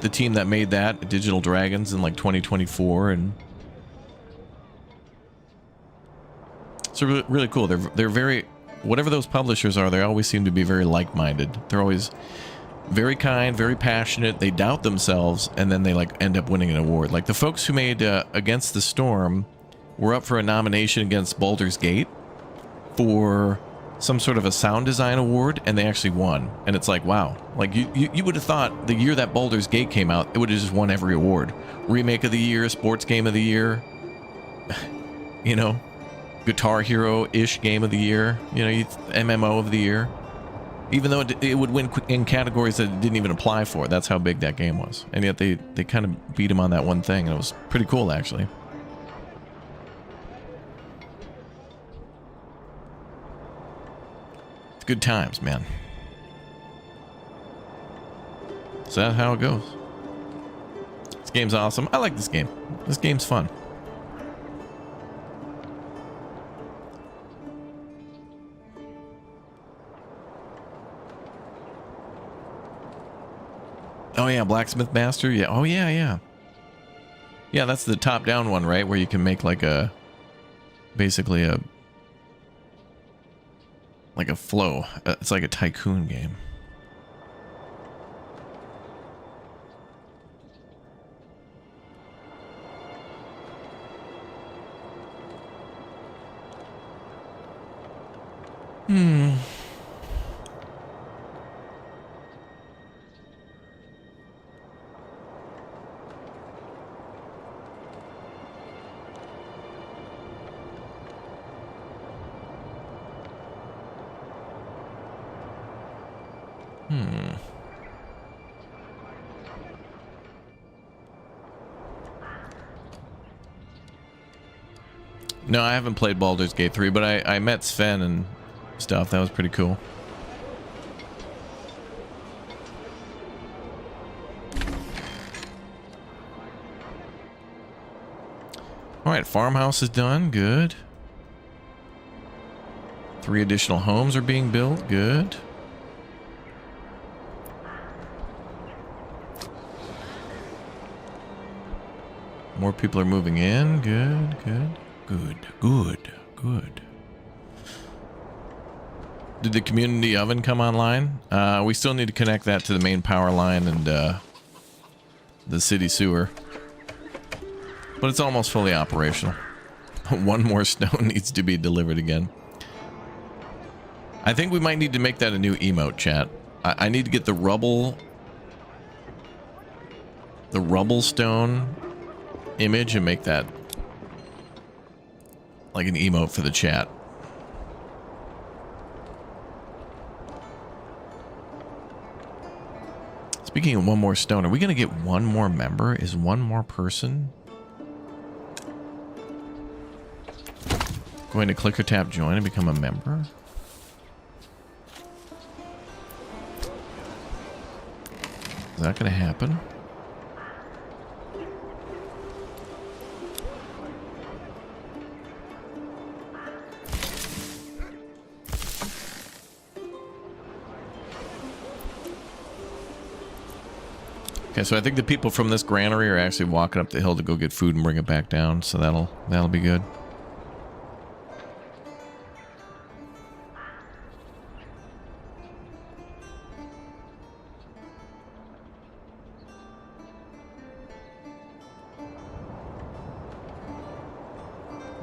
the team that made that, Digital Dragons, in like 2024, and it's really cool. They're very, whatever those publishers are, they always seem to be very like-minded. They're always very kind, very passionate. They doubt themselves, and then they like end up winning an award. Like the folks who made Against the Storm were up for a nomination against Baldur's Gate for some sort of a sound design award, and they actually won. And it's like, wow, like you would have thought the year that Baldur's Gate came out, it would have just won every award. Remake of the year, sports game of the year, you know, Guitar Hero-ish game of the year, you know, MMO of the year. Even though it would win in categories that it didn't even apply for. That's how big that game was. And yet they kind of beat him on that one thing, and it was pretty cool, actually. It's good times, man. So that's how it goes. This game's awesome. I like this game. This game's fun. Oh yeah, Blacksmith Master. Yeah. Oh yeah, yeah. Yeah, that's the top-down one, right? Where you can make like a, basically a, like a flow. It's like a tycoon game. No, I haven't played Baldur's Gate 3, but I met Sven and stuff. That was pretty cool. Alright, farmhouse is done. Good. 3 additional homes are being built. Good. More people are moving in. Good, good. Good, good, good. Did the community oven come online? We still need to connect that to the main power line and the city sewer. But it's almost fully operational. One more stone needs to be delivered again. I think we might need to make that a new emote, chat. I need to get the rubble stone image and make that like an emote for the chat. Speaking of one more stone, are we gonna get one more member? Is one more person going to click or tap join and become a member? Is that gonna happen? Okay, so I think the people from this granary are actually walking up the hill to go get food and bring it back down, so that'll be good.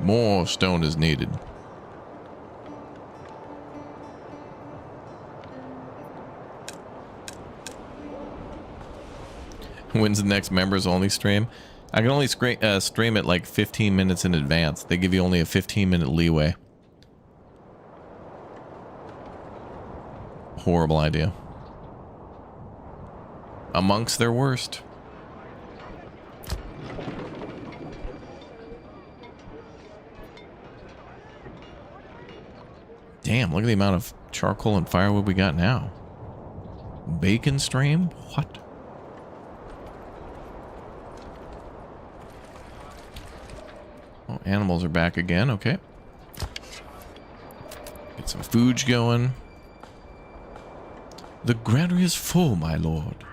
More stone is needed. When's the next members only stream? I can only stream it like 15 minutes in advance. They give you only a 15-minute leeway. Horrible idea. Amongst their worst. Damn, look at the amount of charcoal and firewood we got now. Bacon stream? What? Oh, animals are back again. Okay. Get some food going. The granary is full, my lord.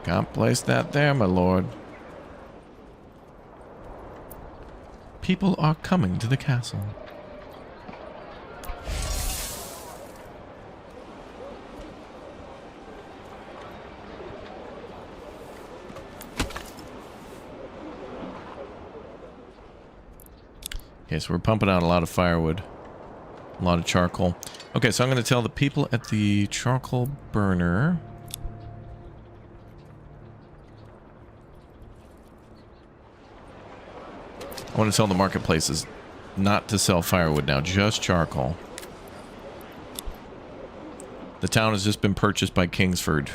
Can't place that there, my lord. People are coming to the castle. Okay, so we're pumping out a lot of firewood. A lot of charcoal. Okay, so I'm going to tell the people at the charcoal burner. I want to tell the marketplaces not to sell firewood now, just charcoal. The town has just been purchased by Kingsford.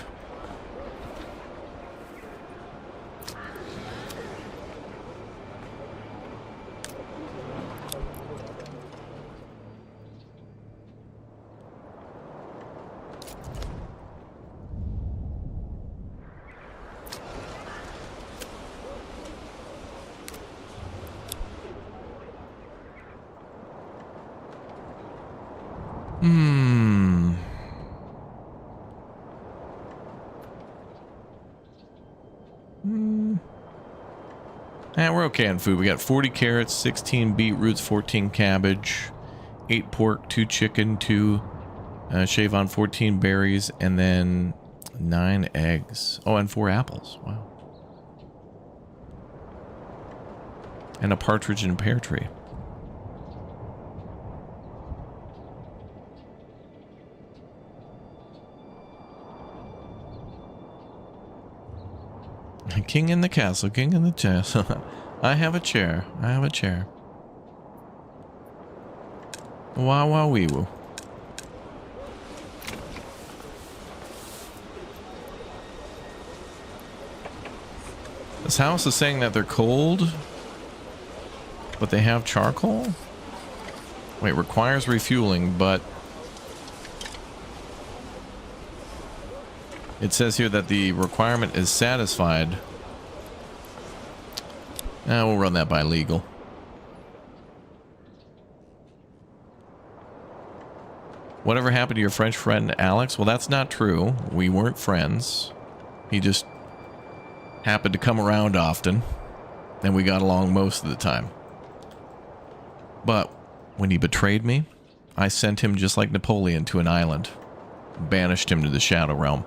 We're okay on food. We got 40 carrots, 16 beetroots, 14 cabbage, 8 pork, 2 chicken, 2 shave on 14 berries, and then 9 eggs. Oh, and 4 apples. Wow. And a partridge and a pear tree. King in the castle, king in the castle. I have a chair. I have a chair. Wow, wow, wee woo. This house is saying that they're cold, but they have charcoal? Wait, requires refueling, but it says here that the requirement is satisfied. We'll run that by legal. Whatever happened to your French friend Alex? Well, that's not true. We weren't friends. He just happened to come around often, and we got along most of the time. But when he betrayed me, I sent him just like Napoleon to an island. Banished him to the Shadow Realm.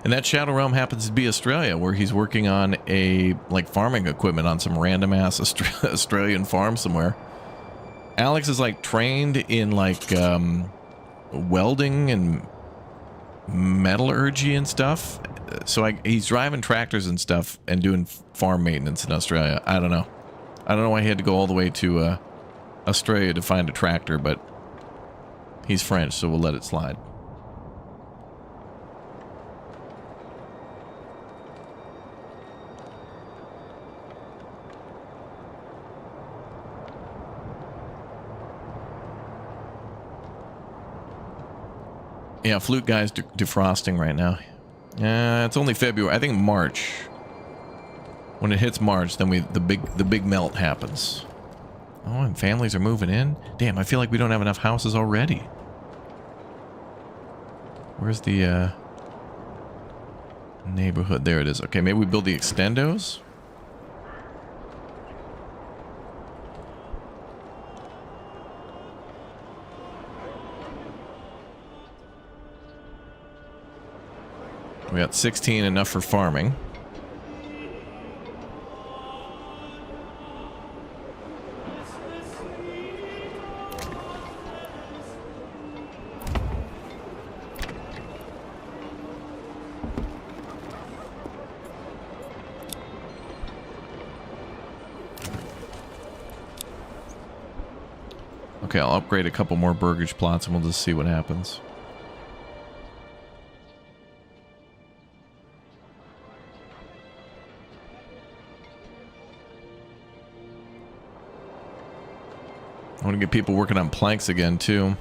And that Shadow Realm happens to be Australia, where he's working on like farming equipment on some random ass Australian farm somewhere. Alex is like trained in like welding and metallurgy and stuff. So he's driving tractors and stuff and doing farm maintenance in Australia. I don't know. I don't know why he had to go all the way to Australia to find a tractor, but he's French, so we'll let it slide. Yeah, Flute Guy's defrosting right now. It's only February. I think March. When it hits March, then the big melt happens. Oh, and families are moving in. Damn, I feel like we don't have enough houses already. Where's the neighborhood? There it is. Okay, maybe we build the extendos. We got 16, enough for farming. Okay, I'll upgrade a couple more burgage plots and we'll just see what happens. I want to get people working on planks again, too.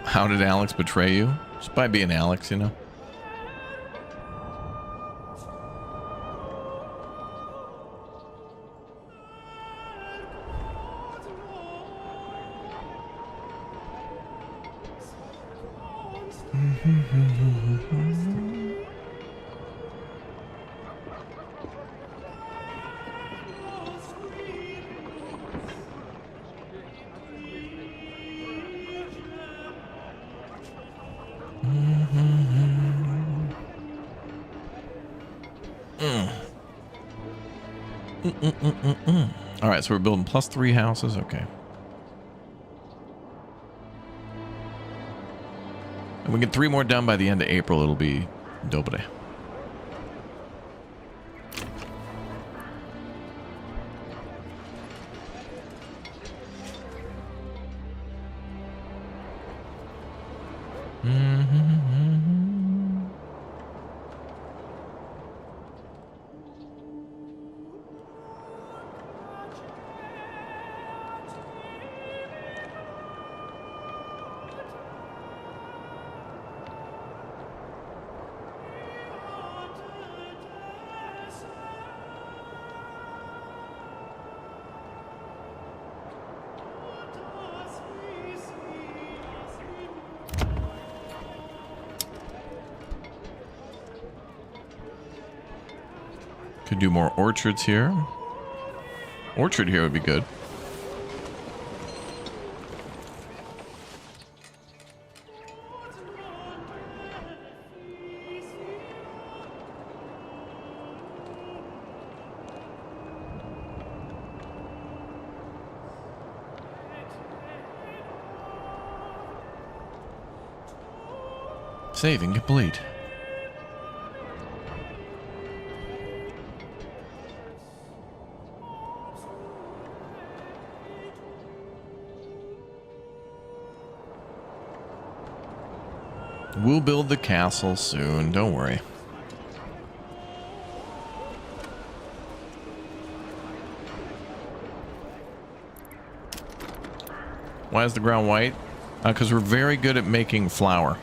How did Alex betray you? Just by being Alex, you know? All right, so we're building +3 houses. Okay. And we get 3 more done by the end of April. It'll be dope. Could do more orchards here. Orchard here would be good. Saving complete. We'll build the castle soon, don't worry. Why is the ground white? Because we're very good at making flour.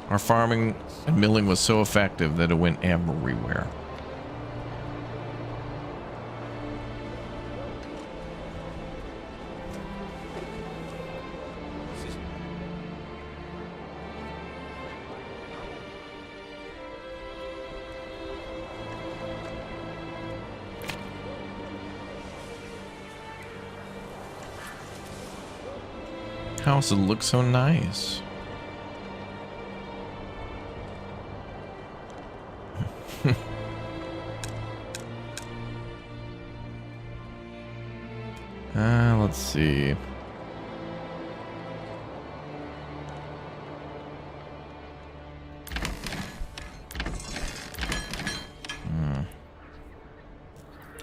Our farming and milling was so effective that it went everywhere. Houses look so nice. Let's see.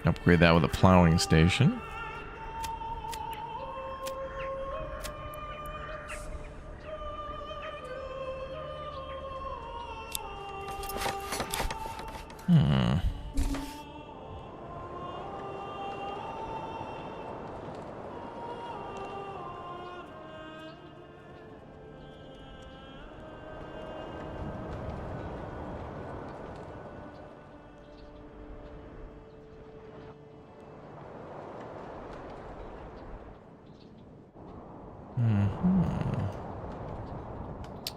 Upgrade that with a plowing station.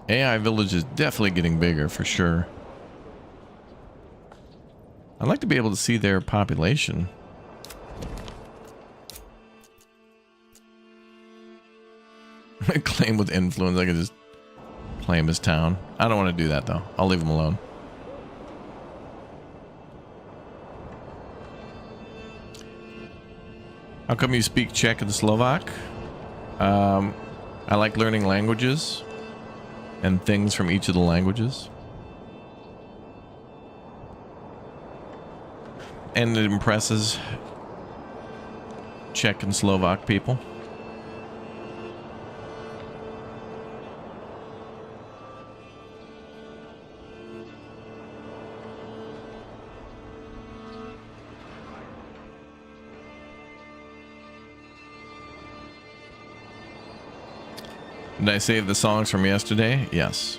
AI village is definitely getting bigger for sure. I'd like to be able to see their population. Claim with influence. I could just claim his town. I don't want to do that though. I'll leave him alone. How come you speak Czech and Slovak? I like learning languages and things from each of the languages. And it impresses Czech and Slovak people. Did I save the songs from yesterday? Yes.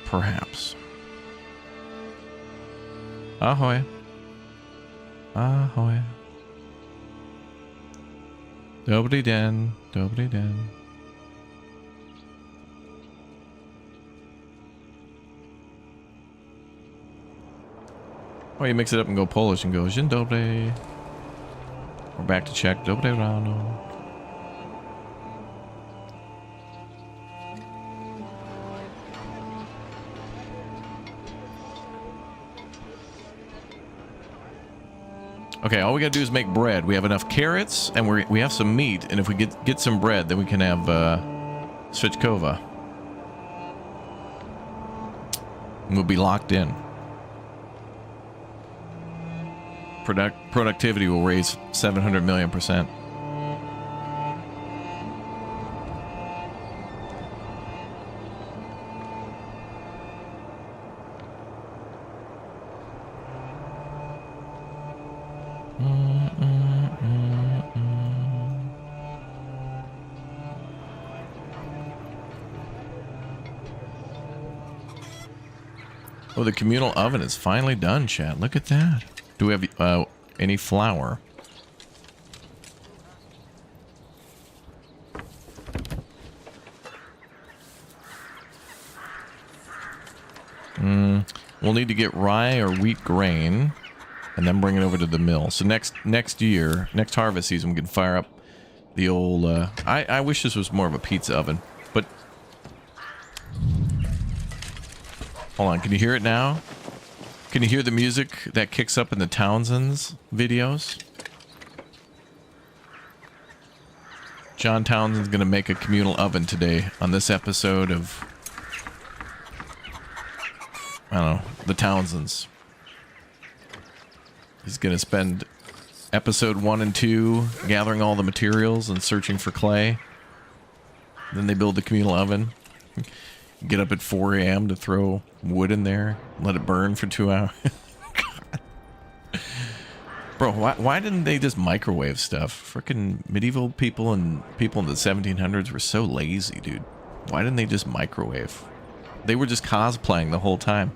Perhaps. Ahoy. Ahoy. Dobry den. Dobry den. Or you mix it up and go Polish and go Dzień dobry. We're back to Czech. Dobry rano. Okay, all we gotta do is make bread. We have enough carrots, and we have some meat, and if we get some bread, then we can have Svichkova. We'll be locked in. Productivity will raise 700 million%. Oh, the communal oven is finally done, chat. Look at that. Do we have any flour? We'll need to get rye or wheat grain and then bring it over to the mill. So next year, next harvest season, we can fire up the old... I wish this was more of a pizza oven, but... Hold on, can you hear it now? Can you hear the music that kicks up in the Townsend's videos? John Townsend's gonna make a communal oven today on this episode of... I don't know, the Townsends. He's gonna spend episode 1 and 2 gathering all the materials and searching for clay. Then they build the communal oven. Get up at 4 a.m. to throw wood in there, let it burn for 2 hours. Bro, why didn't they just microwave stuff? Frickin' medieval people and people in the 1700s were so lazy, dude. Why didn't they just microwave? They were just cosplaying the whole time.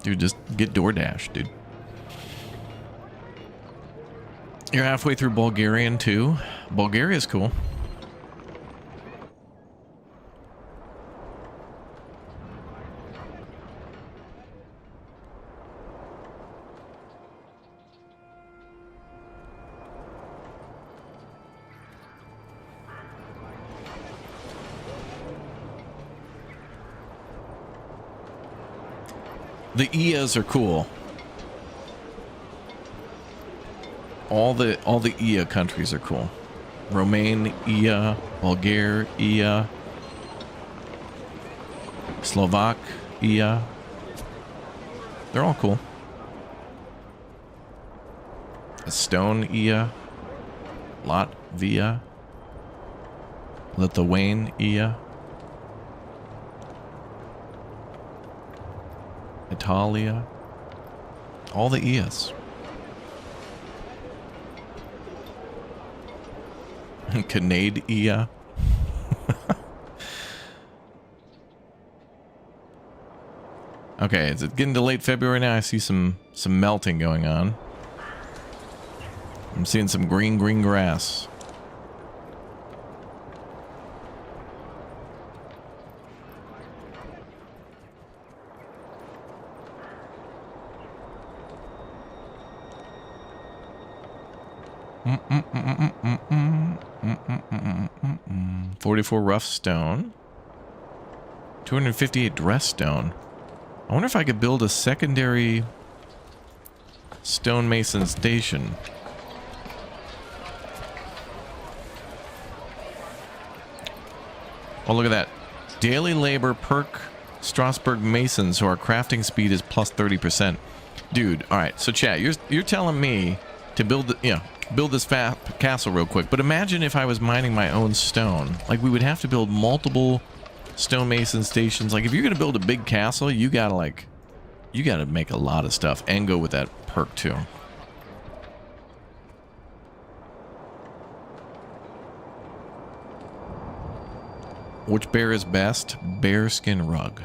Dude, just get DoorDash, dude. You're halfway through Bulgarian too? Bulgaria's cool. The EAs are cool. All the EA countries are cool. Romaine EA, Bulgaria EA, Slovak EA. They're all cool. Estone EA, Latvia, Lithuania EA. Italia, all the EAs. Canade EA. Okay, is it getting to late February now? I see some melting going on. I'm seeing some green grass. Mm. 44 rough stone. 258 dress stone. I wonder if I could build a secondary stonemason station. Oh, look at that. Daily labor perk Strasbourg Masons, so our crafting speed is plus 30%. Dude, alright, so chat, you're telling me to build, build this castle real quick. But imagine if I was mining my own stone. Like, we would have to build multiple stonemason stations. Like, if you're gonna build a big castle, you gotta make a lot of stuff and go with that perk too. Which bear is best? Bearskin rug.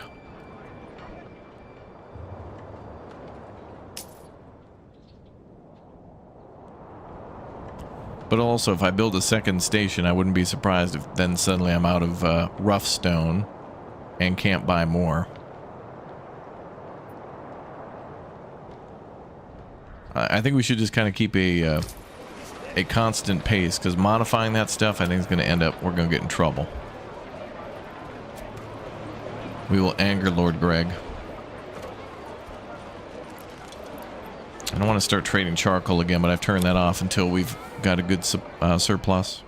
But also, if I build a second station, I wouldn't be surprised if then suddenly I'm out of rough stone and can't buy more. I think we should just kind of keep a constant pace, because modifying that stuff, I think is going to end up, we're going to get in trouble. We will anger Lord Greg. I don't want to start trading charcoal again, but I've turned that off until we've got a good surplus.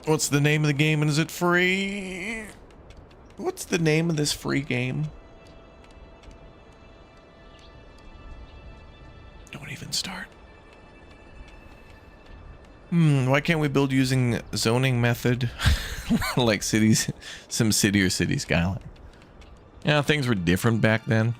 What's the name of the game, and is it free? What's the name of this free game? Don't even start. Why can't we build using zoning method like cities, SimCity or City Skyline? Yeah, things were different back then.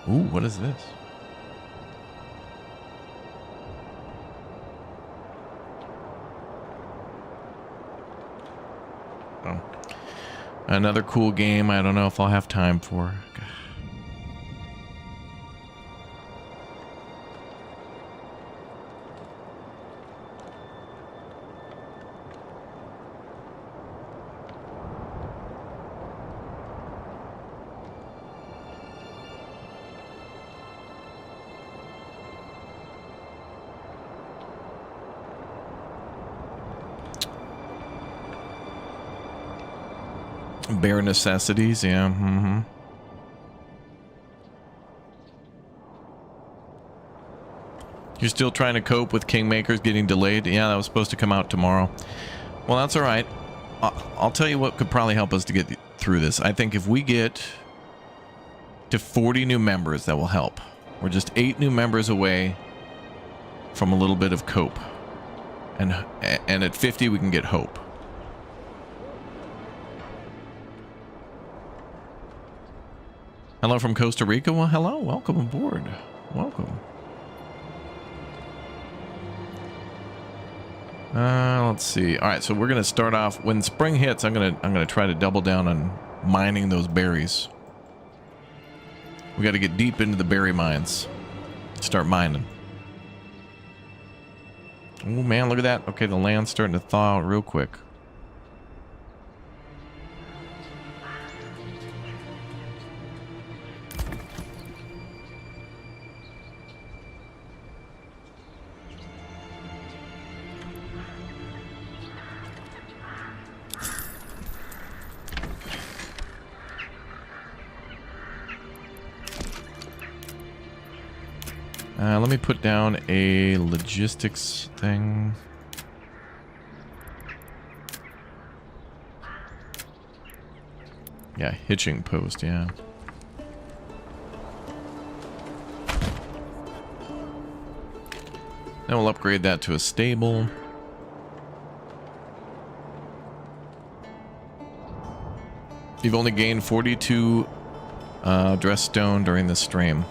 Ooh, what is this? Oh. Another cool game I don't know if I'll have time for. Bare necessities, yeah. You're still trying to cope with Kingmakers getting delayed? Yeah, that was supposed to come out tomorrow. Well, that's all right. I'll tell you what could probably help us to get through this. I think if we get to 40 new members, that will help. We're just 8 new members away from a little bit of cope. And at 50, we can get hope. Hello from Costa Rica. Well, hello. Welcome aboard. Welcome. Let's see. All right, so we're gonna start off when spring hits. I'm gonna try to double down on mining those berries. We got to get deep into the berry mines. Start mining. Oh man, look at that. Okay, the land's starting to thaw out real quick. Let me put down a logistics thing. Yeah, hitching post, yeah. Then we'll upgrade that to a stable. You've only gained 42 dress stone during this stream.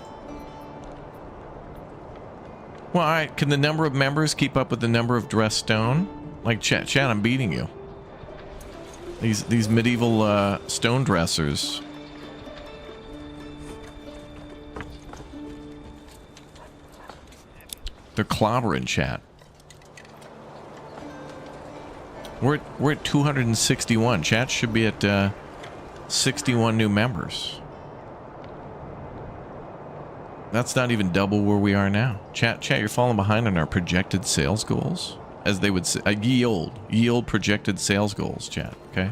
Well, all right. Can the number of members keep up with the number of dressed stone? Like, chat, I'm beating you. These medieval stone dressers. They're clobbering, chat. We're at 261. Chat should be at 61 new members. That's not even double where we are now. Chat, you're falling behind on our projected sales goals, as they would say. Yield projected sales goals. Chat, okay.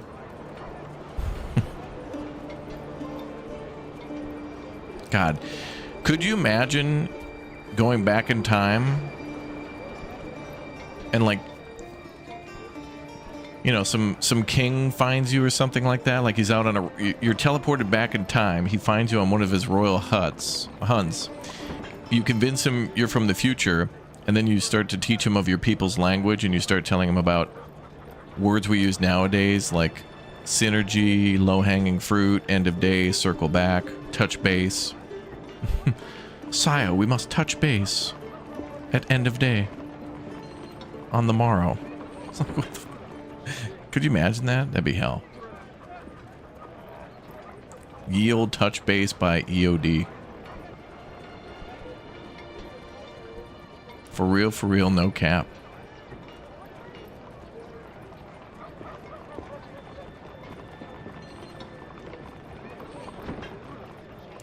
God, could you imagine going back in time and, like, you know, some king finds you or something like that? Like, he's out on you're teleported back in time. He finds you on one of his royal hunts. You convince him you're from the future, and then you start to teach him of your people's language, and you start telling him about words we use nowadays, like synergy, low-hanging fruit, end of day, circle back, touch base. Sire, we must touch base at end of day on the morrow. It's like, what the could you imagine that? That'd be hell. Yield touch base by EOD. For real, no cap.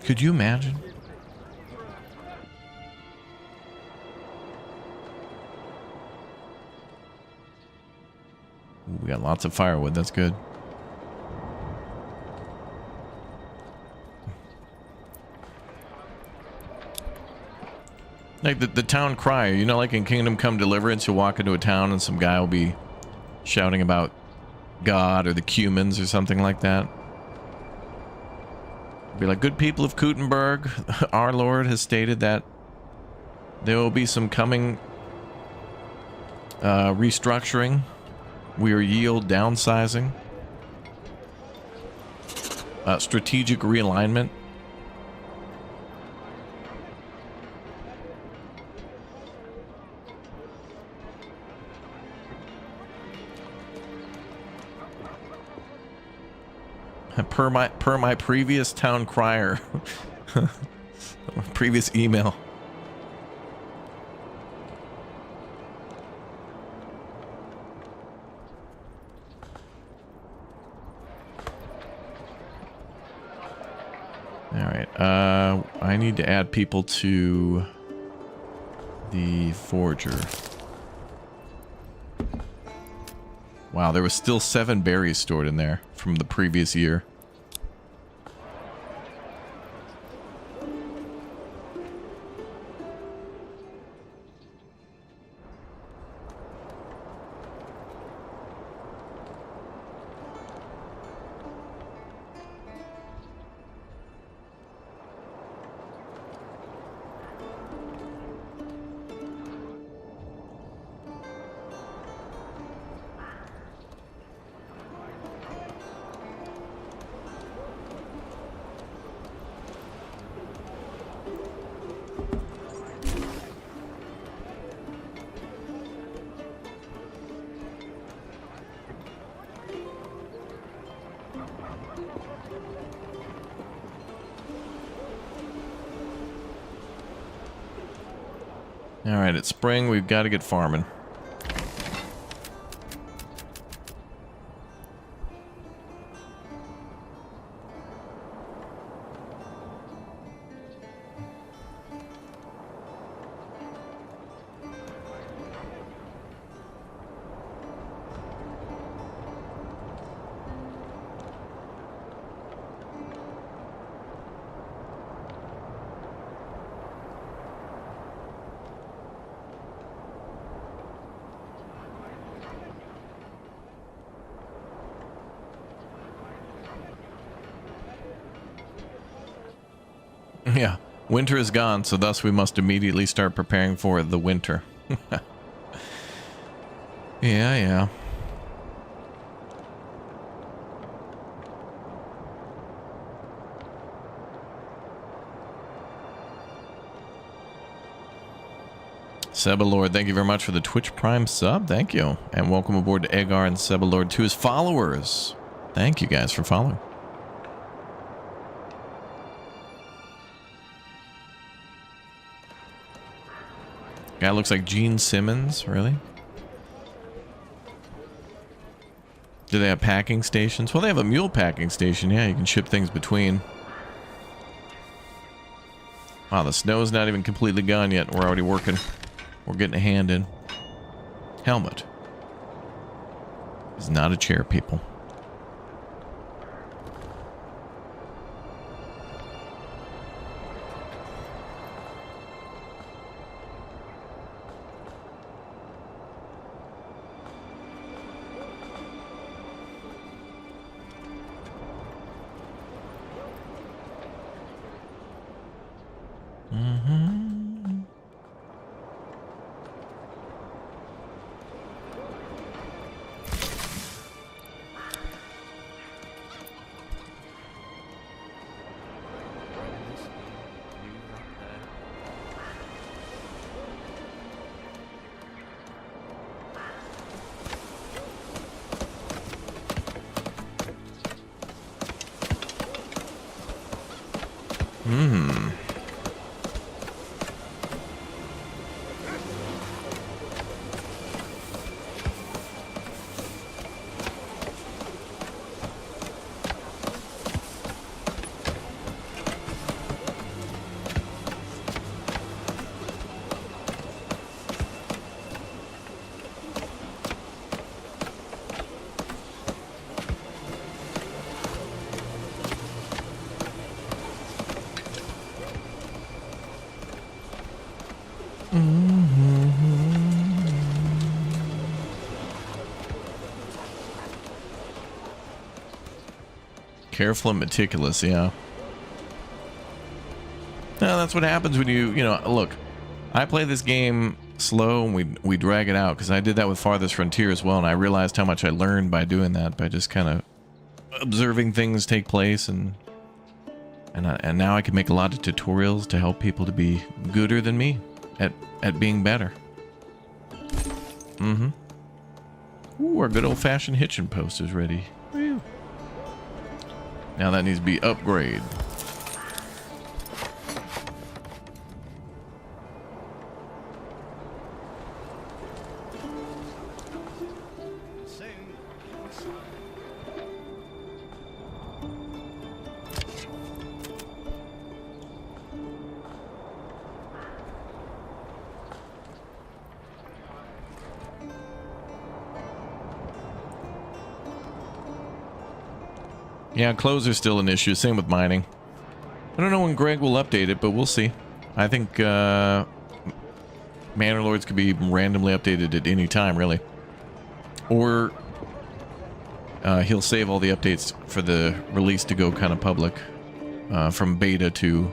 Could you imagine? Ooh, we got lots of firewood. That's good. Like the town crier, you know, like in Kingdom Come Deliverance, you'll walk into a town and some guy will be shouting about God or the Cumans or something like that. Be like, good people of Kuttenberg, our Lord has stated that there will be some coming restructuring. We are yield downsizing. Strategic realignment. Per my previous town crier. Previous email. Alright, I need to add people to the forger. Wow, there was still 7 berries stored in there from the previous year. Alright, it's spring. We've got to get farming. Yeah, winter is gone, so thus we must immediately start preparing for the winter. Yeah. Sebalord, thank you very much for the Twitch Prime sub. Thank you. And welcome aboard to Egar and Sebalord to his followers. Thank you guys for following. Guy looks like Gene Simmons, really? Do they have packing stations? Well, they have a mule packing station. Yeah, you can ship things between. Wow, the snow's not even completely gone yet. We're already working. We're getting a hand in. Helmet. It's not a chair, people. Careful and meticulous, yeah. No, that's what happens when you know, look, I play this game slow and we drag it out, because I did that with Farthest Frontier as well, and I realized how much I learned by doing that, by just kind of observing things take place, and now I can make a lot of tutorials to help people to be gooder than me at being better. Ooh, our good old-fashioned hitching post is ready. Woo. Now that needs to be upgrade. Yeah, clothes are still an issue. Same with mining. I don't know when Greg will update it, but we'll see. I think Manor Lords could be randomly updated at any time, really. Or he'll save all the updates for the release to go kind of public, from beta to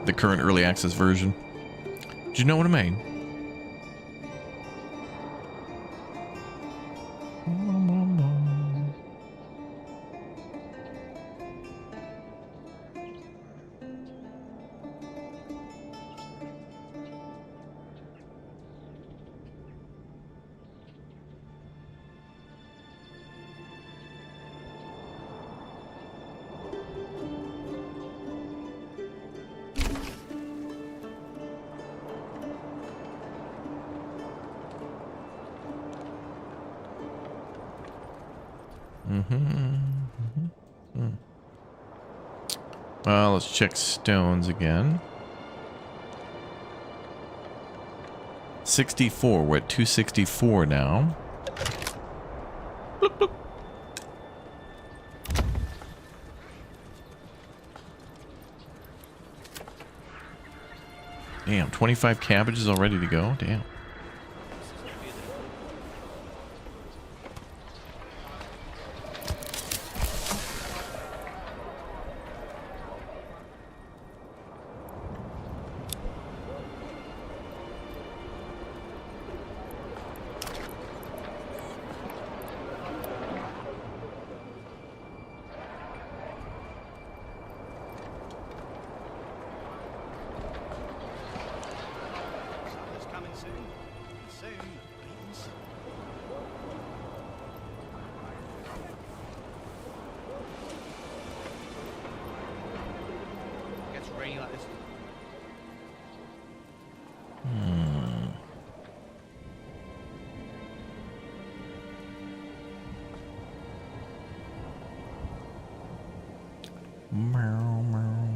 the current early access version. Do you know what I mean? Well, let's check stones again. 64. We're at 264 now. Bloop, bloop. Damn, 25 cabbages all ready to go? Damn. Santa's coming soon. Meow, meow.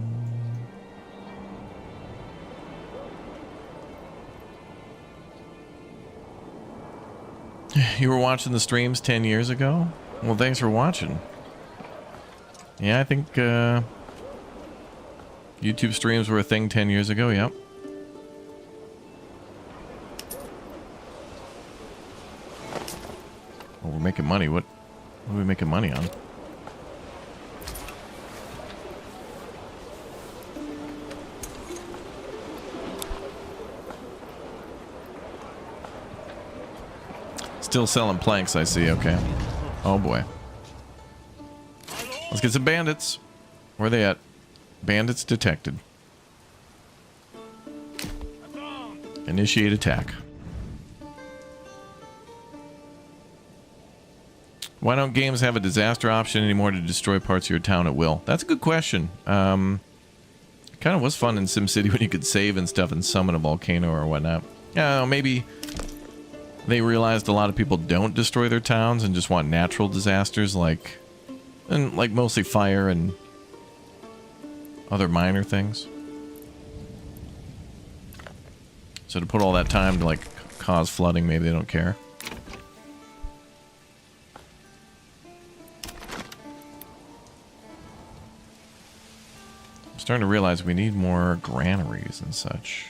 You were watching the streams 10 years ago? Well, thanks for watching. Yeah, I think YouTube streams were a thing 10 years ago, yep. Well, we're making money. What are we making money on? Still selling planks, I see. Okay. Oh boy. Let's get some bandits. Where are they at? Bandits detected. Initiate attack. Why don't games have a disaster option anymore to destroy parts of your town at will? That's a good question. It kind of was fun in SimCity when you could save and stuff and summon a volcano or whatnot. Maybe they realized a lot of people don't destroy their towns and just want natural disasters like mostly fire and other minor things. So to put all that time to like cause flooding, maybe they don't care. I'm starting to realize we need more granaries and such.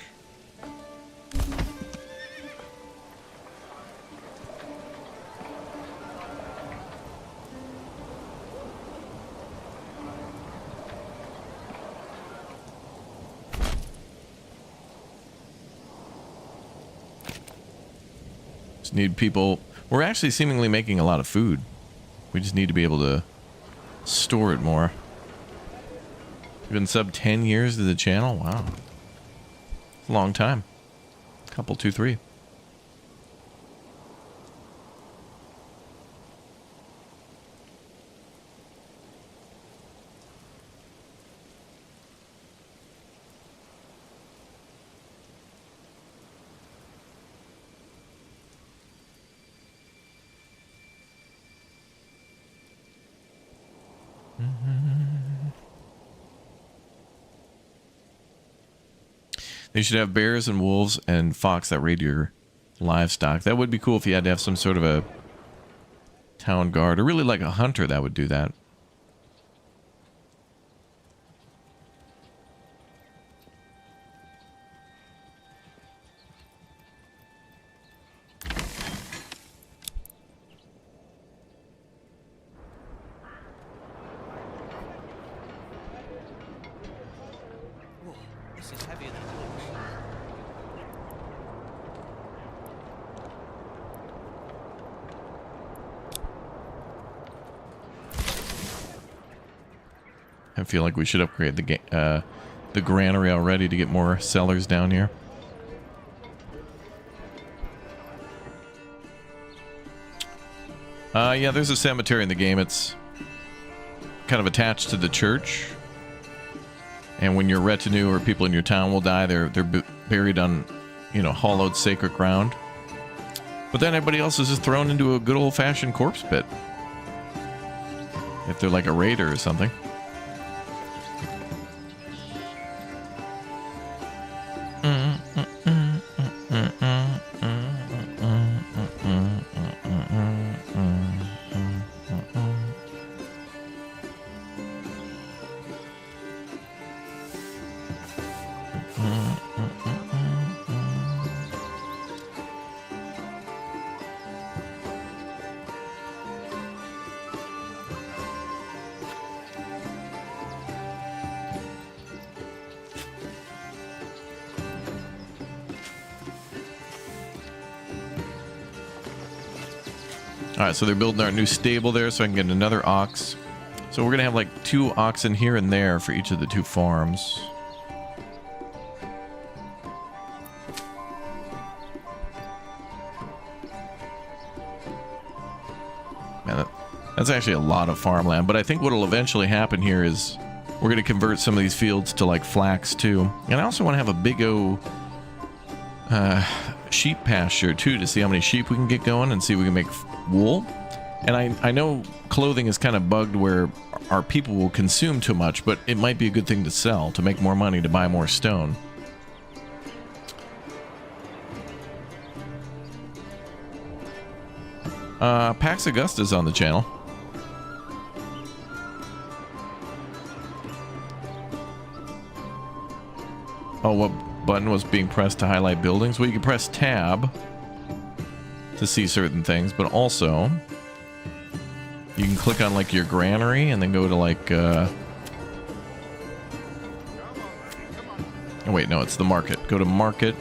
Need people. We're actually seemingly making a lot of food. We just need to be able to store it more. You've been sub 10 years to the channel? Wow. It's a long time. Couple, 2, 3. They should have bears and wolves and fox that raid your livestock. That would be cool if you had to have some sort of a town guard, or really like a hunter that would do that. Whoa, this is heavier than it looks. I feel like we should upgrade the granary already to get more sellers down here. Yeah, there's a cemetery in the game. It's kind of attached to the church. And when your retinue or people in your town will die, they're buried on, you know, hollowed sacred ground. But then everybody else is just thrown into a good old-fashioned corpse pit. If they're like a raider or something. Alright, so they're building our new stable there so I can get another ox. So we're going to have like 2 oxen here and there for each of the 2 farms. Man, that's actually a lot of farmland. But I think what will eventually happen here is we're going to convert some of these fields to like flax too. And I also want to have a big-o sheep pasture too, to see how many sheep we can get going and see if we can make wool. And I know clothing is kind of bugged where our people will consume too much, but it might be a good thing to sell to make more money to buy more stone. Pax Augusta's on the channel. Oh, what button was being pressed to highlight buildings? Well, you can press tab to see certain things, but also you can click on like your granary and then go to like oh wait, no, it's the market. Go to market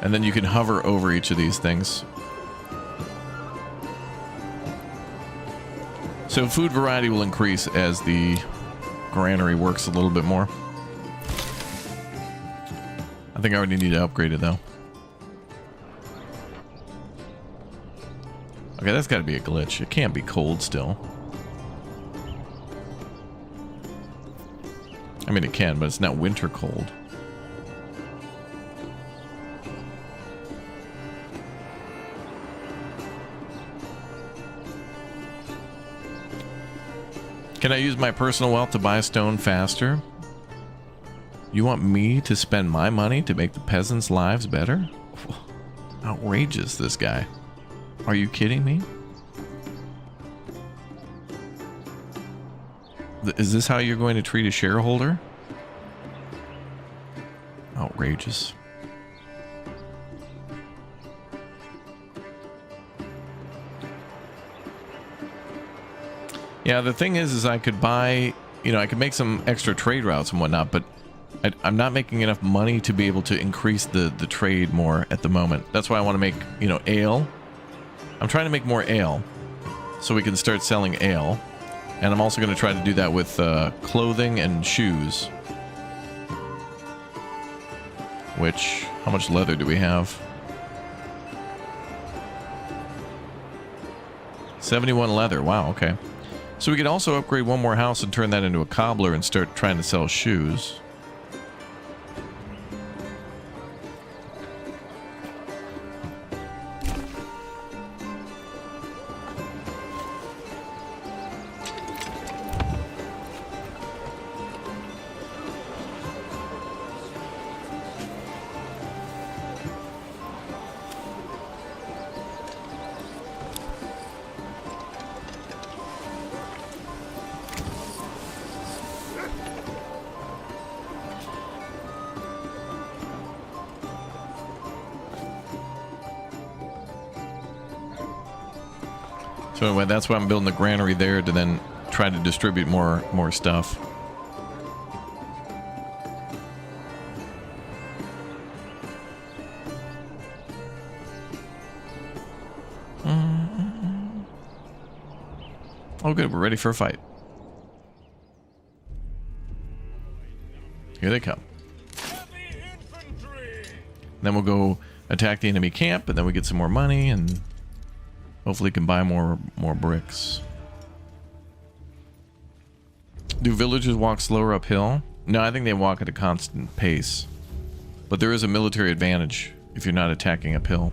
and then you can hover over each of these things. So food variety will increase as the granary works a little bit more. I think I already need to upgrade it though. Okay, that's got to be a glitch. It can't be cold still. I mean, it can, but it's not winter cold. Can I use my personal wealth to buy stone faster? You want me to spend my money to make the peasants' lives better? Outrageous, this guy. Are you kidding me? Is this how you're going to treat a shareholder? Outrageous. Yeah, the thing is I could buy, you know, I could make some extra trade routes and whatnot, but I'm not making enough money to be able to increase the trade more at the moment. That's why I want to make, you know, ale. I'm trying to make more ale so we can start selling ale. And I'm also going to try to do that with clothing and shoes. Which, how much leather do we have? 71 leather. Wow, okay. So we could also upgrade one more house and turn that into a cobbler and start trying to sell shoes. So anyway, that's why I'm building the granary there to then try to distribute more stuff. Oh good, we're ready for a fight. Here they come. Then we'll go attack the enemy camp, and then we get some more money, and hopefully can buy more bricks. Do villagers walk slower uphill? No, I think they walk at a constant pace. But there is a military advantage if you're not attacking uphill.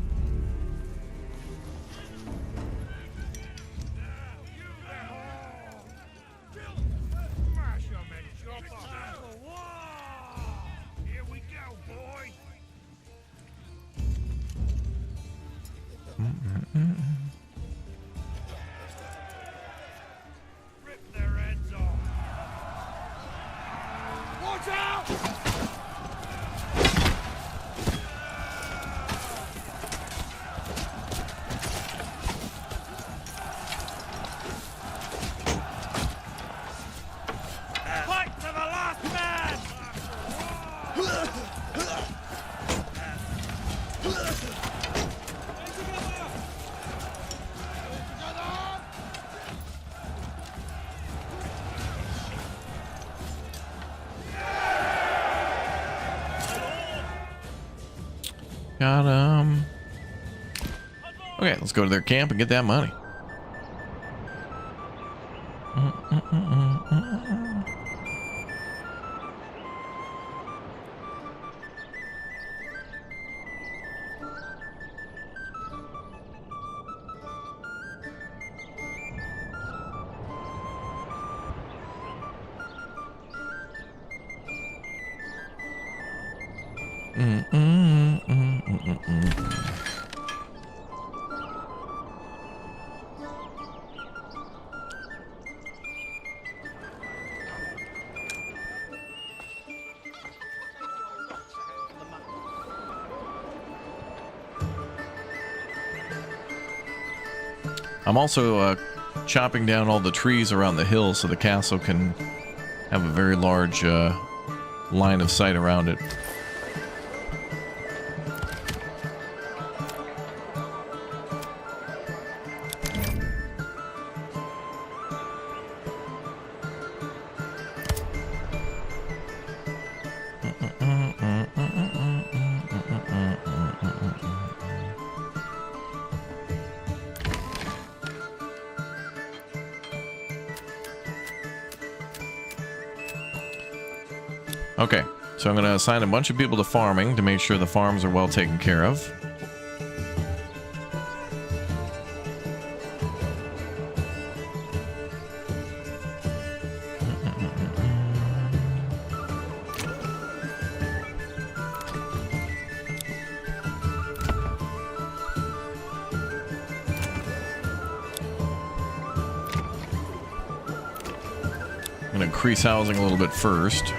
Got him. Okay, let's go to their camp and get that money. I'm also chopping down all the trees around the hill so the castle can have a very large line of sight around it. Okay, so I'm going to assign a bunch of people to farming to make sure the farms are well taken care of. I'm going to increase housing a little bit first.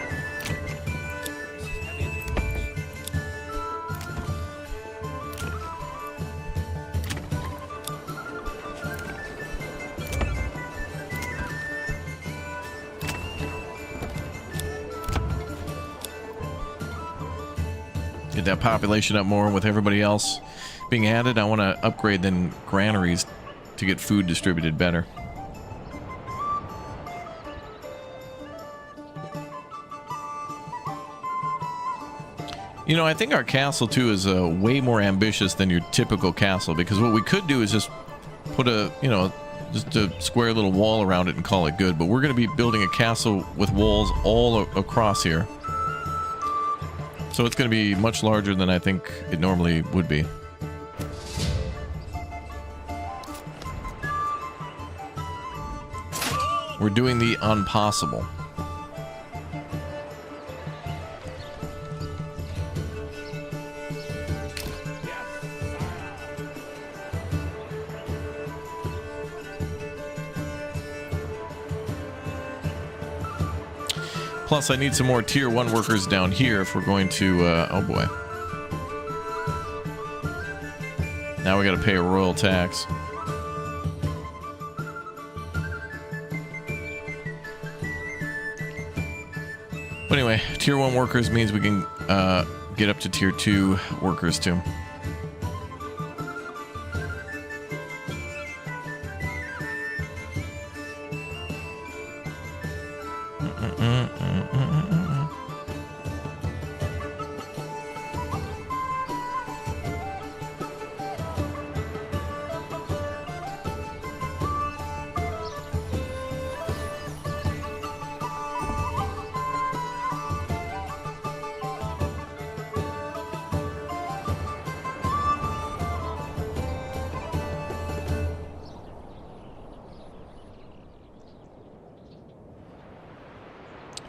Get that population up more with everybody else being added. I want to upgrade then granaries to get food distributed better. You know, I think our castle too is way more ambitious than your typical castle, because what we could do is just put a, you know, just a square little wall around it and call it good. But we're going to be building a castle with walls all across here. So it's going to be much larger than I think it normally would be. We're doing the impossible. Plus, I need some more tier 1 workers down here if we're going to, oh boy. Now we gotta pay a royal tax. But anyway, tier 1 workers means we can get up to tier 2 workers too.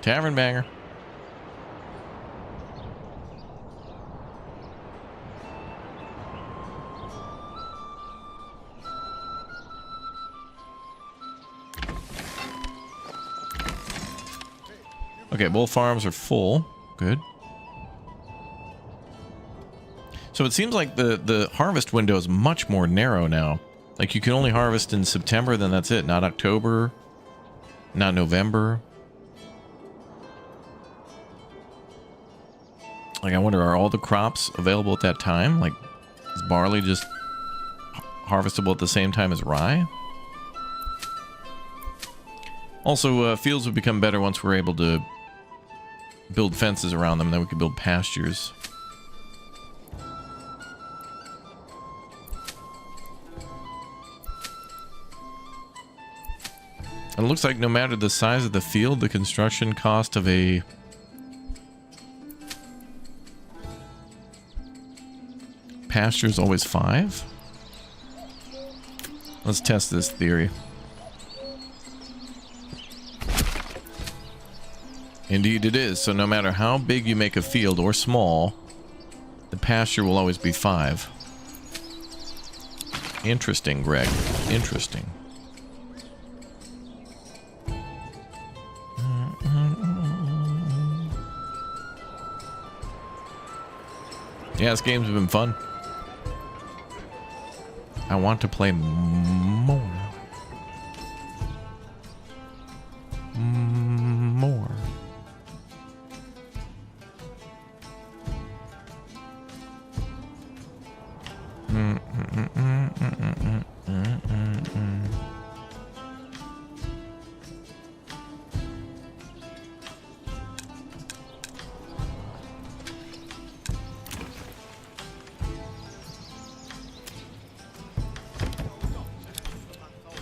Tavern banger. Okay, both farms are full. Good. So it seems like the harvest window is much more narrow now. Like you can only harvest in September, then that's it. Not October, not November. Like, I wonder, are all the crops available at that time? Like, is barley just harvestable at the same time as rye? Also, fields would become better once we're able to build fences around them. Then we could build pastures. And it looks like no matter the size of the field, the construction cost of a pasture is always 5. Let's test this theory. Indeed it is. So no matter how big you make a field or small, The pasture will always be 5. Interesting, Greg. Interesting. Yeah, this game's been fun. I want to play more. More.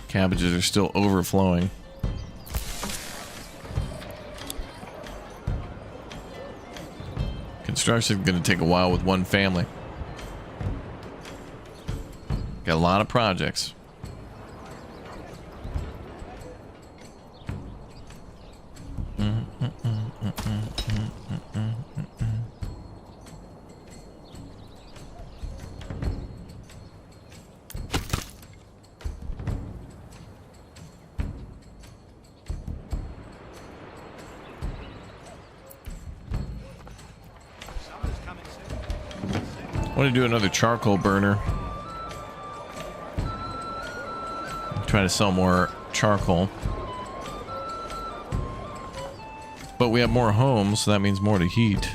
Cabbages are still overflowing. Construction's going to take a while with one family. Got a lot of projects. I want to do another charcoal burner. Try to sell more charcoal. But we have more homes, so that means more to heat.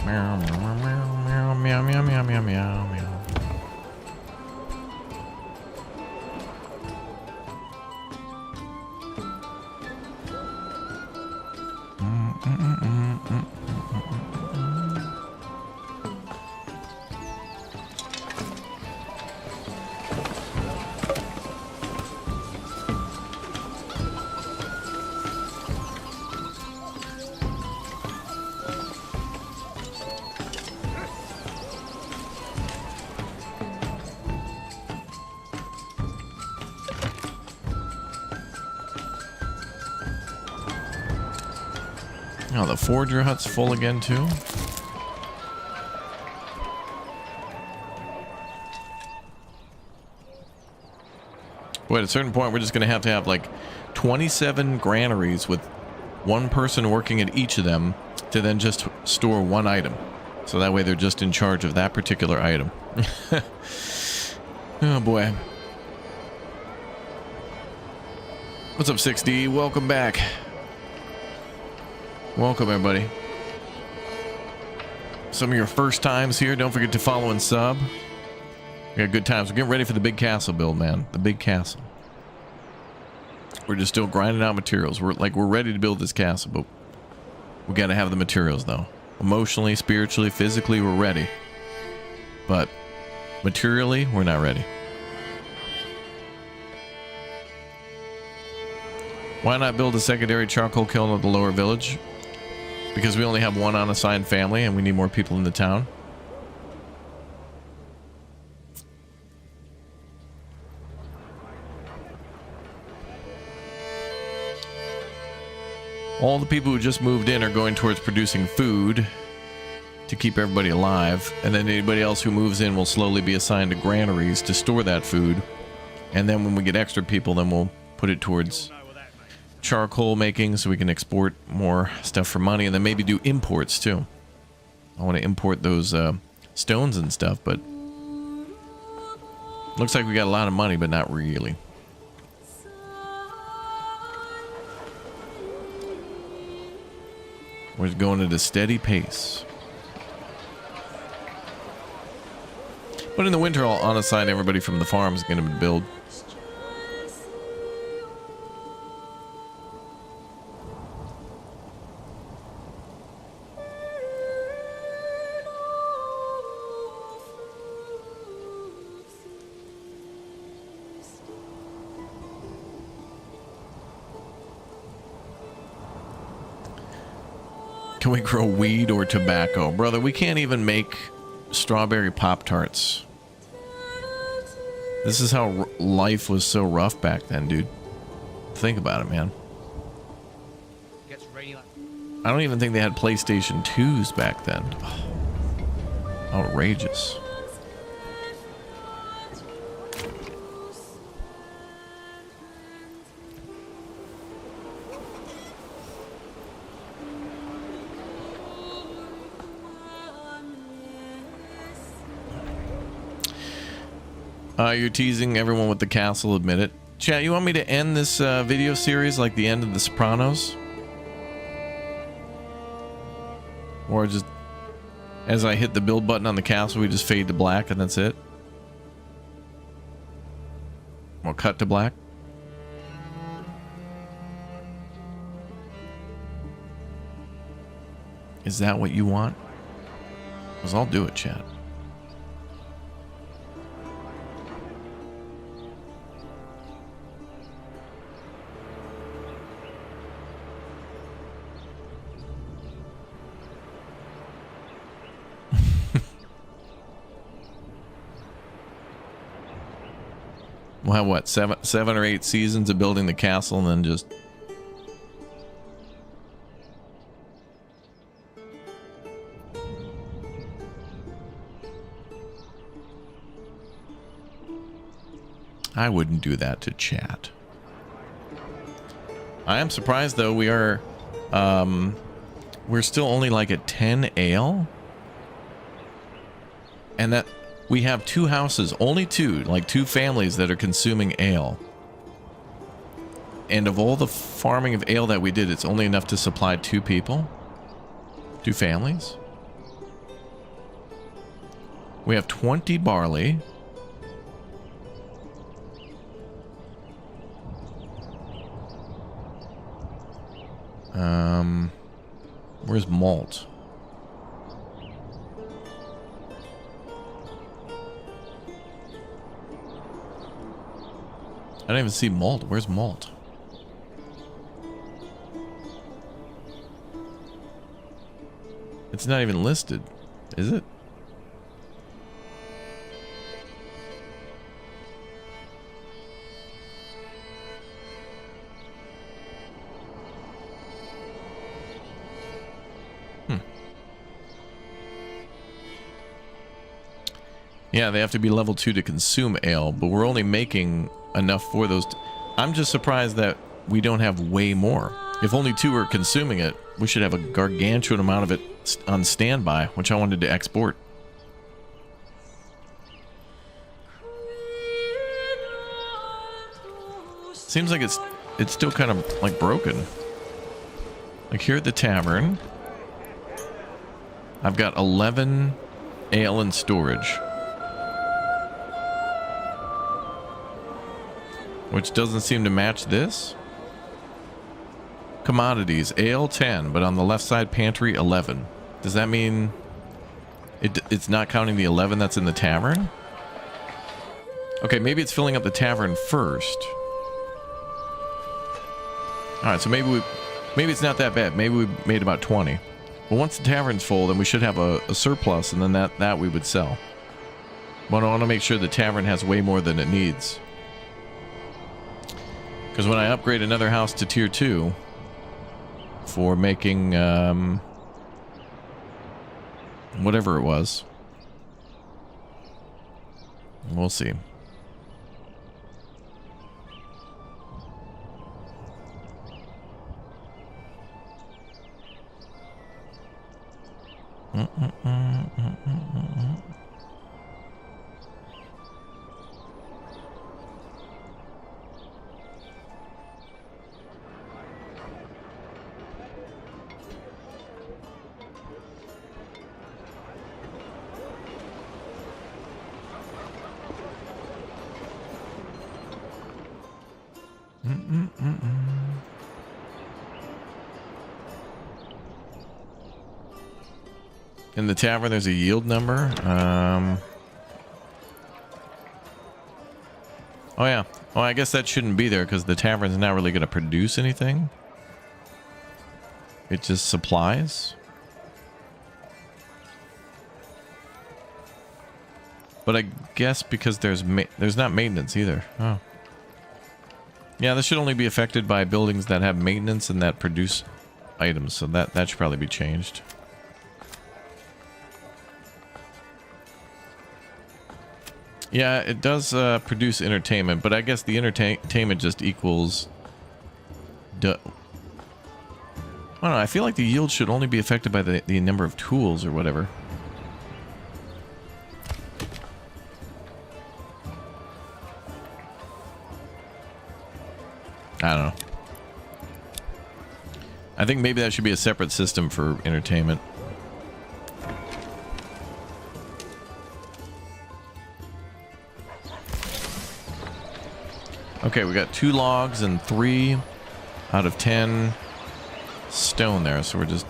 Meow, meow, meow, meow, meow, meow, meow, meow, meow, meow. Oh, the forger hut's full again too. But at a certain point, we're just going to have like 27 granaries with one person working at each of them to then just store one item. So that way they're just in charge of that particular item. Oh boy. What's up, 6D? Welcome back. Welcome, everybody. Some of your first times here, don't forget to follow and sub. We got good times. We're getting ready for the big castle build, man. The big castle. We're just still grinding out materials. We're ready to build this castle, but we got to have the materials, though. Emotionally, spiritually, physically, we're ready. But materially, we're not ready. Why not build a secondary charcoal kiln at the lower village? Because we only have one unassigned family and we need more people in the town. All the people who just moved in are going towards producing food to keep everybody alive. And then anybody else who moves in will slowly be assigned to granaries to store that food. And then when we get extra people, then we'll put it towards charcoal making so we can export more stuff for money, and then maybe do imports too. I want to import those stones and stuff, but looks like we got a lot of money, but not really. We're going at a steady pace. But in the winter, I'll unassign everybody from the farm is going to build. Can we grow weed or tobacco? Brother, we can't even make strawberry Pop-Tarts. This is how life was so rough back then, dude. Think about it, man. Gets rainy like I don't even think they had PlayStation 2s back then. Oh, outrageous. You're teasing everyone with the castle, admit it. Chat, you want me to end this video series like the end of The Sopranos? Or just, as I hit the build button on the castle, we just fade to black and that's it? Or cut to black? Is that what you want? Because I'll do it, chat. We'll have what, seven or eight seasons of building the castle and then just I wouldn't do that to chat. I am surprised though, we're still only like at 10 ale. And that we have 2 houses, only 2, like 2 families that are consuming ale. And of all the farming of ale that we did, it's only enough to supply 2 people? 2 families? We have 20 barley. Where's malt? I don't even see malt. Where's malt? It's not even listed, is it? Yeah, they have to be level 2 to consume ale, but we're only making enough for those. I'm just surprised that we don't have way more. If only 2 are consuming it, we should have a gargantuan amount of it on standby, which I wanted to export. Seems like it's still kind of like broken. Like here at the tavern, I've got 11 ale in storage. Which doesn't seem to match this. Commodities, ale 10, but on the left side pantry 11. Does that mean it's not counting the 11 that's in the tavern? Okay, maybe it's filling up the tavern first. Alright, so maybe it's not that bad. Maybe we made about 20. But once the tavern's full, then we should have a surplus, and then that we would sell. But I want to make sure the tavern has way more than it needs. Because when I upgrade another house to tier 2 for making whatever it was, we'll see. In the tavern, there's a yield number. Oh yeah. Well, I guess that shouldn't be there because the tavern's not really going to produce anything. It just supplies. But I guess because there's not maintenance either. Oh. Yeah, this should only be affected by buildings that have maintenance and that produce items, so that should probably be changed. Yeah, it does produce entertainment, but I guess the entertainment just equals... I don't know, I feel like the yield should only be affected by the number of tools or whatever. I don't know. I think maybe that should be a separate system for entertainment. Okay, we got 2 logs and 3 out of 10 stone there, so we just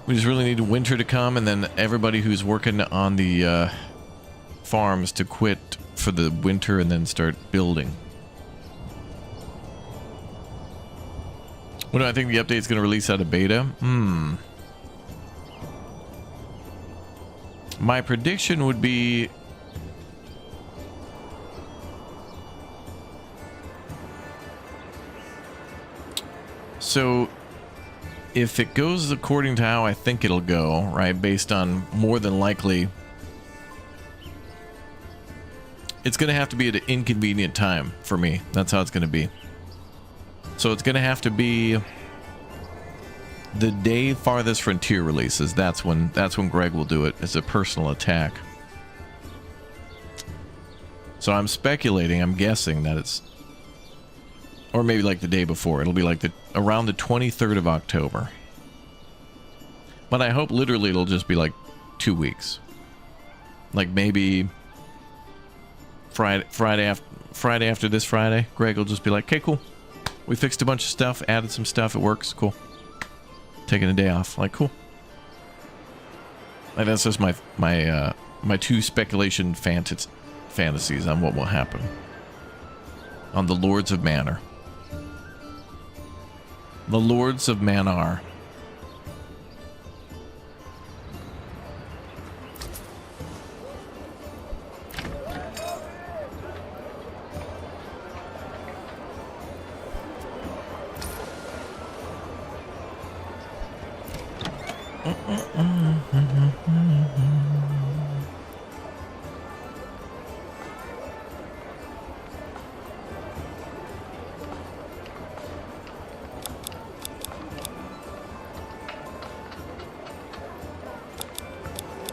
really need winter to come, and then everybody who's working on the farms to quit for the winter and then start building. What do I think the update's going to release out of beta? My prediction would be... So, if it goes according to how I think it'll go, right, based on more than likely... It's going to have to be at an inconvenient time for me. That's how it's going to be. So it's going to have to be the day Farthest Frontier releases. That's when Greg will do it as a personal attack. So I'm speculating, I'm guessing that it's, or maybe like the day before. It'll be like around the 23rd of October. But I hope literally it'll just be like 2 weeks. Like maybe Friday after this Friday, Greg will just be like, "Okay, cool. We fixed a bunch of stuff, added some stuff, it works, cool. Taking a day off, like, cool." Like, that's just my 2 speculation fantasies on what will happen on the Lords of Manor. The Lords of Manor.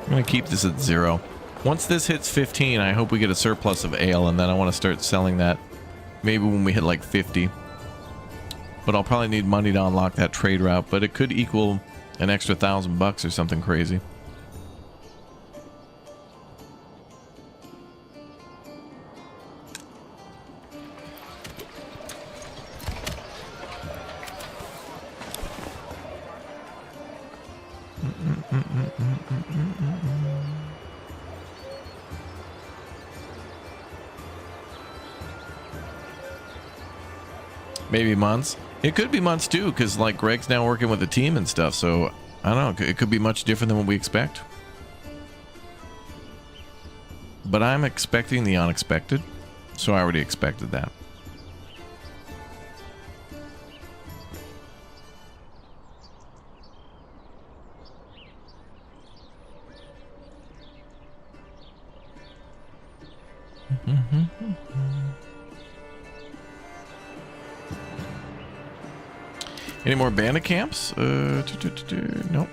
I'm gonna keep this at 0. Once this hits 15, I hope we get a surplus of ale, and then I want to start selling that maybe when we hit like 50. But I'll probably need money to unlock that trade route, but it could equal an extra $1,000 or something crazy. Maybe months. It could be months too, because like Greg's now working with a team and stuff, so I don't know, it could be much different than what we expect. But I'm expecting the unexpected, so I already expected that. Any more bandit camps? Nope.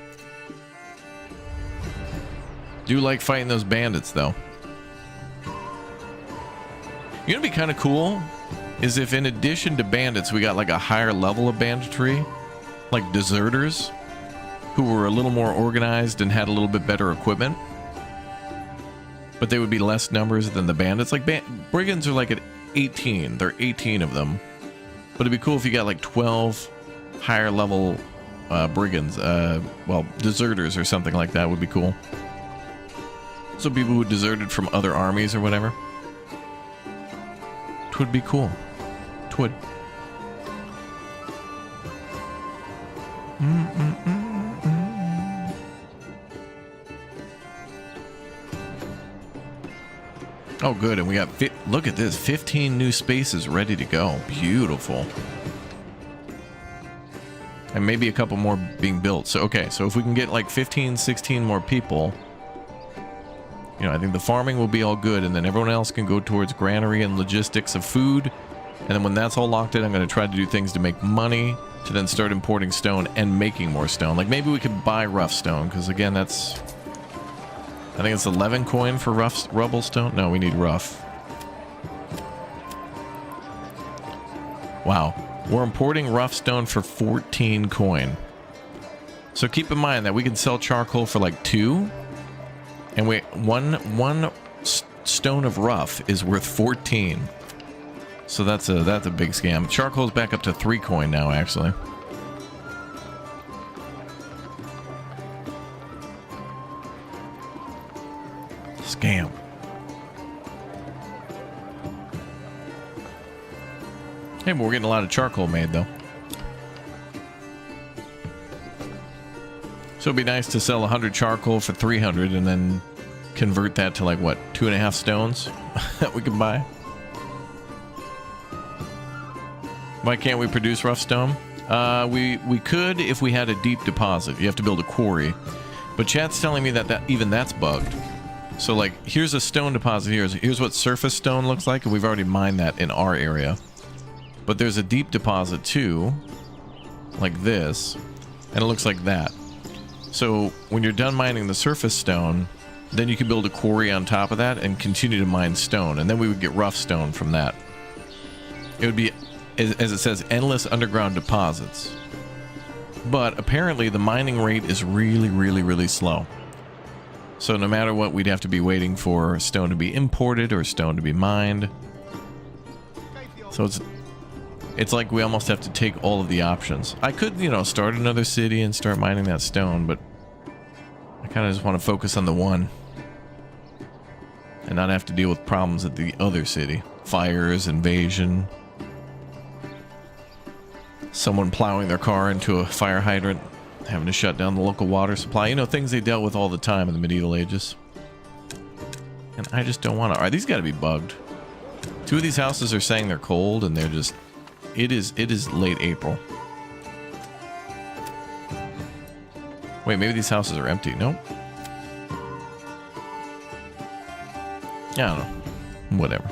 Do like fighting those bandits, though. You know what'd be kind of cool? Is if in addition to bandits, we got like a higher level of banditry, like deserters, who were a little more organized and had a little bit better equipment. But they would be less numbers than the bandits. Like, brigands are like at 18. There are 18 of them. But it'd be cool if you got like 12... higher level brigands, well, deserters or something like that would be cool. So people who deserted from other armies or whatever. Twould be cool. Twould. Oh, good. And we got, look at this, 15 new spaces ready to go. Beautiful. And maybe a couple more being built. So, okay. So if we can get like 15, 16 more people, you know, I think the farming will be all good. And then everyone else can go towards granary and logistics of food. And then when that's all locked in, I'm going to try to do things to make money, to then start importing stone and making more stone. Like maybe we could buy rough stone, because again, that's, I think it's 11 coin for rough rubble stone. No, we need rough. Wow. We're importing rough stone for 14 coin. So keep in mind that we can sell charcoal for like 2. And one stone of rough is worth 14. So that's a big scam. Charcoal's back up to 3 coin now, actually. Scam. Hey, but we're getting a lot of charcoal made, though. So it'd be nice to sell 100 charcoal for 300 and then convert that to like, what, 2.5 stones that we can buy? Why can't we produce rough stone? We could if we had a deep deposit. You have to build a quarry. But chat's telling me that even that's bugged. So like, here's a stone deposit here. Here's what surface stone looks like, and we've already mined that in our area. But there's a deep deposit too, like this, and it looks like that. So when you're done mining the surface stone, then you can build a quarry on top of that and continue to mine stone, and then we would get rough stone from that. It would be, as it says, endless underground deposits. But apparently the mining rate is really, really, really slow. So no matter what, we'd have to be waiting for stone to be imported or stone to be mined. So it's like we almost have to take all of the options. I could, you know, start another city and start mining that stone, but I kind of just want to focus on the one and not have to deal with problems at the other city. Fires, invasion, someone plowing their car into a fire hydrant, having to shut down the local water supply. You know, things they dealt with all the time in the medieval ages. And I just don't want to. All right, these got to be bugged. 2 of these houses are saying they're cold, and they're just... It is late April. Wait, maybe these houses are empty. Nope. Yeah, I don't know. Whatever.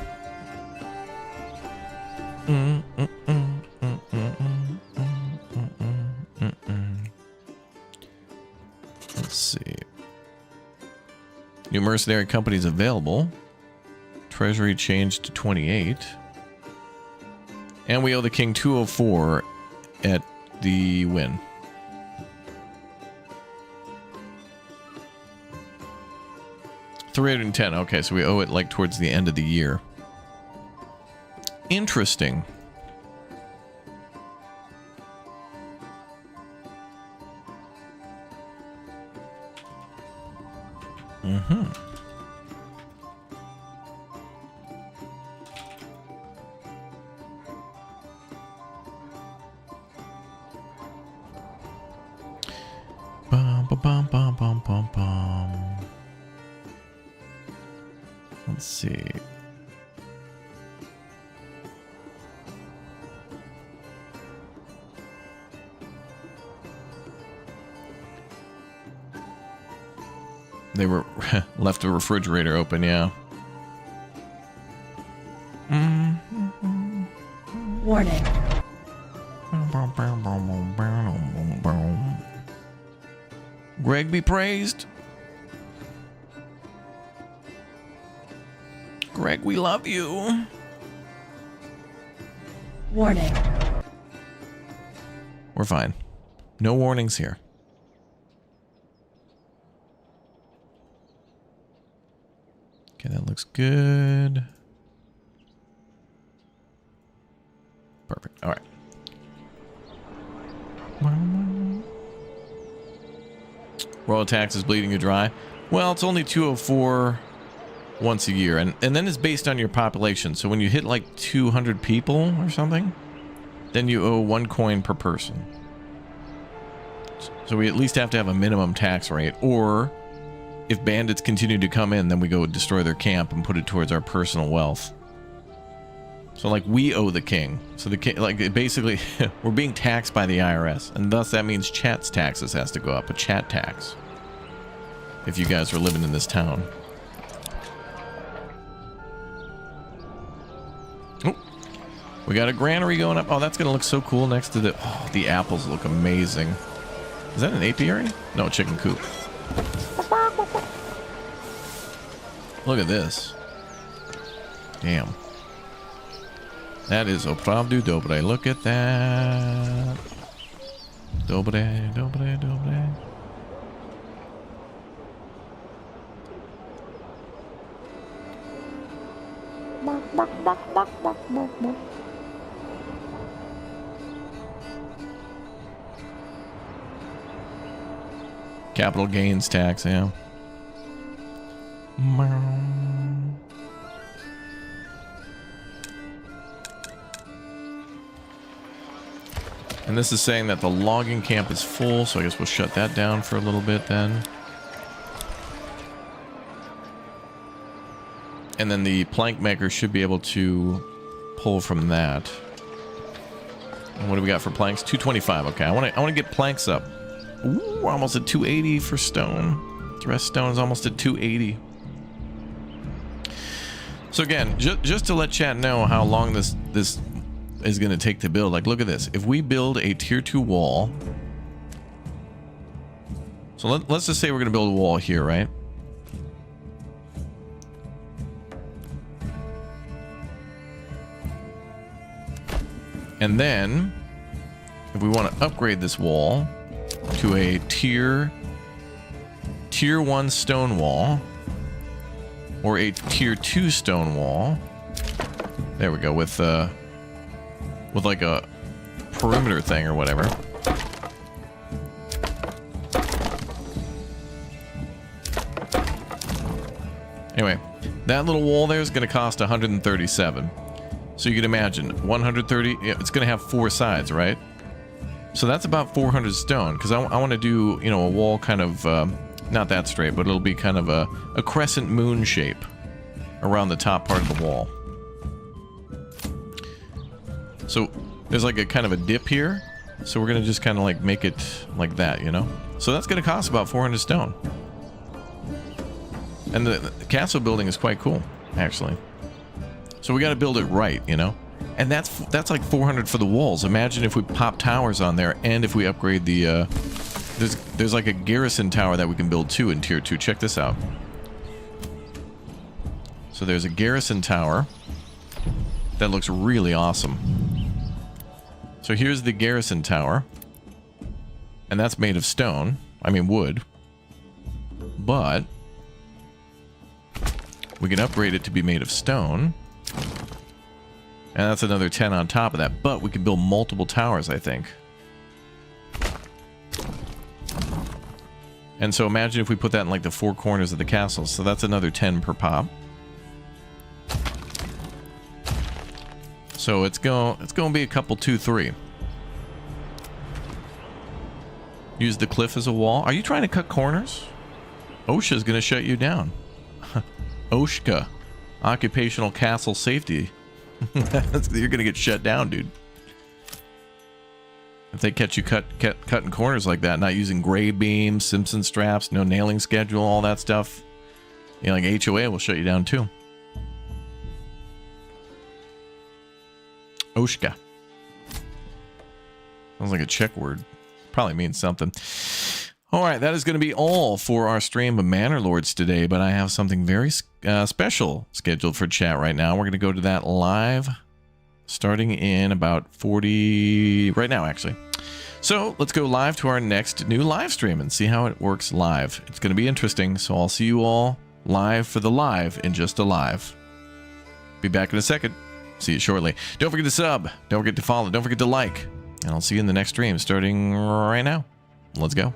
Let's see. New mercenary companies available. Treasury changed to 28. And we owe the king 204 at the win. $310. Okay, so we owe it like towards the end of the year. Interesting. Let's see. They were left the refrigerator open, yeah. Warning. Greg be praised. Greg, we love you. Warning. We're fine. No warnings here. Okay, that looks good. Perfect. All right. Royal tax is bleeding you dry. Well, it's only 204 once a year, and then it's based on your population. So when you hit like 200 people or something, then you owe 1 coin per person. So we at least have to have a minimum tax rate, or if bandits continue to come in, then we go destroy their camp and put it towards our personal wealth. So like we owe the king. So the king, like basically we're being taxed by the IRS, and thus that means chat's taxes has to go up, a chat tax. If you guys are living in this town. Oh, we got a granary going up. Oh, that's gonna look so cool next to the apples look amazing. Is that an apiary? No, a chicken coop. Look at this. Damn. That is opravdu dobre. Look at that. Dobre, dobre, dobre. Capital gains tax, yeah. And this is saying that the logging camp is full, so I guess we'll shut that down for a little bit then. And then the plank maker should be able to pull from that. And what do we got for planks? 225. Okay, I want to get planks up. Ooh, we're almost at 280 for stone. Dressed stone is almost at 280. So again, just to let chat know how long this is going to take to build. Like, look at this. If we build a tier 2 wall, so let's just say we're going to build a wall here, right? And then if we want to upgrade this wall to a tier 1 stone wall or a tier 2 stone wall, there we go, with like a perimeter thing or whatever. Anyway, that little wall there is going to cost 137. So you can imagine 130, it's going to have 4 sides, right? So that's about 400 stone, because I want to do, you know, a wall kind of, not that straight, but it'll be kind of a crescent moon shape around the top part of the wall. So there's like a kind of a dip here. So we're going to just kind of like make it like that, you know? So that's going to cost about 400 stone. And the castle building is quite cool, actually. So we got to build it right, you know? And that's like 400 for the walls. Imagine if we pop towers on there and if we upgrade the, there's like a garrison tower that we can build too in tier 2. Check this out. So there's a garrison tower that looks really awesome. So here's the garrison tower. And that's made of stone. I mean wood. But we can upgrade it to be made of stone. And that's another 10 on top of that. But we can build multiple towers, I think. And so imagine if we put that in like the 4 corners of the castle. So that's another 10 per pop. So it's going to be a couple 2-3. Use the cliff as a wall. Are you trying to cut corners? OSHA's going to shut you down. OSHA. Occupational Castle Safety. You're going to get shut down, dude. If they catch you cutting corners like that, not using gray beams, Simpson straps, no nailing schedule, all that stuff, you know, like HOA will shut you down too. OSHA. Sounds like a Czech word. Probably means something. All right, that is going to be all for our stream of Manor Lords today, but I have something very special scheduled for chat right now. We're going to go to that live starting in about 40 right now, actually. So let's go live to our next new live stream and see how it works live. It's going to be interesting, so I'll see you all live for the live in just a live. Be back in a second. See you shortly. Don't forget to sub. Don't forget to follow. Don't forget to like. And I'll see you in the next stream starting right now. Let's go.